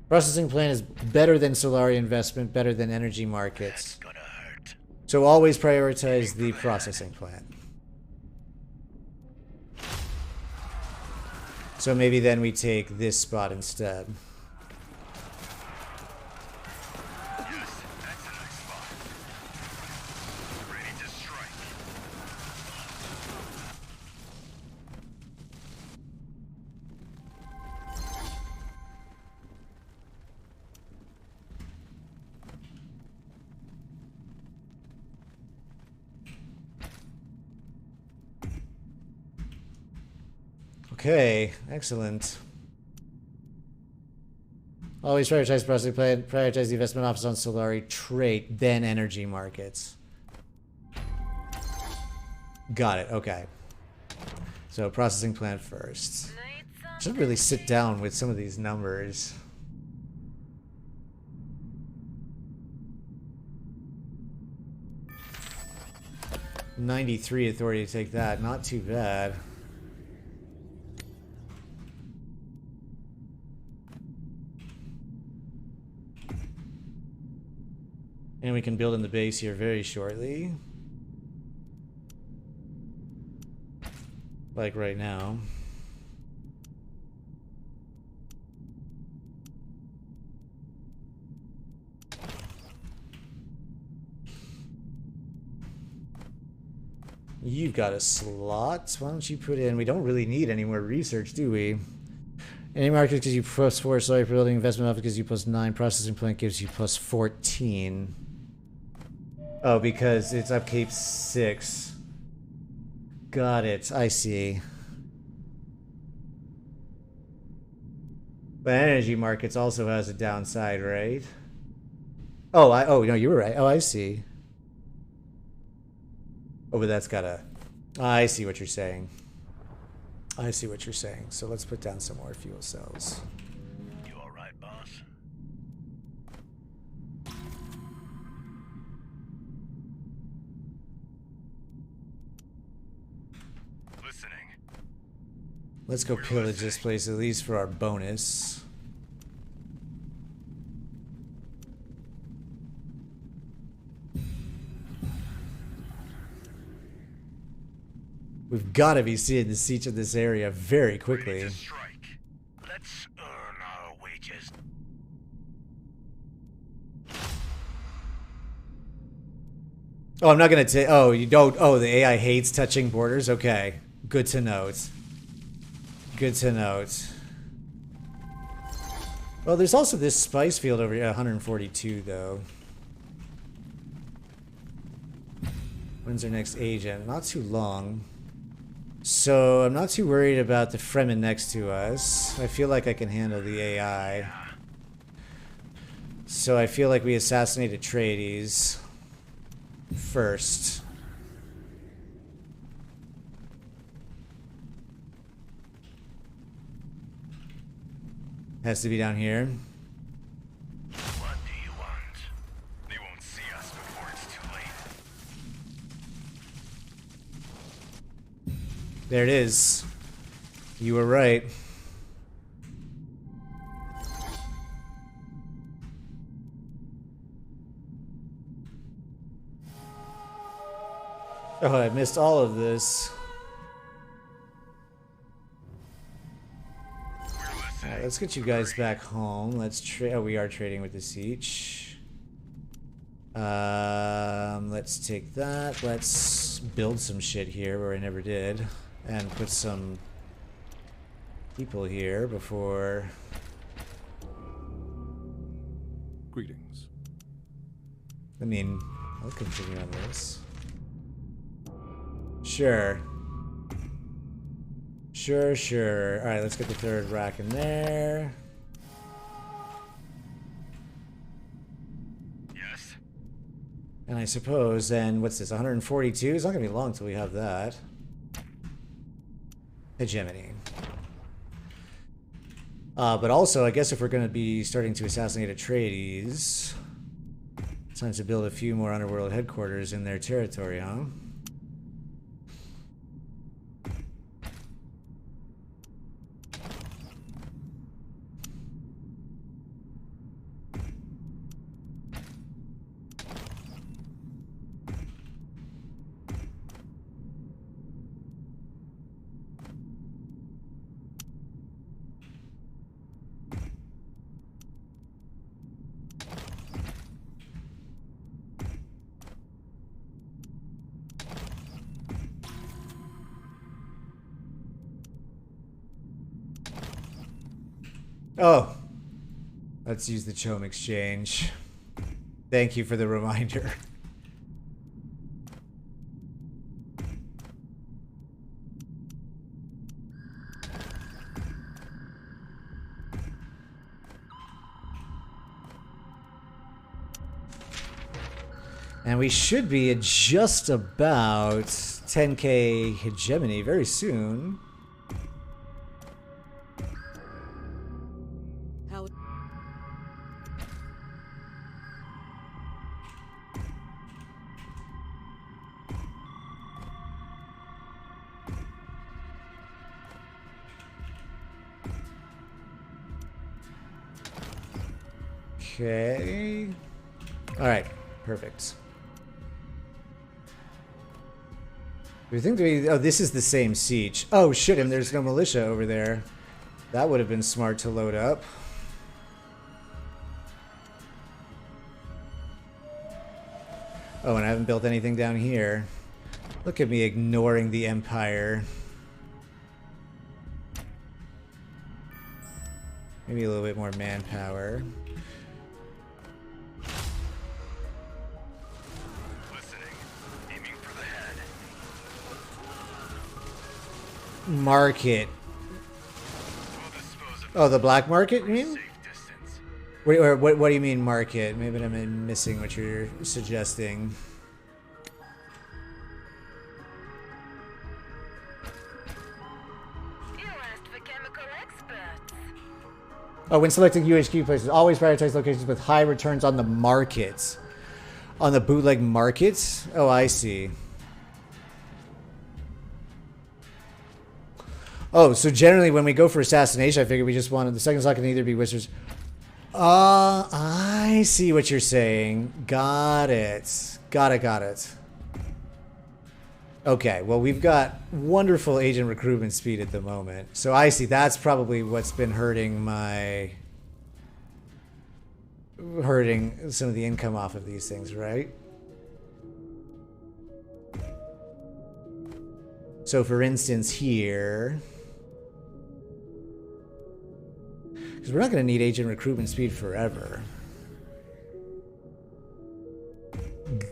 Processing plant is better than Solari investment, better than energy markets. Gonna hurt. So always prioritize the processing plant. So maybe then we take this spot instead. Yes, that's a nice spot. Ready to strike. Okay, excellent. Always prioritize processing plant, prioritize the investment office on Solari trait, then energy markets. Got it, okay. So processing plant first. Should really sit down with some of these numbers. $93 authority to take that, not too bad. And we can build in the base here very shortly. Like right now. You've got a slot. Why don't you put in... We don't really need any more research, do we? Any market because you plus 4, sorry, building investment office gives you plus 9, processing plant gives you plus 14. Oh, because it's upkeep 6. Got it, I see. But energy markets also has a downside, right? Oh, oh no, you were right. Oh, I see. Oh, but that's got a... I see what you're saying. I see what you're saying. So let's put down some more fuel cells. You all right, boss? Listening. Let's go pillage this place, at least for our bonus. We've got to be seeing the siege of this area very quickly. Ready to strike. Let's earn our wages. Oh, I'm not going to take... Oh, you don't... Oh, the AI hates touching borders? Okay. Good to note. Good to note. Well, there's also this spice field over here, 142, though. When's our next agent? Not too long. So, I'm not too worried about the Fremen next to us. I feel like I can handle the AI. So, I feel like we assassinate Atreides first. Has to be down here. What do you want? They won't see us before it's too late. There it is. You were right. Oh, I missed all of this. Alright, let's get you guys back home. Let's trade. Oh, we are trading with the siege. Let's take that. Let's build some shit here where I never did. And put some people here before... Greetings. I mean, I'll continue on this. Sure. Sure, sure. Alright, let's get the third rack in there. Yes? And I suppose then, what's this, 142? It's not going to be long till we have that. Hegemony. But also, I guess if we're going to be starting to assassinate Atreides, it's time to build a few more underworld headquarters in their territory, huh? Oh, let's use the Chom exchange. Thank you for the reminder. And we should be at just about 10k hegemony very soon. How Okay. Alright, perfect. Do we think that we... Oh, this is the same siege. Oh, shit, and there's no militia over there. That would have been smart to load up. Oh, and I haven't built anything down here. Look at me ignoring the Empire. Maybe a little bit more manpower. Listening. Aiming for the head. Market. We'll dispose of Oh, the black market, you mean? safe distance. What do you mean market? Maybe I'm missing what you're suggesting. You asked for chemical experts. Oh, when selecting UHQ places, always prioritize locations with high returns on the markets. On the bootleg markets? Oh, I see. Oh, so generally when we go for assassination, I figure we just wanted the second slot can either be wizards. I see what you're saying. Got it. Got it. Okay, well, we've got wonderful agent recruitment speed at the moment. So I see that's probably what's been hurting some of the income off of these things, right? So for instance here, because we're not going to need agent recruitment speed forever.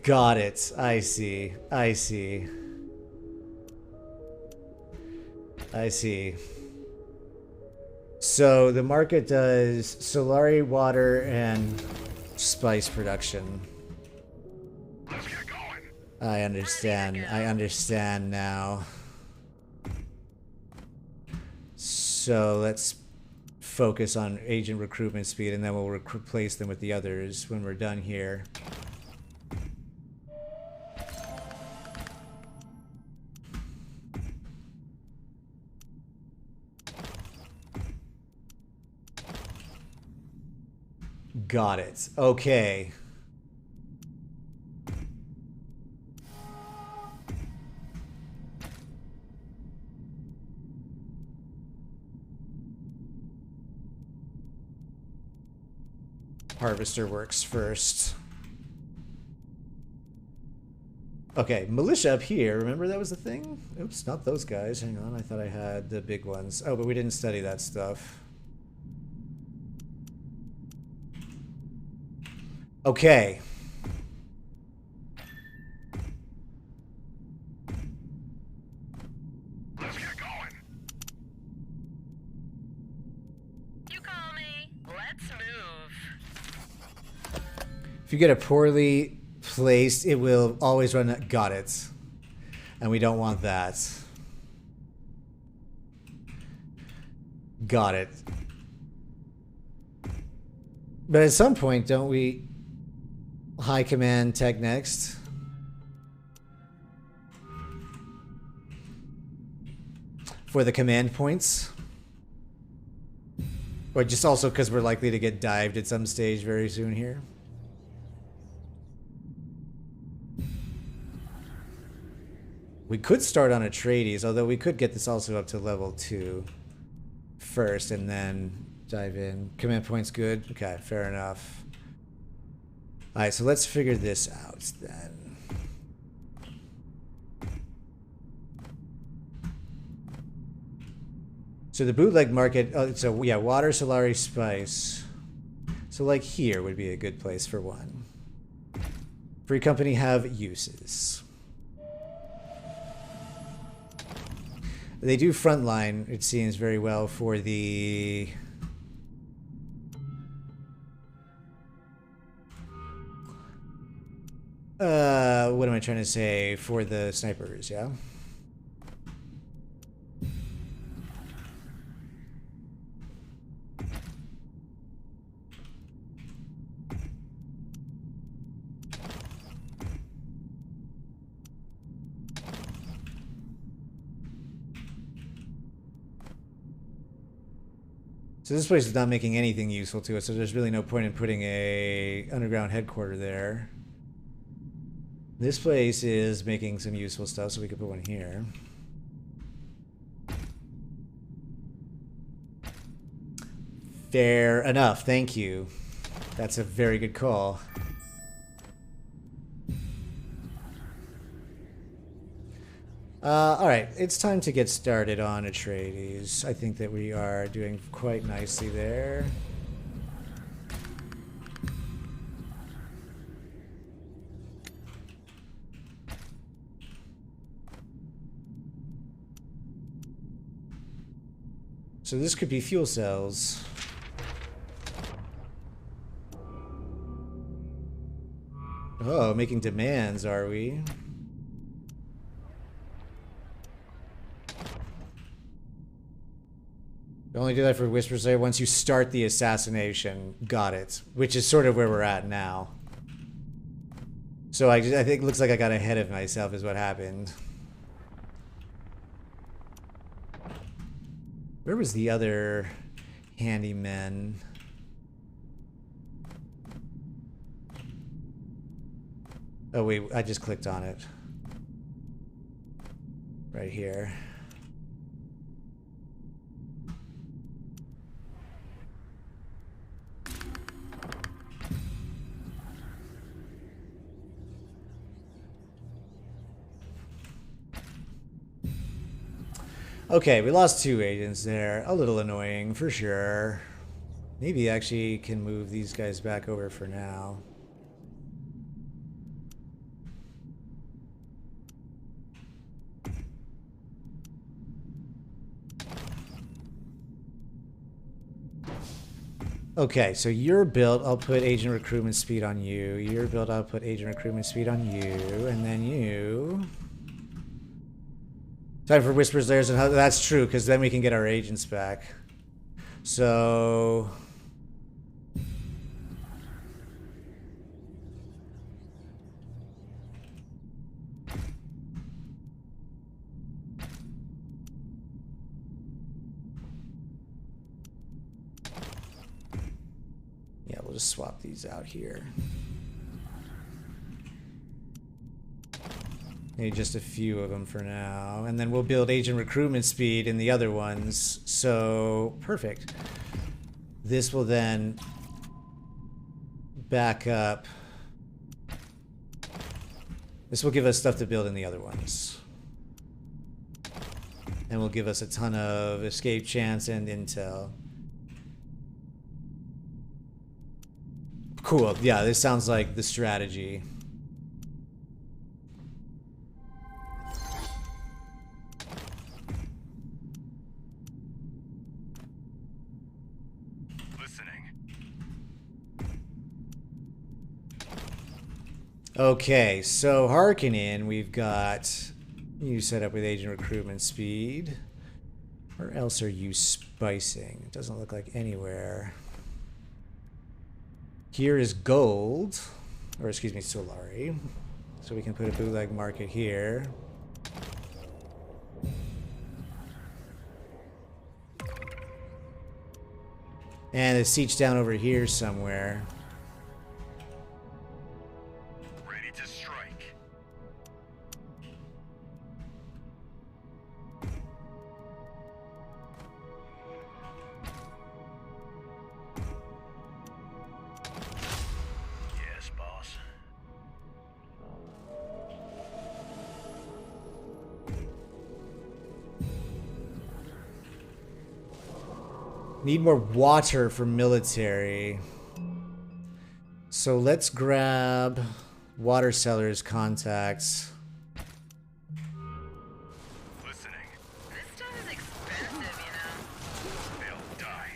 Got it. I see. So the market does Solari, water, and spice production. Let's get going. I understand now. So let's focus on agent recruitment speed, and then we'll replace them with the others when we're done here. Got it. Okay. Harvester works first. Okay, militia up here. Remember that was the thing? Oops, not those guys. Hang on, I thought I had the big ones. Oh, but we didn't study that stuff. Okay. Let's get going. You call me. Let's move. If you get a poorly placed, it will always run. Got it. And we don't want that. Got it. But at some point, don't we high command tech next? For the command points? Or just also because we're likely to get dived at some stage very soon here? We could start on Atreides, although we could get this also up to level 2 first and then dive in. Command points good? Okay, fair enough. Alright, so let's figure this out then. So the bootleg market, so yeah, water, Solari, spice. So like here would be a good place for one. Free company have uses. They do frontline, it seems, very well for the... What am I trying to say? For the snipers, yeah? So this place is not making anything useful to us, so there's really no point in putting a underground headquarter there. This place is making some useful stuff, so we could put one here. Fair enough, thank you. That's a very good call. Alright, it's time to get started on Atreides. I think that we are doing quite nicely there. So this could be fuel cells. Oh, making demands, are we? You only do that for Whisper Slayer once you start the assassination. Got it. Which is sort of where we're at now. So I think it looks like I got ahead of myself is what happened. Where was the other handyman? Oh wait, I just clicked on it. Right here. Okay, we lost 2 agents there. A little annoying, for sure. Maybe actually can move these guys back over for now. Okay, so you're built, I'll put agent recruitment speed on you. You're built, I'll put agent recruitment speed on you. And then you... Time for Whispers, Lairs, and that's true, because then we can get our agents back. So... yeah, we'll just swap these out here. Maybe just a few of them for now. And then we'll build agent recruitment speed in the other ones. So, perfect. This will then back up. This will give us stuff to build in the other ones. And will give us a ton of escape chance and intel. Cool. Yeah, this sounds like the strategy. Okay, so Harkonnen, we've got you set up with agent recruitment speed. Where else are you spicing? It doesn't look like anywhere. Here is gold, or excuse me, Solari. So we can put a bootleg market here. And a siege down over here somewhere. Ready to strike. Yes, boss. Need more water for military. So let's grab water sellers contacts. Listening. This stuff is expensive, you know. They'll die.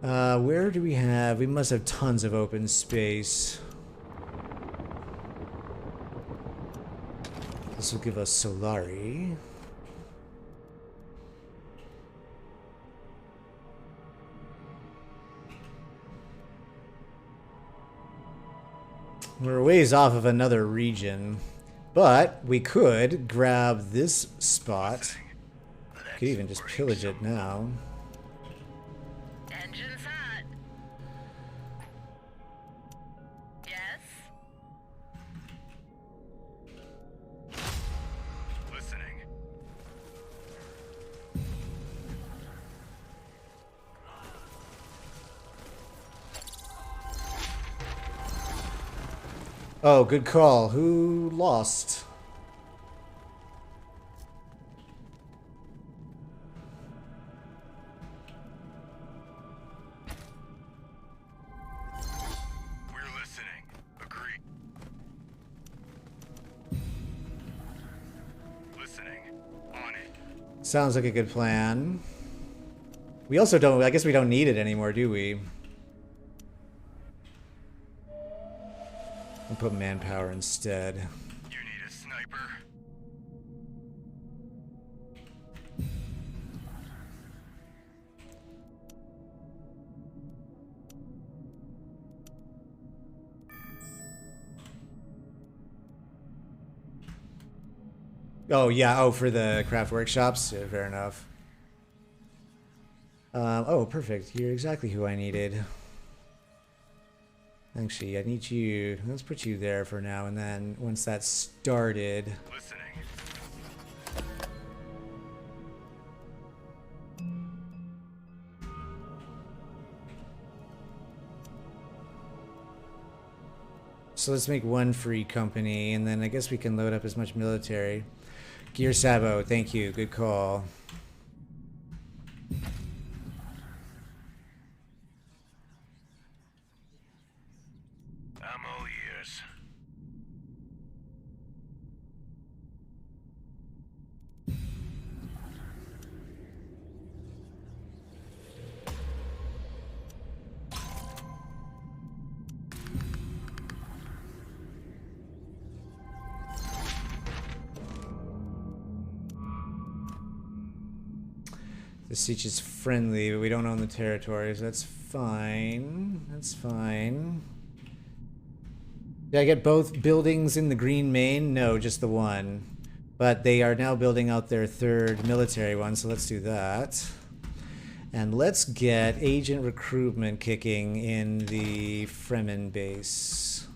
Where do we have? We must have tons of open space. This will give us Solari. We're a ways off of another region, but we could grab this spot. Could even just pillage it now. Engine's hot. Yes? Listening. Oh, good call. Who lost? We're listening. Agree. Listening. On it. Sounds like a good plan. We also don't, I guess we don't need it anymore, do we? We'll put manpower instead. You need a sniper? Oh, yeah. Oh, for the craft workshops? Yeah, fair enough. Oh, perfect. You're exactly who I needed. Actually, I need you. Let's put you there for now, and then once that's started... Listening. So let's make one free company, and then I guess we can load up as much military. Gear Sabo, thank you. Good call. I'm all ears. The siege is friendly, but we don't own the territories. That's fine. That's fine. Did I get both buildings in the green main? No, just the one. But they are now building out their third military one, so let's do that. And let's get agent recruitment kicking in the Fremen base.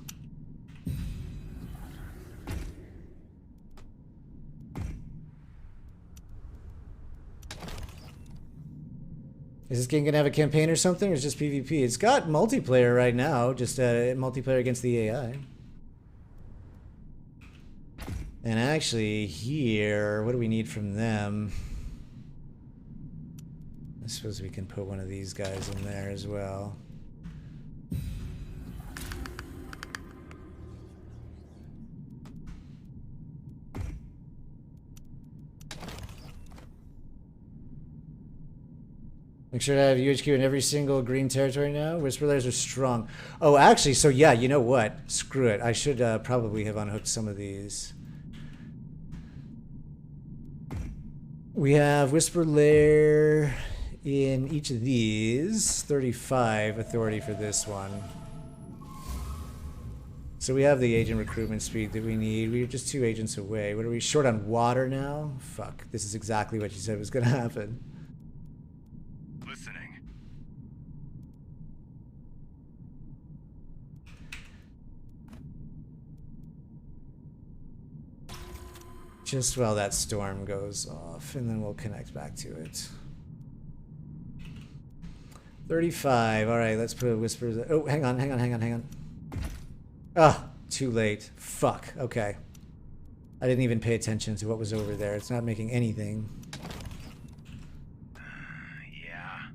Is this game gonna have a campaign or something, or is it just PvP? It's got multiplayer right now, just multiplayer against the AI. And actually, here, what do we need from them? I suppose we can put one of these guys in there as well. Make sure to have UHQ in every single green territory now. Whisper layers are strong. Oh, actually, so yeah, you know what? Screw it. I should probably have unhooked some of these. We have Whisper Lair in each of these. 35 authority for this one. So we have the agent recruitment speed that we need. We're just 2 agents away. What are we short on water now? Fuck. This is exactly what you said was going to happen. Listening. Just while that storm goes off, and then we'll connect back to it. 35. All right, let's put whispers. Oh, hang on. Ah, too late. Fuck. Okay. I didn't even pay attention to what was over there. It's not making anything. Yeah.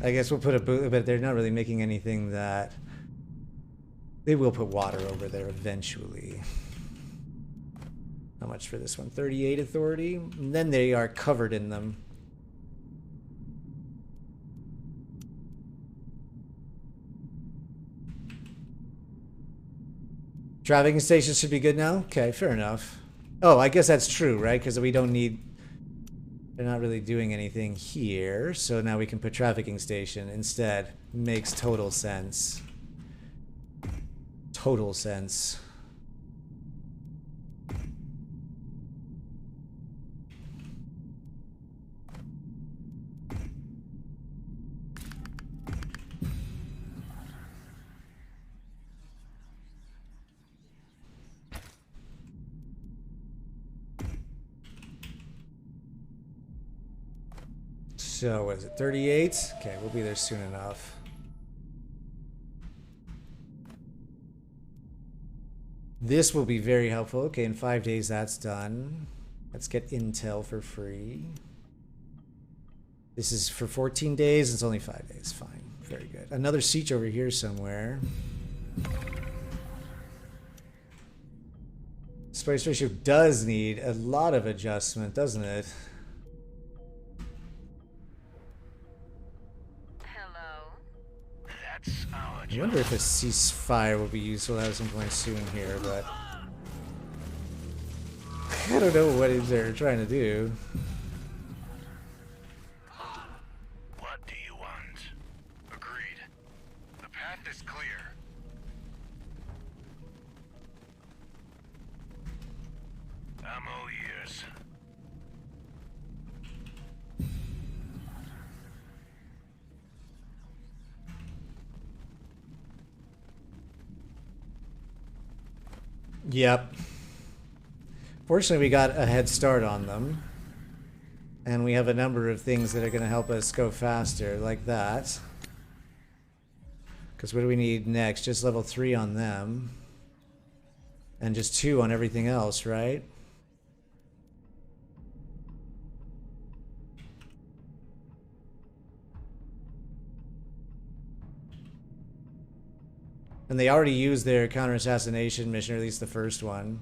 I guess we'll put a boot, but they're not really making anything that... They will put water over there eventually. How much for this one? 38 authority? And then they are covered in them. Trafficking stations should be good now? Okay, fair enough. Oh, I guess that's true, right? Because we don't need... They're not really doing anything here, so now we can put trafficking station instead. Makes total sense. Total sense. So, what is it, 38? Okay, we'll be there soon enough. This will be very helpful. Okay, in 5 days that's done. Let's get intel for free. This is for 14 days. It's only 5 days. Fine. Very good. Another siege over here somewhere. Spice ratio does need a lot of adjustment, doesn't it? I wonder if a ceasefire will be useful at some point soon here, but I don't know what they're trying to do. What do you want? Agreed. The path is clear. I'm all ears. Yep. Fortunately, we got a head start on them. And we have a number of things that are going to help us go faster, like that. Because what do we need next? Just level 3 on them. And just 2 on everything else, right? And they already used their counter-assassination mission, or at least the first one.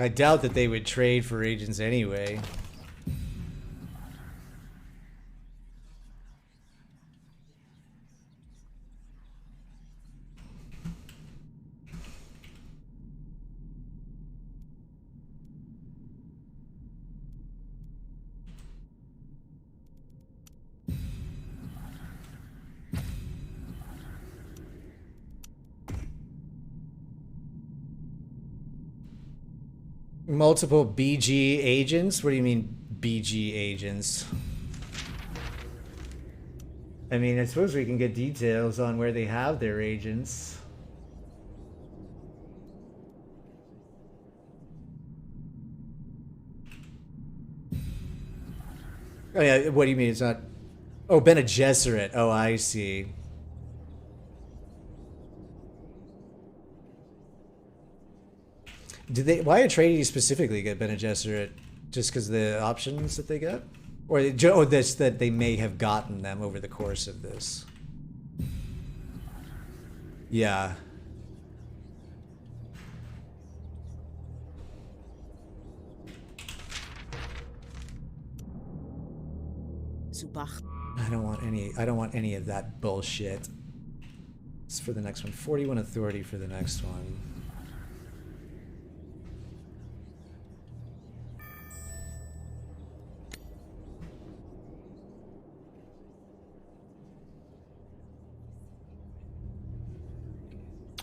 I doubt that they would trade for agents anyway. Multiple BG agents? What do you mean BG agents? I mean, I suppose we can get details on where they have their agents. Oh yeah, what do you mean it's not... Oh, Bene Gesserit. Oh, I see. Did they? Why Atreides specifically get Bene Gesserit? Just because of the options that they get, or this that they may have gotten them over the course of this? Yeah. I don't want any. I don't want any of that bullshit. It's for the next one. 41 authority for the next one.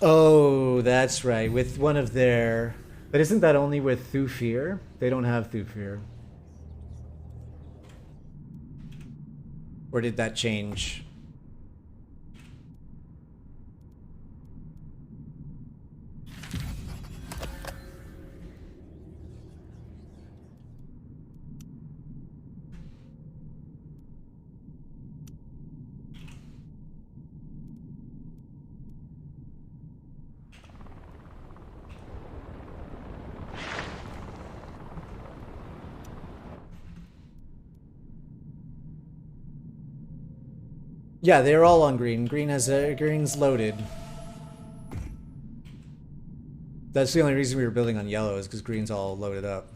Oh, that's right. With one of their... But isn't that only with Thufir? They don't have Thufir. Or did that change? Yeah, they're all on green. Green's loaded. That's the only reason we were building on yellow is because green's all loaded up.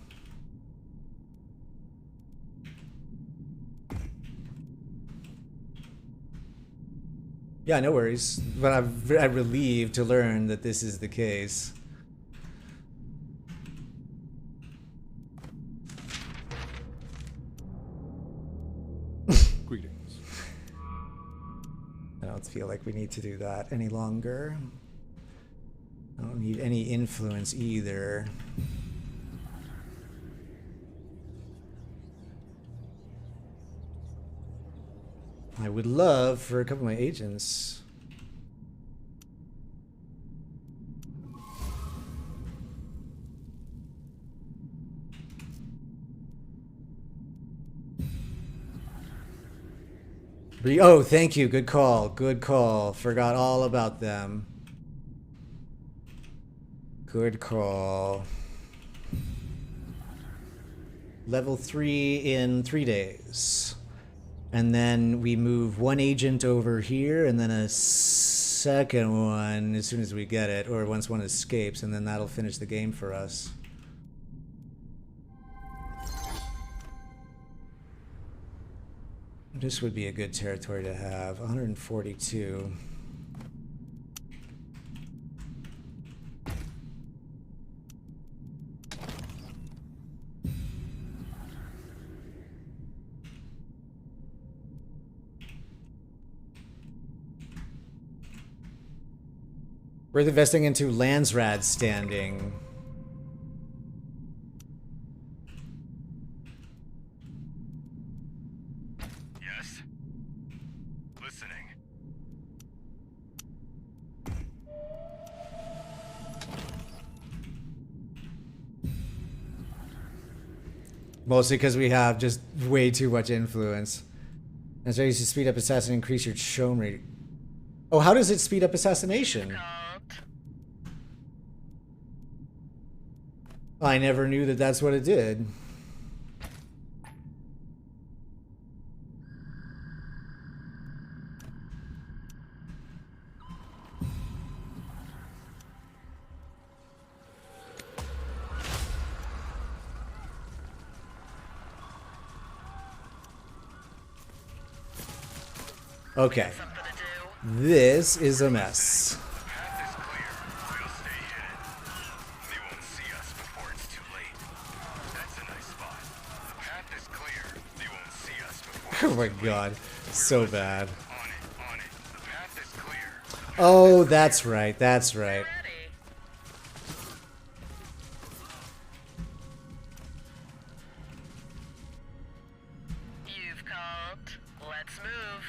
Yeah, no worries. But I'm relieved to learn that this is the case. Greetings. I don't feel like we need to do that any longer. I don't need any influence either. I would love for a couple of my agents. Oh, thank you. Good call. Good call. Forgot all about them. Good call. Level 3 in 3 days. And then we move one agent over here and then a second one as soon as we get it, or once one escapes, and then that'll finish the game for us. This would be a good territory to have. 142. Worth investing into Landsrad standing. Yes? Listening. Mostly because we have just way too much influence. And so you should speed up assassin, increase your show rate. Oh, how does it speed up assassination? I never knew that that's what it did. Okay. This is a mess. Path is clear. We'll stay hidden. They won't see us before it's too late. That's a nice spot. The path is clear. They won't see us before Oh my god. So bad. On it. The path is clear. Oh, that's right. That's right. You've called. Let's move.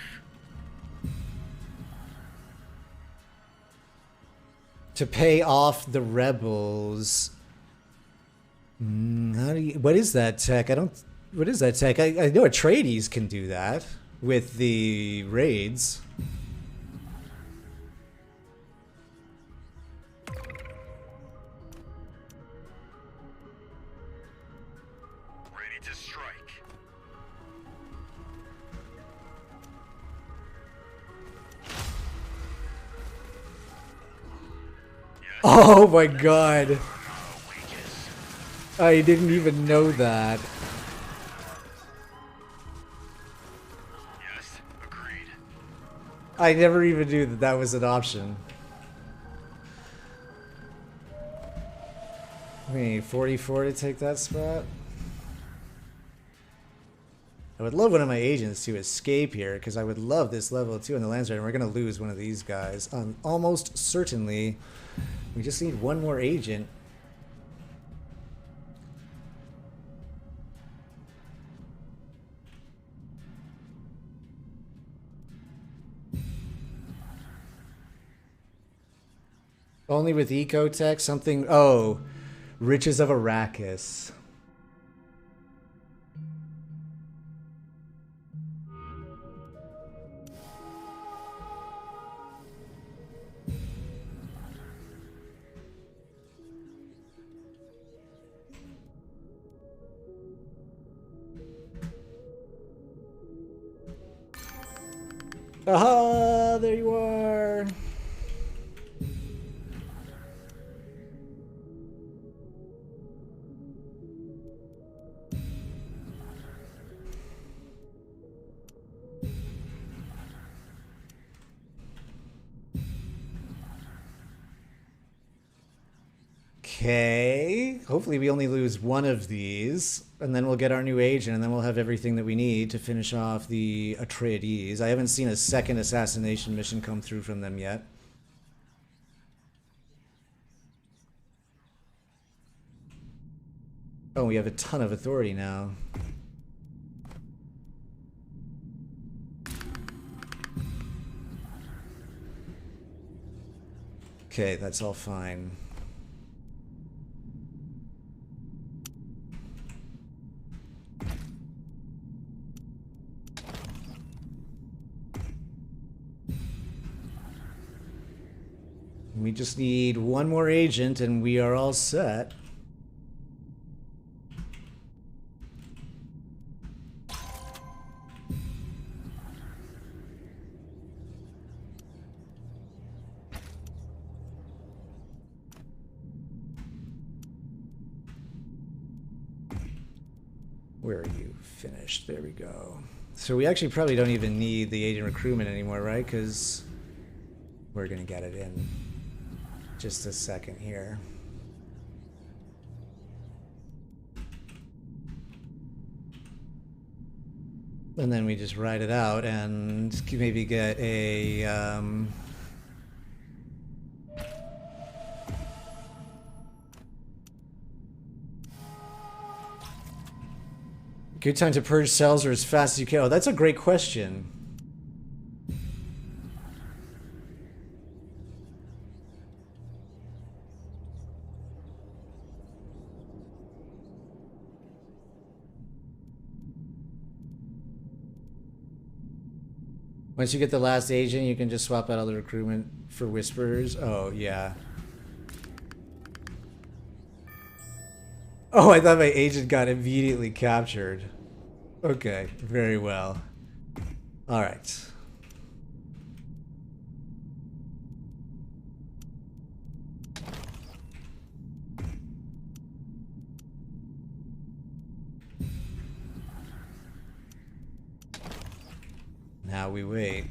To pay off the rebels. How do you, what is that tech? What is that tech? I know Atreides can do that with the raids. Ready to strike. Oh my god. I didn't even know that. Yes, agreed. I never even knew that that was an option. We need 44 to take that spot. I would love one of my agents to escape here, because I would love this level 2 in the Lancer, and we're going to lose one of these guys. Almost certainly. We just need one more agent. Only with Ecotech, something... Oh, Riches of Arrakis. Aha, there you are. Okay, hopefully we only lose one of these, and then we'll get our new agent, and then we'll have everything that we need to finish off the Atreides. I haven't seen a second assassination mission come through from them yet. Oh, we have a ton of authority now. Okay, that's all fine. We just need one more agent and we are all set. Where are you? Finished. There we go. So we actually probably don't even need the agent recruitment anymore, right? Because we're going to get it in just a second here. And then we just write it out and maybe get a... Good time to purge cells or as fast as you can? Oh, that's a great question. Once you get the last agent, you can just swap out all the recruitment for Whisperers. Oh, yeah. Oh, I thought my agent got immediately captured. Okay, very well. All right. Now we wait.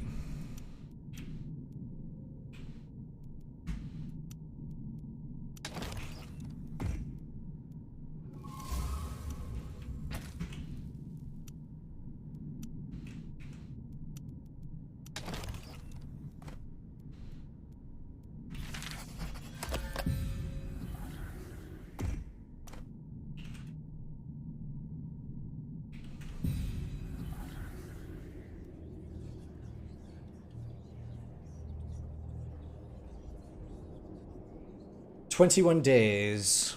"21 days.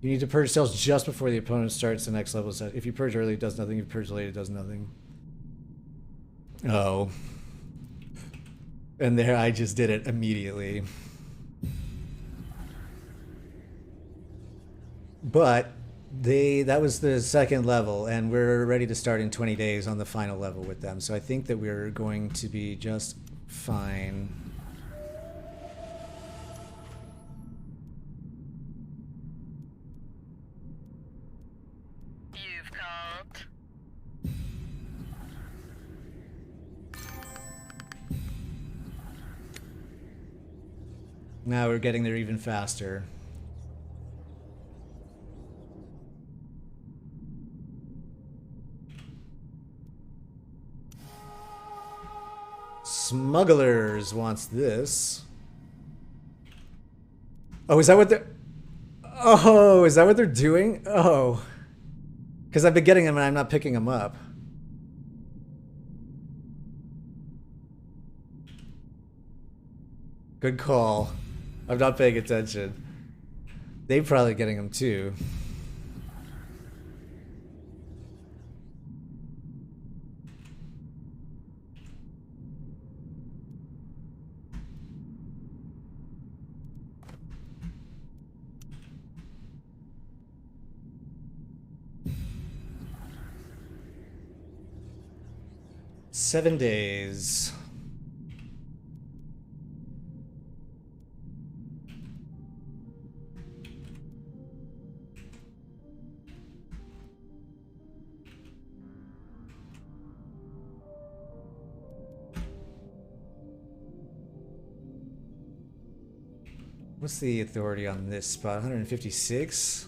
You need to purge cells just before the opponent starts the next level set. If you purge early, it does nothing. If you purge late, it does nothing." Oh. And there, I just did it immediately. But that was the second level, and we're ready to start in 20 days on the final level with them. So I think that we're going to be just fine. You've called. Now we're getting there even faster. Smugglers wants this. Oh, is that what they're... Oh, is that what they're doing? Oh. Because I've been getting them and I'm not picking them up. Good call. I'm not paying attention. They're probably getting them too. Seven days. What's the authority on this spot? 156?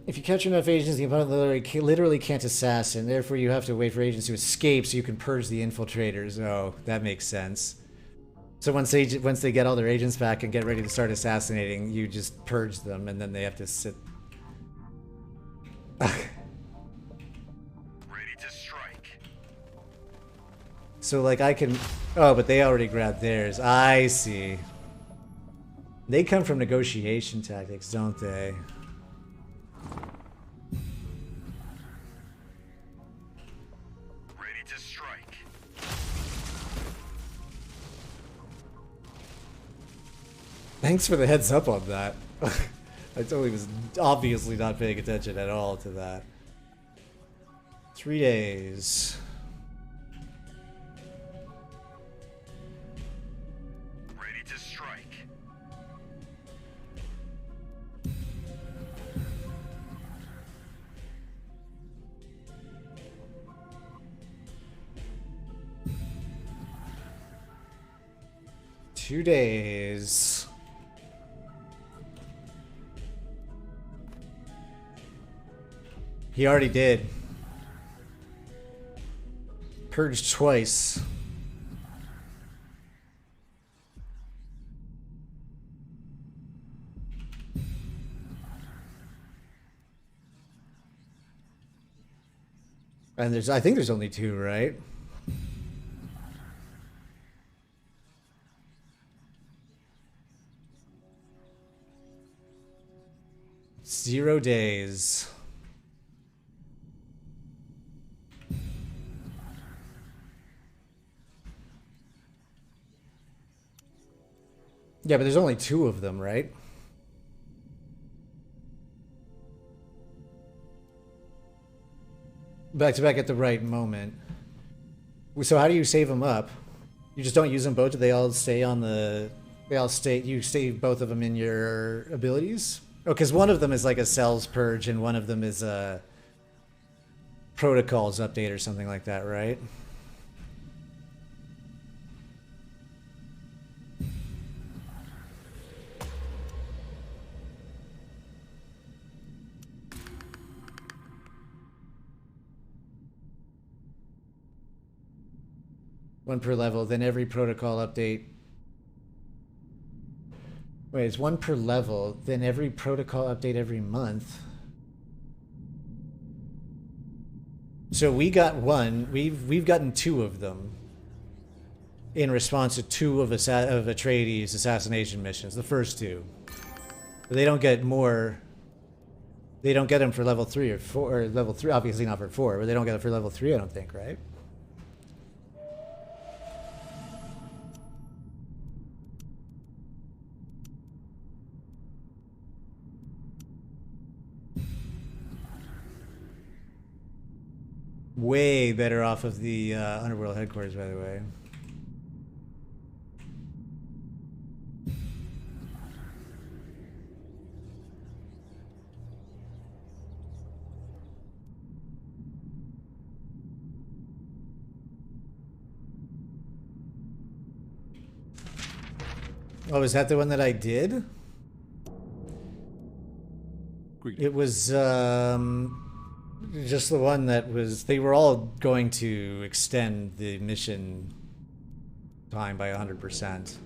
If you capture enough agents, the opponent literally can't assassin. Therefore, you have to wait for agents to escape so you can purge the infiltrators. Oh, that makes sense. So once they get all their agents back and get ready to start assassinating, you just purge them, and then they have to sit... Ready to strike. So, like, I can... Oh, but they already grabbed theirs. I see. They come from negotiation tactics, don't they? Ready to strike. Thanks for the heads up on that. I totally was obviously not paying attention at all to that. 3 days. Ready to strike. Two days. He already did. Purged twice. And I think there's only two, right? Zero days. Yeah, but there's only two of them, right? Back to back at the right moment. So how do you save them up? You just don't use them both? Do they all stay on the... They all stay... You save both of them in your abilities? Oh, because one of them is like a cells purge and one of them is a protocols update or something like that, right? One per level, then every protocol update. Wait, it's one per level, then every protocol update every month. So we got one. We've gotten two of them in response to two of Atreides' assassination missions. The first two, but they don't get more. They don't get them for level 3 or 4. Or level 3, obviously not for 4, but they don't get it for level 3. I don't think, right? Way better off of the Underworld headquarters, by the way. Oh, is that the one that I did? Greetings. It was, Just the one that was. They were all going to extend the mission time by 100%.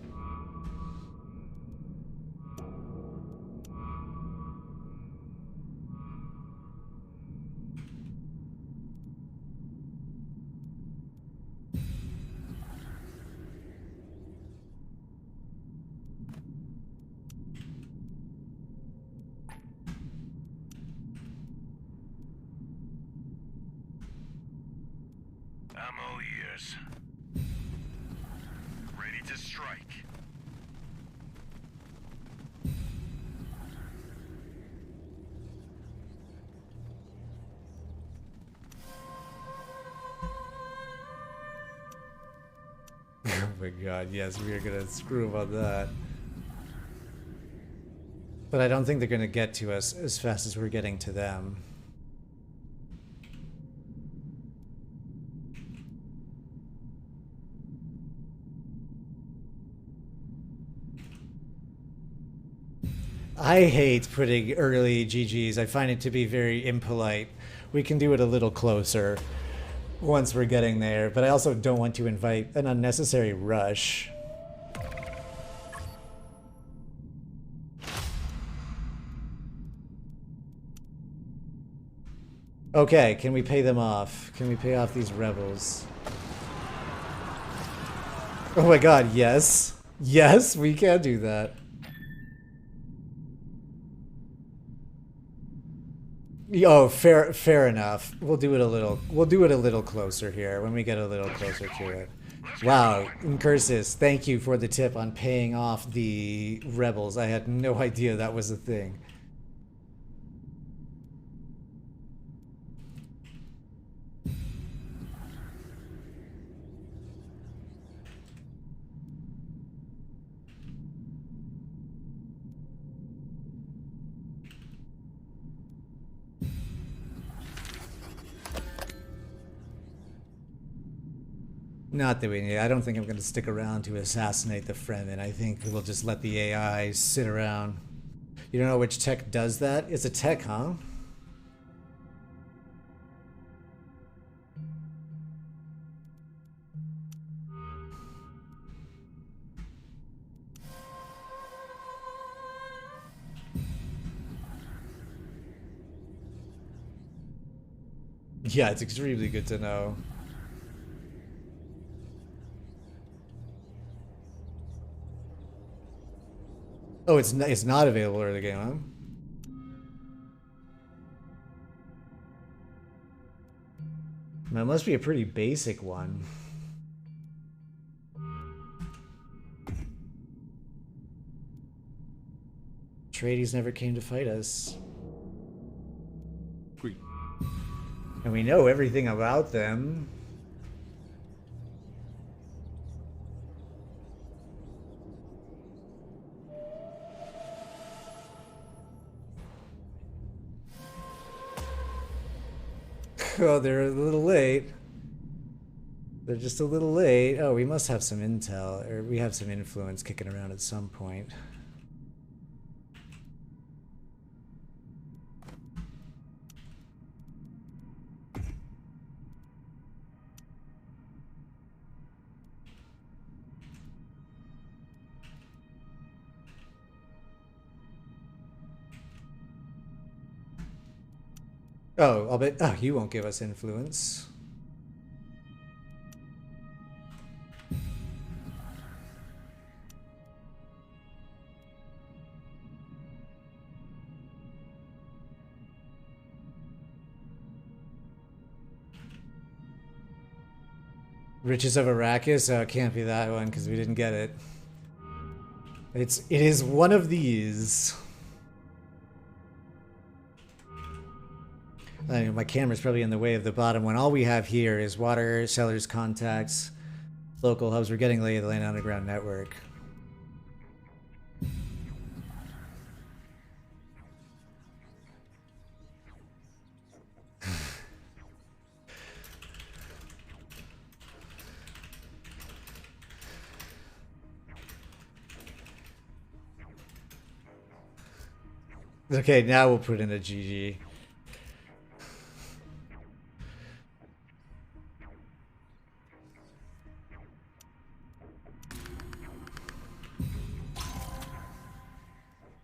I'm all ears. Ready to strike. Oh my god, yes, we are gonna screw them on that. But I don't think they're gonna get to us as fast as we're getting to them. I hate putting early GGs. I find it to be very impolite. We can do it a little closer once we're getting there, but I also don't want to invite an unnecessary rush. Okay, can we pay them off? Can we pay off these rebels? Oh my god, yes. Yes, we can do that. Oh, fair enough. We'll do it a little closer here when we get a little closer to it. Wow, Incursus, thank you for the tip on paying off the rebels. I had no idea that was a thing. Not that we need. I don't think I'm going to stick around to assassinate the Fremen. I think we'll just let the AI sit around. You don't know which tech does that? It's a tech, huh? Yeah, it's extremely good to know. Oh, it's not available early game, huh? That must be a pretty basic one. Atreides never came to fight us. Great. And we know everything about them. Oh, they're a little late. They're just a little late. Oh, we must have some intel, or we have some influence kicking around at some point. Oh, I'll bet. Oh, you won't give us influence. Riches of Arrakis? Oh, it can't be that one because we didn't get it. It is one of these. My camera's probably in the way of the bottom one. All we have here is water, sellers, contacts, local hubs. We're getting lay of the land underground network. Okay, now we'll put in a GG.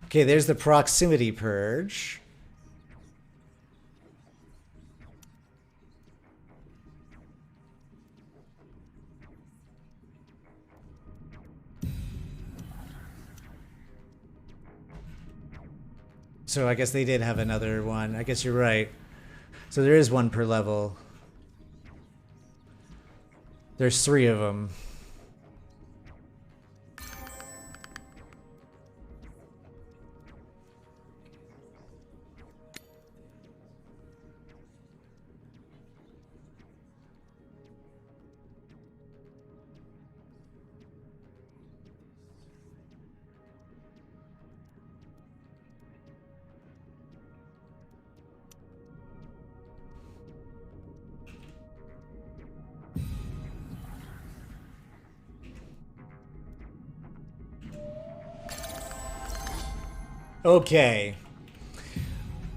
Okay, there's the proximity purge. So I guess they did have another one. I guess you're right. So there is one per level. There's 3 of them. Okay.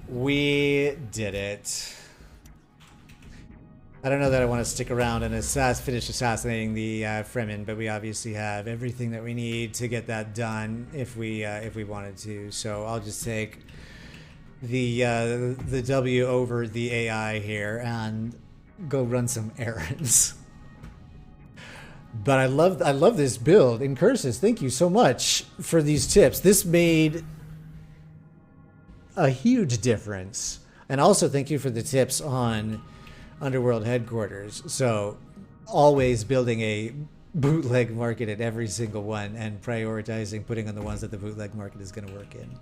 We did it. I don't know that I want to stick around and finish assassinating the Fremen, but we obviously have everything that we need to get that done if we wanted to. So I'll just take the W over the AI here and go run some errands. But I love this build. And Curses, thank you so much for these tips. This made a huge difference. And also thank you for the tips on Underworld headquarters. So always building a bootleg market at every single one and prioritizing putting on the ones that the bootleg market is going to work in.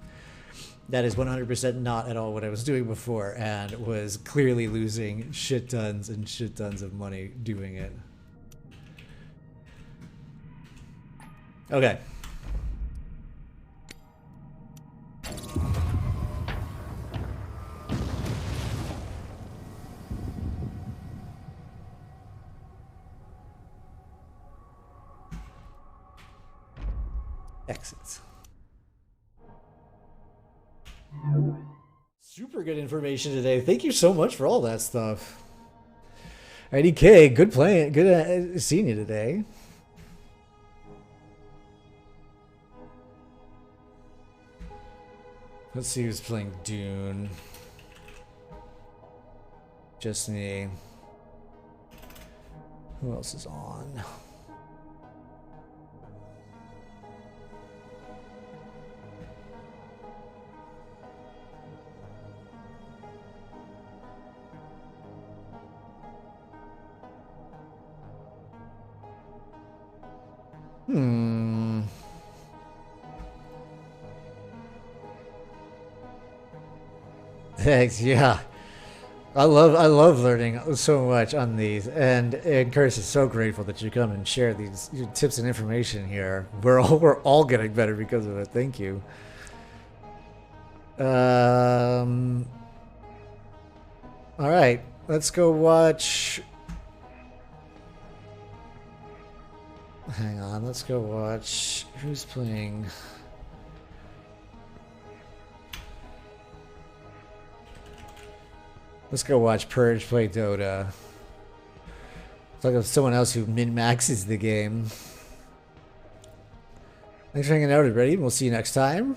That is 100% not at all what I was doing before and was clearly losing shit tons and shit tons of money doing it. Okay. Exits. Super good information today. Thank you so much for all that stuff. IDK, good playing. Good seeing you today. Let's see who's playing Dune. Just me. Who else is on? Thanks, yeah. I love learning so much on these, and Curtis is so grateful that you come and share these tips and information here. We're all getting better because of it. Thank you. All right, let's go watch. Hang on, let's go watch. Who's playing? Let's go watch Purge play Dota. It's like someone else who min-maxes the game. Thanks for hanging out, everybody. We'll see you next time.